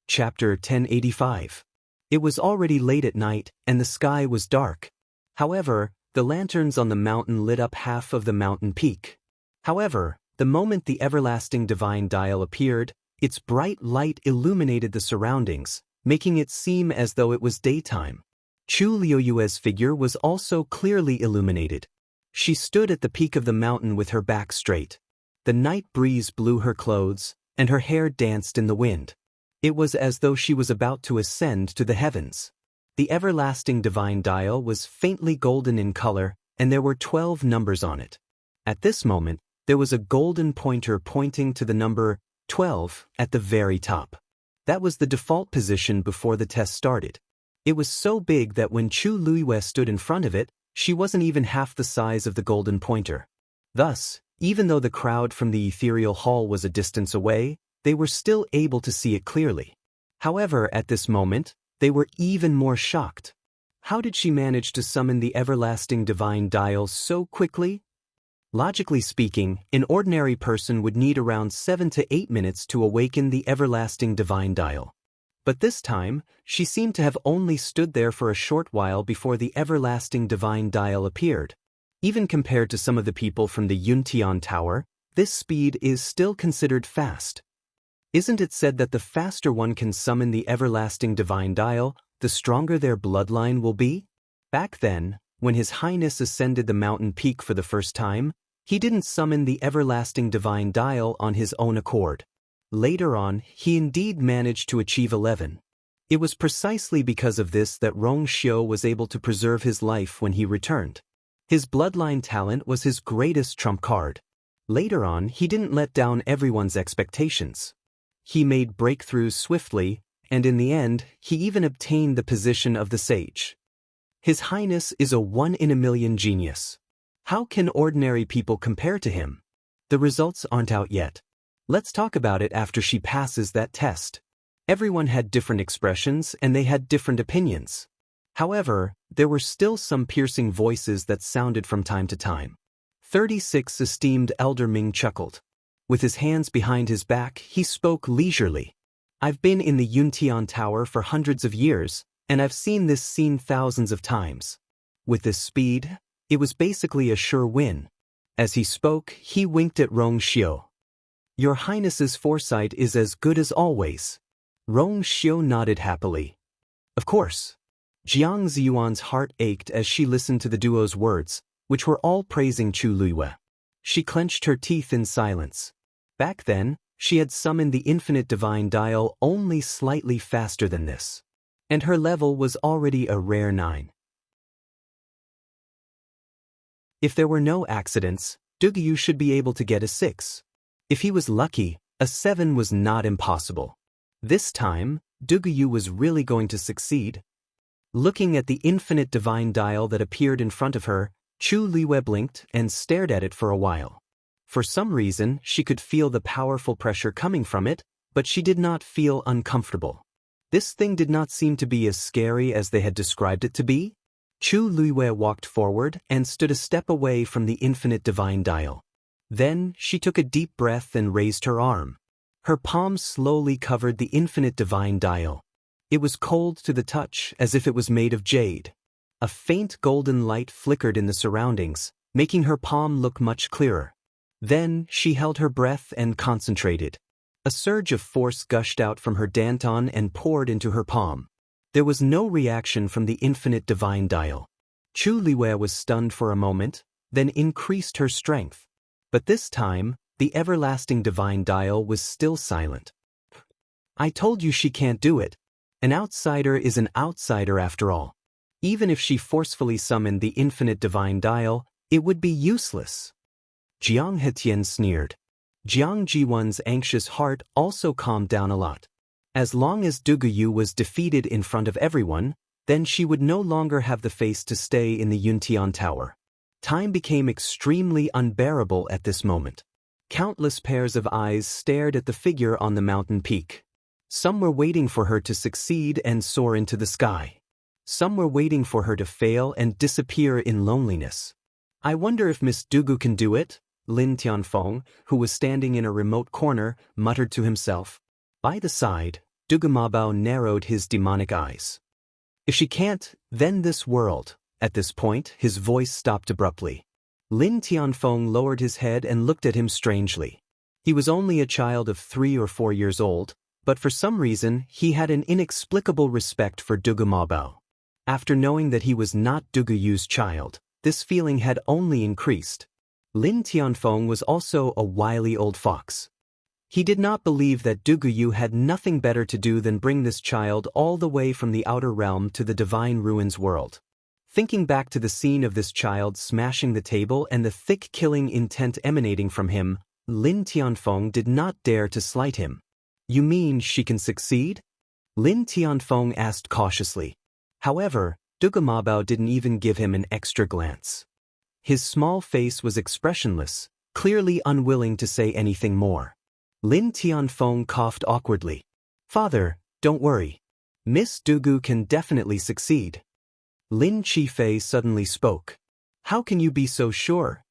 Chapter 1085. It was already late at night, and the sky was dark. However, the lanterns on the mountain lit up half of the mountain peak. However, the moment the everlasting divine dial appeared, its bright light illuminated the surroundings, making it seem as though it was daytime. Chu Liyue's figure was also clearly illuminated. She stood at the peak of the mountain with her back straight. The night breeze blew her clothes, and her hair danced in the wind. It was as though she was about to ascend to the heavens. The everlasting divine dial was faintly golden in color, and there were 12 numbers on it. At this moment, there was a golden pointer pointing to the number 12 at the very top. That was the default position before the test started. It was so big that when Chu Liyue stood in front of it, she wasn't even half the size of the golden pointer. Thus, even though the crowd from the ethereal hall was a distance away, they were still able to see it clearly. However, at this moment, they were even more shocked. How did she manage to summon the everlasting divine dial so quickly? Logically speaking, an ordinary person would need around 7 to 8 minutes to awaken the everlasting divine dial. But this time, she seemed to have only stood there for a short while before the everlasting divine dial appeared. Even compared to some of the people from the Yuntian Tower, this speed is still considered fast. Isn't it said that the faster one can summon the everlasting divine dial, the stronger their bloodline will be? Back then, when His Highness ascended the mountain peak for the first time, he didn't summon the everlasting divine dial on his own accord. Later on, he indeed managed to achieve 11. It was precisely because of this that Wuxia was able to preserve his life when he returned. His bloodline talent was his greatest trump card. Later on, he didn't let down everyone's expectations. He made breakthroughs swiftly, and in the end, he even obtained the position of the sage. His Highness is a 1-in-a-million genius. How can ordinary people compare to him? The results aren't out yet. Let's talk about it after she passes that test. Everyone had different expressions and they had different opinions. However, there were still some piercing voices that sounded from time to time. 36 esteemed Elder Ming chuckled. With his hands behind his back, he spoke leisurely. I've been in the Yuntian Tower for hundreds of years, and I've seen this scene thousands of times. With this speed, it was basically a sure win. As he spoke, he winked at Wuxia. Your Highness's foresight is as good as always. Wuxia nodded happily. Of course. Jiang Ziyuan's heart ached as she listened to the duo's words, which were all praising Chu Liyue. She clenched her teeth in silence. Back then, she had summoned the infinite divine dial only slightly faster than this. And her level was already a rare 9. If there were no accidents, Jianghu should be able to get a 6. If he was lucky, a 7 was not impossible. This time, Jianghu was really going to succeed. Looking at the infinite divine dial that appeared in front of her, Chu Liyue blinked and stared at it for a while. For some reason, she could feel the powerful pressure coming from it, but she did not feel uncomfortable. This thing did not seem to be as scary as they had described it to be. Chu Luiwei walked forward and stood a step away from the infinite divine dial. Then, she took a deep breath and raised her arm. Her palm slowly covered the infinite divine dial. It was cold to the touch, as if it was made of jade. A faint golden light flickered in the surroundings, making her palm look much clearer. Then, she held her breath and concentrated. A surge of force gushed out from her danton and poured into her palm. There was no reaction from the infinite divine dial. Chu Luiwei was stunned for a moment, then increased her strength. But this time, the everlasting divine dial was still silent. I told you she can't do it. An outsider is an outsider after all. Even if she forcefully summoned the infinite divine dial, it would be useless. Jiang Hetian sneered. Jiang Jiwan's anxious heart also calmed down a lot. As long as Duguyu was defeated in front of everyone, then she would no longer have the face to stay in the Yuntian Tower. Time became extremely unbearable at this moment. Countless pairs of eyes stared at the figure on the mountain peak. Some were waiting for her to succeed and soar into the sky. Some were waiting for her to fail and disappear in loneliness. I wonder if Miss Dugu can do it, Lin Tianfeng, who was standing in a remote corner, muttered to himself. By the side, Dugu Mabao narrowed his demonic eyes. If she can't, then this world. At this point, his voice stopped abruptly. Lin Tianfeng lowered his head and looked at him strangely. He was only a child of 3 or 4 years old, but for some reason he had an inexplicable respect for Dugu Mabao. After knowing that he was not Duguyu's child, this feeling had only increased. Lin Tianfeng was also a wily old fox. He did not believe that Duguyu had nothing better to do than bring this child all the way from the outer realm to the divine ruins world. Thinking back to the scene of this child smashing the table and the thick killing intent emanating from him, Lin Tianfeng did not dare to slight him. You mean she can succeed? Lin Tianfeng asked cautiously. However, Dugu Mabao didn't even give him an extra glance. His small face was expressionless, clearly unwilling to say anything more. Lin Tianfeng coughed awkwardly. Father, don't worry. Miss Dugu can definitely succeed. Lin Qifei suddenly spoke. How can you be so sure?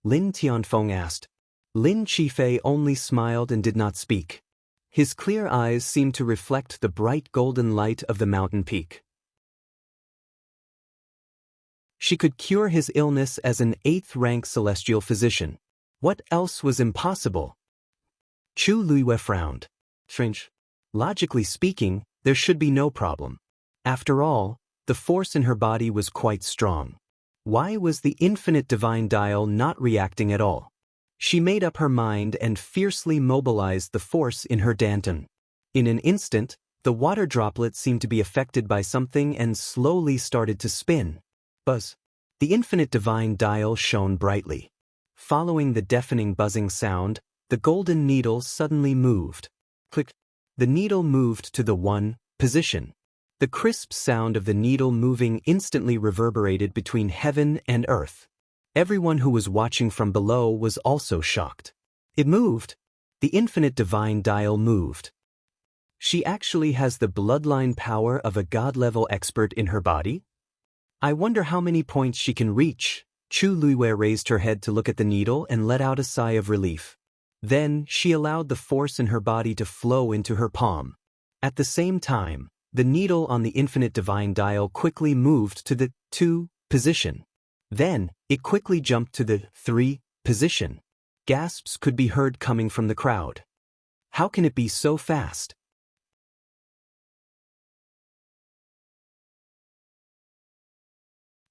Lin Tianfeng asked. Lin Qifei only smiled and did not speak. His clear eyes seemed to reflect the bright golden light of the mountain peak. She could cure his illness as an 8th-rank celestial physician. What else was impossible? Chu Luiwei frowned. Strange. Logically speaking, there should be no problem. After all, the force in her body was quite strong. Why was the infinite divine dial not reacting at all? She made up her mind and fiercely mobilized the force in her danton. In an instant, the water droplet seemed to be affected by something and slowly started to spin. Buzz. The infinite divine dial shone brightly. Following the deafening buzzing sound, the golden needle suddenly moved. Click. The needle moved to the 1 position. The crisp sound of the needle moving instantly reverberated between heaven and earth. Everyone who was watching from below was also shocked. It moved. The infinite divine dial moved. She actually has the bloodline power of a god-level expert in her body? I wonder how many points she can reach. Chu Luiwei raised her head to look at the needle and let out a sigh of relief. Then, she allowed the force in her body to flow into her palm. At the same time, the needle on the infinite divine dial quickly moved to the 2 position. Then, it quickly jumped to the 3 position. Gasps could be heard coming from the crowd. How can it be so fast?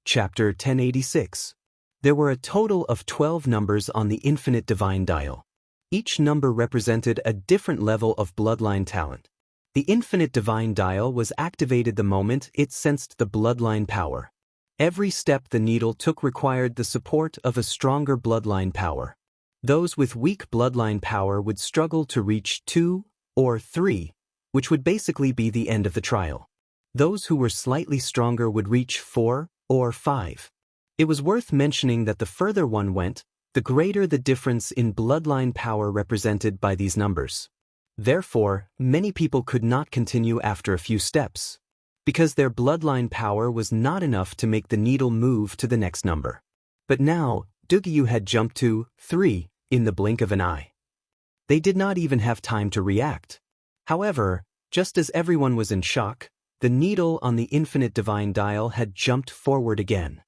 Chapter 1086. There were a total of 12 numbers on the infinite divine dial. Each number represented a different level of bloodline talent. The infinite divine dial was activated the moment it sensed the bloodline power. Every step the needle took required the support of a stronger bloodline power. Those with weak bloodline power would struggle to reach 2 or 3, which would basically be the end of the trial. Those who were slightly stronger would reach 4 or 5. It was worth mentioning that the further one went, the greater the difference in bloodline power represented by these numbers. Therefore, many people could not continue after a few steps, because their bloodline power was not enough to make the needle move to the next number. But now, Dugyu had jumped to 3 in the blink of an eye. They did not even have time to react. However, just as everyone was in shock, the needle on the infinite divine dial had jumped forward again.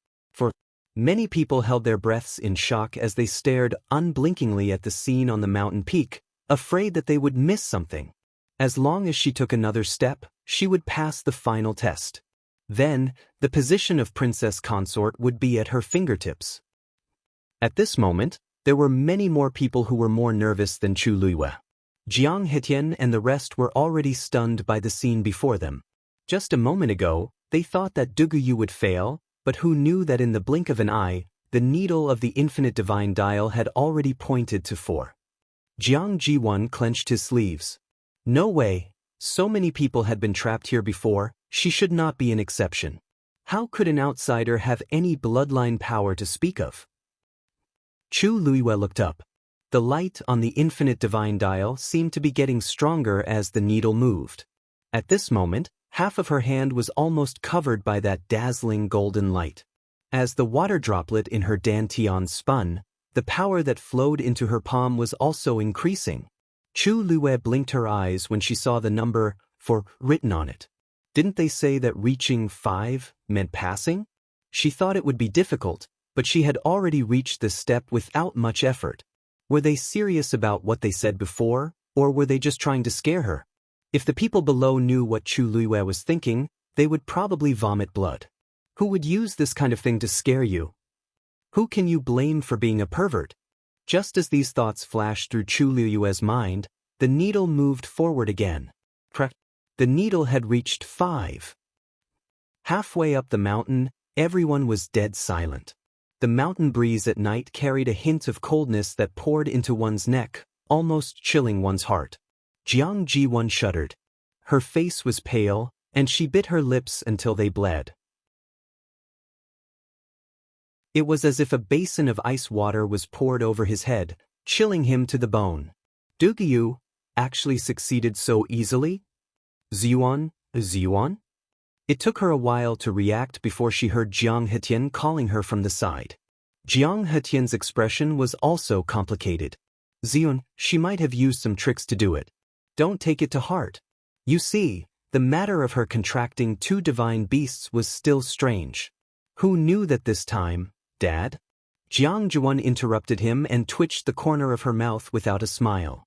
Many people held their breaths in shock as they stared unblinkingly at the scene on the mountain peak, afraid that they would miss something. As long as she took another step, she would pass the final test. Then, the position of princess consort would be at her fingertips. At this moment, there were many more people who were more nervous than Chu Luiyue. Jiang Hetian and the rest were already stunned by the scene before them. Just a moment ago, they thought that Dugyu would fail, but who knew that in the blink of an eye, the needle of the infinite divine dial had already pointed to 4. Jiang Ji1 clenched his sleeves. No way, so many people had been trapped here before, she should not be an exception. How could an outsider have any bloodline power to speak of? Chu Luiyue looked up. The light on the infinite divine dial seemed to be getting stronger as the needle moved. At this moment, half of her hand was almost covered by that dazzling golden light. As the water droplet in her dantian spun, the power that flowed into her palm was also increasing. Chu Luiyue blinked her eyes when she saw the number 4 written on it. Didn't they say that reaching 5 meant passing? She thought it would be difficult, but she had already reached this step without much effort. Were they serious about what they said before, or were they just trying to scare her? If the people below knew what Chu Luiyue was thinking, they would probably vomit blood. Who would use this kind of thing to scare you? Who can you blame for being a pervert? Just as these thoughts flashed through Chu Luiyue's mind, the needle moved forward again. The needle had reached 5. Halfway up the mountain, everyone was dead silent. The mountain breeze at night carried a hint of coldness that poured into one's neck, almost chilling one's heart. Jiang Ji1 shuddered. Her face was pale, and she bit her lips until they bled. It was as if a basin of ice water was poured over his head, chilling him to the bone. Dugyu actually succeeded so easily? Ziyuan? It took her a while to react before she heard Jiang Hetian calling her from the side. Jiang Hetian's expression was also complicated. Ziyuan, she might have used some tricks to do it. Don't take it to heart. You see, the matter of her contracting 2 divine beasts was still strange. Who knew that this time, Dad? Jiang Ji1 interrupted him and twitched the corner of her mouth without a smile.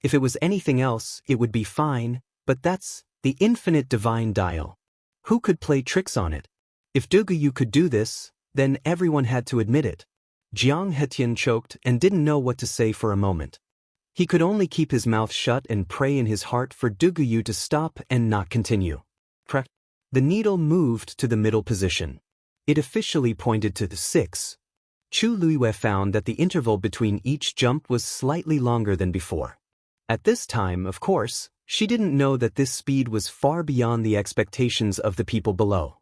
If it was anything else, it would be fine, but that's the infinite divine dial. Who could play tricks on it? If Dugyu could do this, then everyone had to admit it. Jiang Hetian choked and didn't know what to say for a moment. He could only keep his mouth shut and pray in his heart for Dugyu to stop and not continue. The needle moved to the middle position. It officially pointed to the 6. Chu Luiyue found that the interval between each jump was slightly longer than before. At this time, of course, she didn't know that this speed was far beyond the expectations of the people below.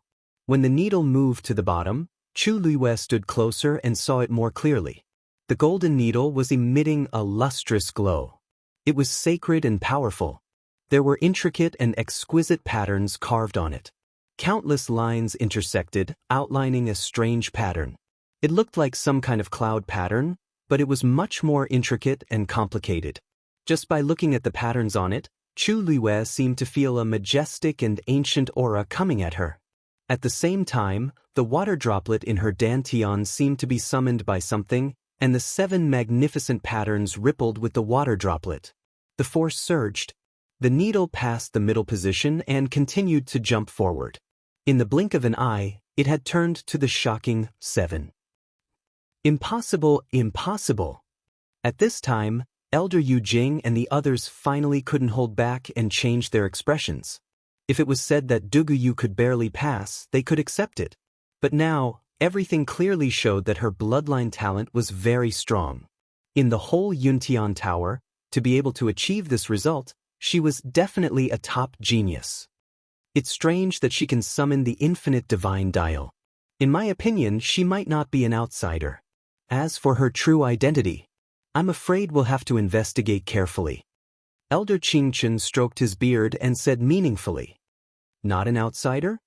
When the needle moved to the bottom, Chu Luiyue stood closer and saw it more clearly. The golden needle was emitting a lustrous glow. It was sacred and powerful. There were intricate and exquisite patterns carved on it. Countless lines intersected, outlining a strange pattern. It looked like some kind of cloud pattern, but it was much more intricate and complicated. Just by looking at the patterns on it, Chu Luiyue seemed to feel a majestic and ancient aura coming at her. At the same time, the water droplet in her dantian seemed to be summoned by something, and the 7 magnificent patterns rippled with the water droplet. The force surged. The needle passed the middle position and continued to jump forward. In the blink of an eye, it had turned to the shocking 7. Impossible, impossible. At this time, Elder Yu Jing and the others finally couldn't hold back and changed their expressions. If it was said that Dugyu could barely pass, they could accept it. But now, everything clearly showed that her bloodline talent was very strong. In the whole Yuntian Tower, to be able to achieve this result, she was definitely a top genius. It's strange that she can summon the infinite divine dial. In my opinion, she might not be an outsider. As for her true identity, I'm afraid we'll have to investigate carefully. Elder Qingchen stroked his beard and said meaningfully. Not an outsider?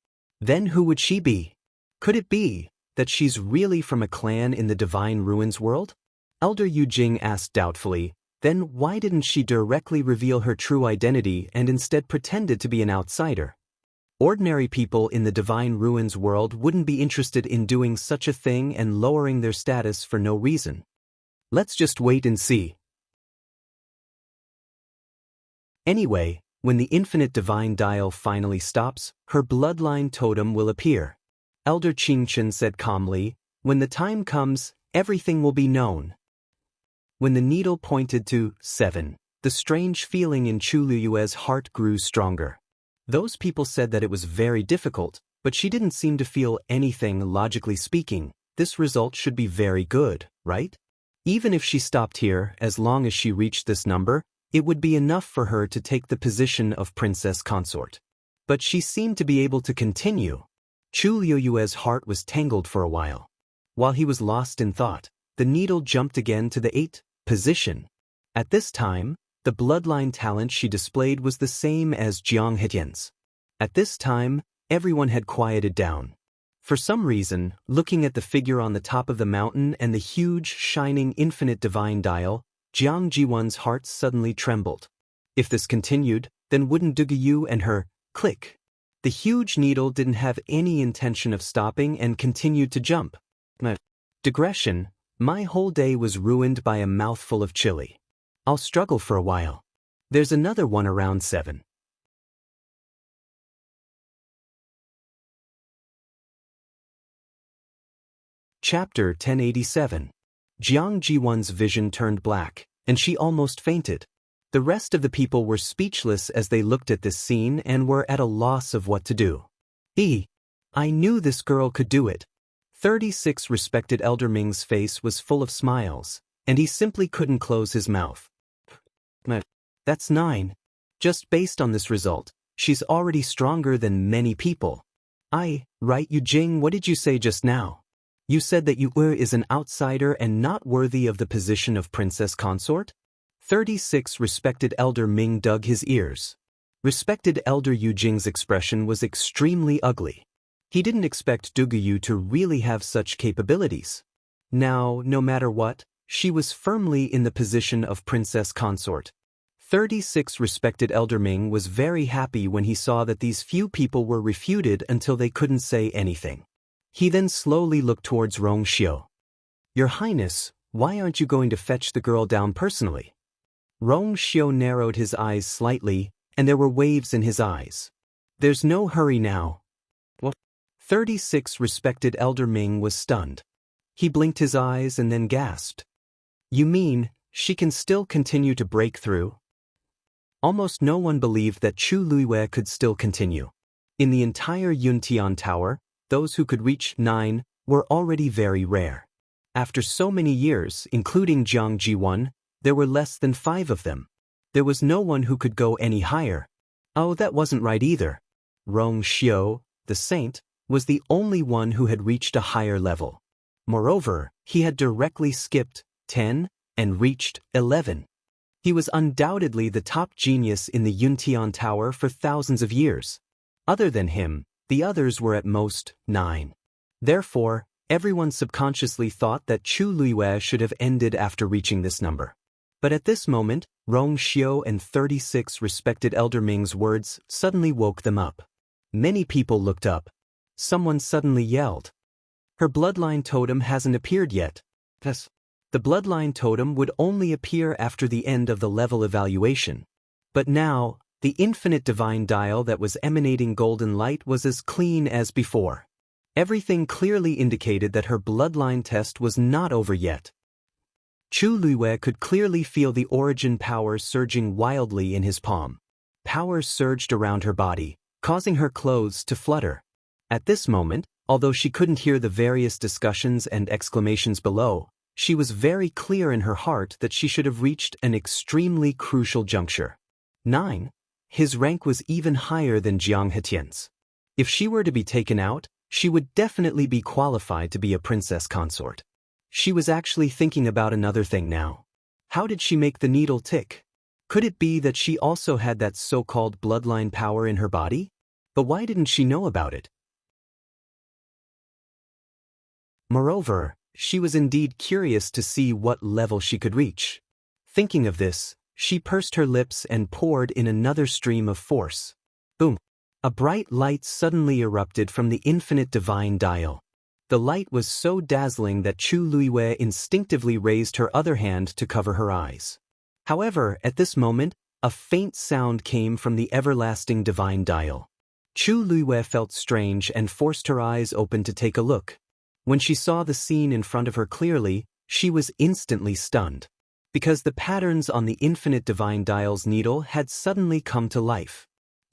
Then who would she be? Could it be that she's really from a clan in the Divine Ruins world? Elder Yujing asked doubtfully. Then why didn't she directly reveal her true identity and instead pretended to be an outsider? Ordinary people in the Divine Ruins world wouldn't be interested in doing such a thing and lowering their status for no reason. Let's just wait and see. Anyway, when the infinite divine dial finally stops, her bloodline totem will appear. Elder Qingchen said calmly, when the time comes, everything will be known. When the needle pointed to 7, the strange feeling in Chu Liyue's heart grew stronger. Those people said that it was very difficult, but she didn't seem to feel anything. Logically speaking, this result should be very good, right? Even if she stopped here, as long as she reached this number, it would be enough for her to take the position of princess consort. But she seemed to be able to continue. Chu Liyue's heart was tangled for a while. While he was lost in thought, the needle jumped again to the 8th position. At this time, the bloodline talent she displayed was the same as Jiang Hetian's. At this time, everyone had quieted down. For some reason, looking at the figure on the top of the mountain and the huge, shining infinite divine dial, Jiang Jiwan's heart suddenly trembled. If this continued, then wouldn't Duguyu and her click? The huge needle didn't have any intention of stopping and continued to jump. Digression. My whole day was ruined by a mouthful of chili. I'll struggle for a while. There's another one around 7. Chapter 1087. Jiang Jiwan's vision turned black, and she almost fainted. The rest of the people were speechless as they looked at this scene and were at a loss of what to do. I knew this girl could do it. 36 respected Elder Ming's face was full of smiles, and he simply couldn't close his mouth. That's 9. Just based on this result, she's already stronger than many people. Right, Yujing, what did you say just now? You said that Yu is an outsider and not worthy of the position of princess consort? 36 respected Elder Ming dug his ears. Respected Elder Yujing's expression was extremely ugly. He didn't expect Duguyu to really have such capabilities. Now, no matter what, she was firmly in the position of princess consort. 36 respected Elder Ming was very happy when he saw that these few people were refuted until they couldn't say anything. He then slowly looked towards Rong Xiu. Your Highness, why aren't you going to fetch the girl down personally? Rong Xiu narrowed his eyes slightly, and there were waves in his eyes. There's no hurry now. 36 respected Elder Ming was stunned. He blinked his eyes and then gasped. You mean, she can still continue to break through? Almost no one believed that Chu Liyue could still continue. In the entire Yuntian Tower, those who could reach 9 were already very rare. After so many years, including Jiang Jiwan, there were less than 5 of them. There was no one who could go any higher. Oh, that wasn't right either. Rong Xiu, the saint, was the only one who had reached a higher level. Moreover, he had directly skipped 10 and reached 11. He was undoubtedly the top genius in the Yuntian Tower for thousands of years. Other than him, the others were at most 9. Therefore, everyone subconsciously thought that Chu Liyue should have ended after reaching this number. But at this moment, Rong Xiu and 36 respected Elder Ming's words suddenly woke them up. Many people looked up. Someone suddenly yelled. Her bloodline totem hasn't appeared yet. Yes. The bloodline totem would only appear after the end of the level evaluation. But now, the infinite divine dial that was emanating golden light was as clean as before. Everything clearly indicated that her bloodline test was not over yet. Chu Liyue could clearly feel the origin power surging wildly in his palm. Power surged around her body, causing her clothes to flutter. At this moment, although she couldn't hear the various discussions and exclamations below, she was very clear in her heart that she should have reached an extremely crucial juncture. 9. His rank was even higher than Jiang Hetian's. If she were to be taken out, she would definitely be qualified to be a princess consort. She was actually thinking about another thing now. How did she make the needle tick? Could it be that she also had that so-called bloodline power in her body? But why didn't she know about it? Moreover, she was indeed curious to see what level she could reach. Thinking of this, she pursed her lips and poured in another stream of force. Boom! A bright light suddenly erupted from the infinite divine dial. The light was so dazzling that Chu Luiwei instinctively raised her other hand to cover her eyes. However, at this moment, a faint sound came from the everlasting divine dial. Chu Luiwei felt strange and forced her eyes open to take a look. When she saw the scene in front of her clearly, she was instantly stunned. Because the patterns on the infinite divine dial's needle had suddenly come to life.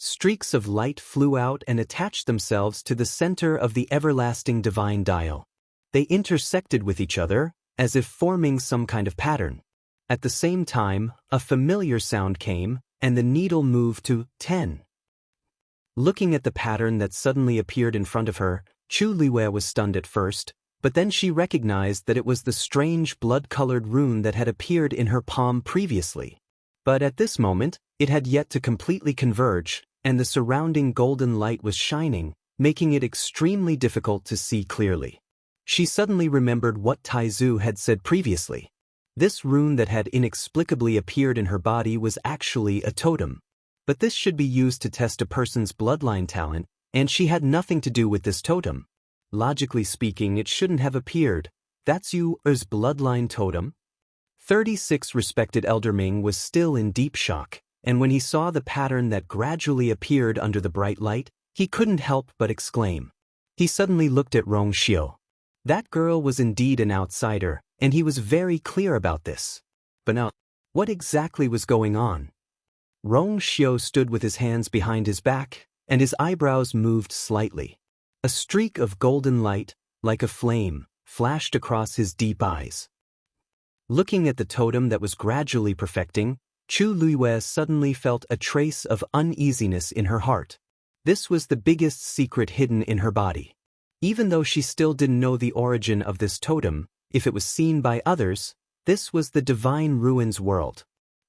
Streaks of light flew out and attached themselves to the center of the everlasting divine dial. They intersected with each other, as if forming some kind of pattern. At the same time, a familiar sound came, and the needle moved to 10. Looking at the pattern that suddenly appeared in front of her, Chu Luiwei was stunned at first, but then she recognized that it was the strange blood-colored rune that had appeared in her palm previously. But at this moment, it had yet to completely converge, and the surrounding golden light was shining, making it extremely difficult to see clearly. She suddenly remembered what Taizu had said previously. This rune that had inexplicably appeared in her body was actually a totem. But this should be used to test a person's bloodline talent, and she had nothing to do with this totem. Logically speaking, it shouldn't have appeared. That's Yu's bloodline totem? 36 respected Elder Ming was still in deep shock, and when he saw the pattern that gradually appeared under the bright light, he couldn't help but exclaim. He suddenly looked at Rong Xiu. That girl was indeed an outsider, and he was very clear about this. But now, what exactly was going on? Rong Xiu stood with his hands behind his back, and his eyebrows moved slightly. A streak of golden light, like a flame, flashed across his deep eyes. Looking at the totem that was gradually perfecting, Chu Luiwei suddenly felt a trace of uneasiness in her heart. This was the biggest secret hidden in her body. Even though she still didn't know the origin of this totem, if it was seen by others, this was the divine ruins world.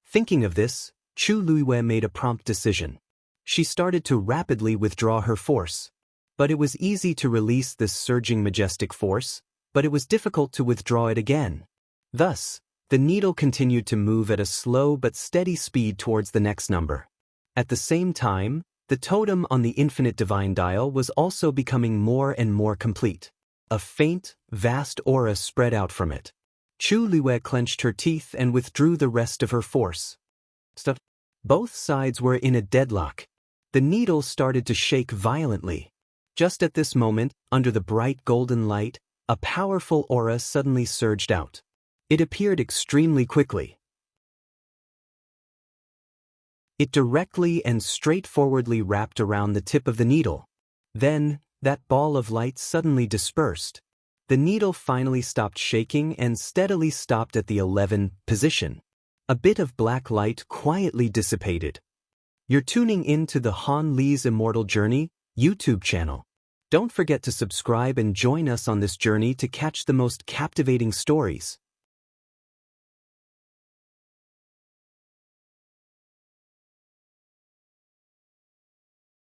Thinking of this, Chu Luiwei made a prompt decision. She started to rapidly withdraw her force. But it was easy to release this surging majestic force, but it was difficult to withdraw it again. Thus, the needle continued to move at a slow but steady speed towards the next number. At the same time, the totem on the infinite divine dial was also becoming more and more complete. A faint, vast aura spread out from it. Chu Luiwei clenched her teeth and withdrew the rest of her force. Both sides were in a deadlock. The needle started to shake violently. Just at this moment, under the bright golden light, a powerful aura suddenly surged out. It appeared extremely quickly. It directly and straightforwardly wrapped around the tip of the needle. Then, that ball of light suddenly dispersed. The needle finally stopped shaking and steadily stopped at the 11 position. A bit of black light quietly dissipated. You're tuning in to the Han Li's Immortal Journey YouTube channel. Don't forget to subscribe and join us on this journey to catch the most captivating stories.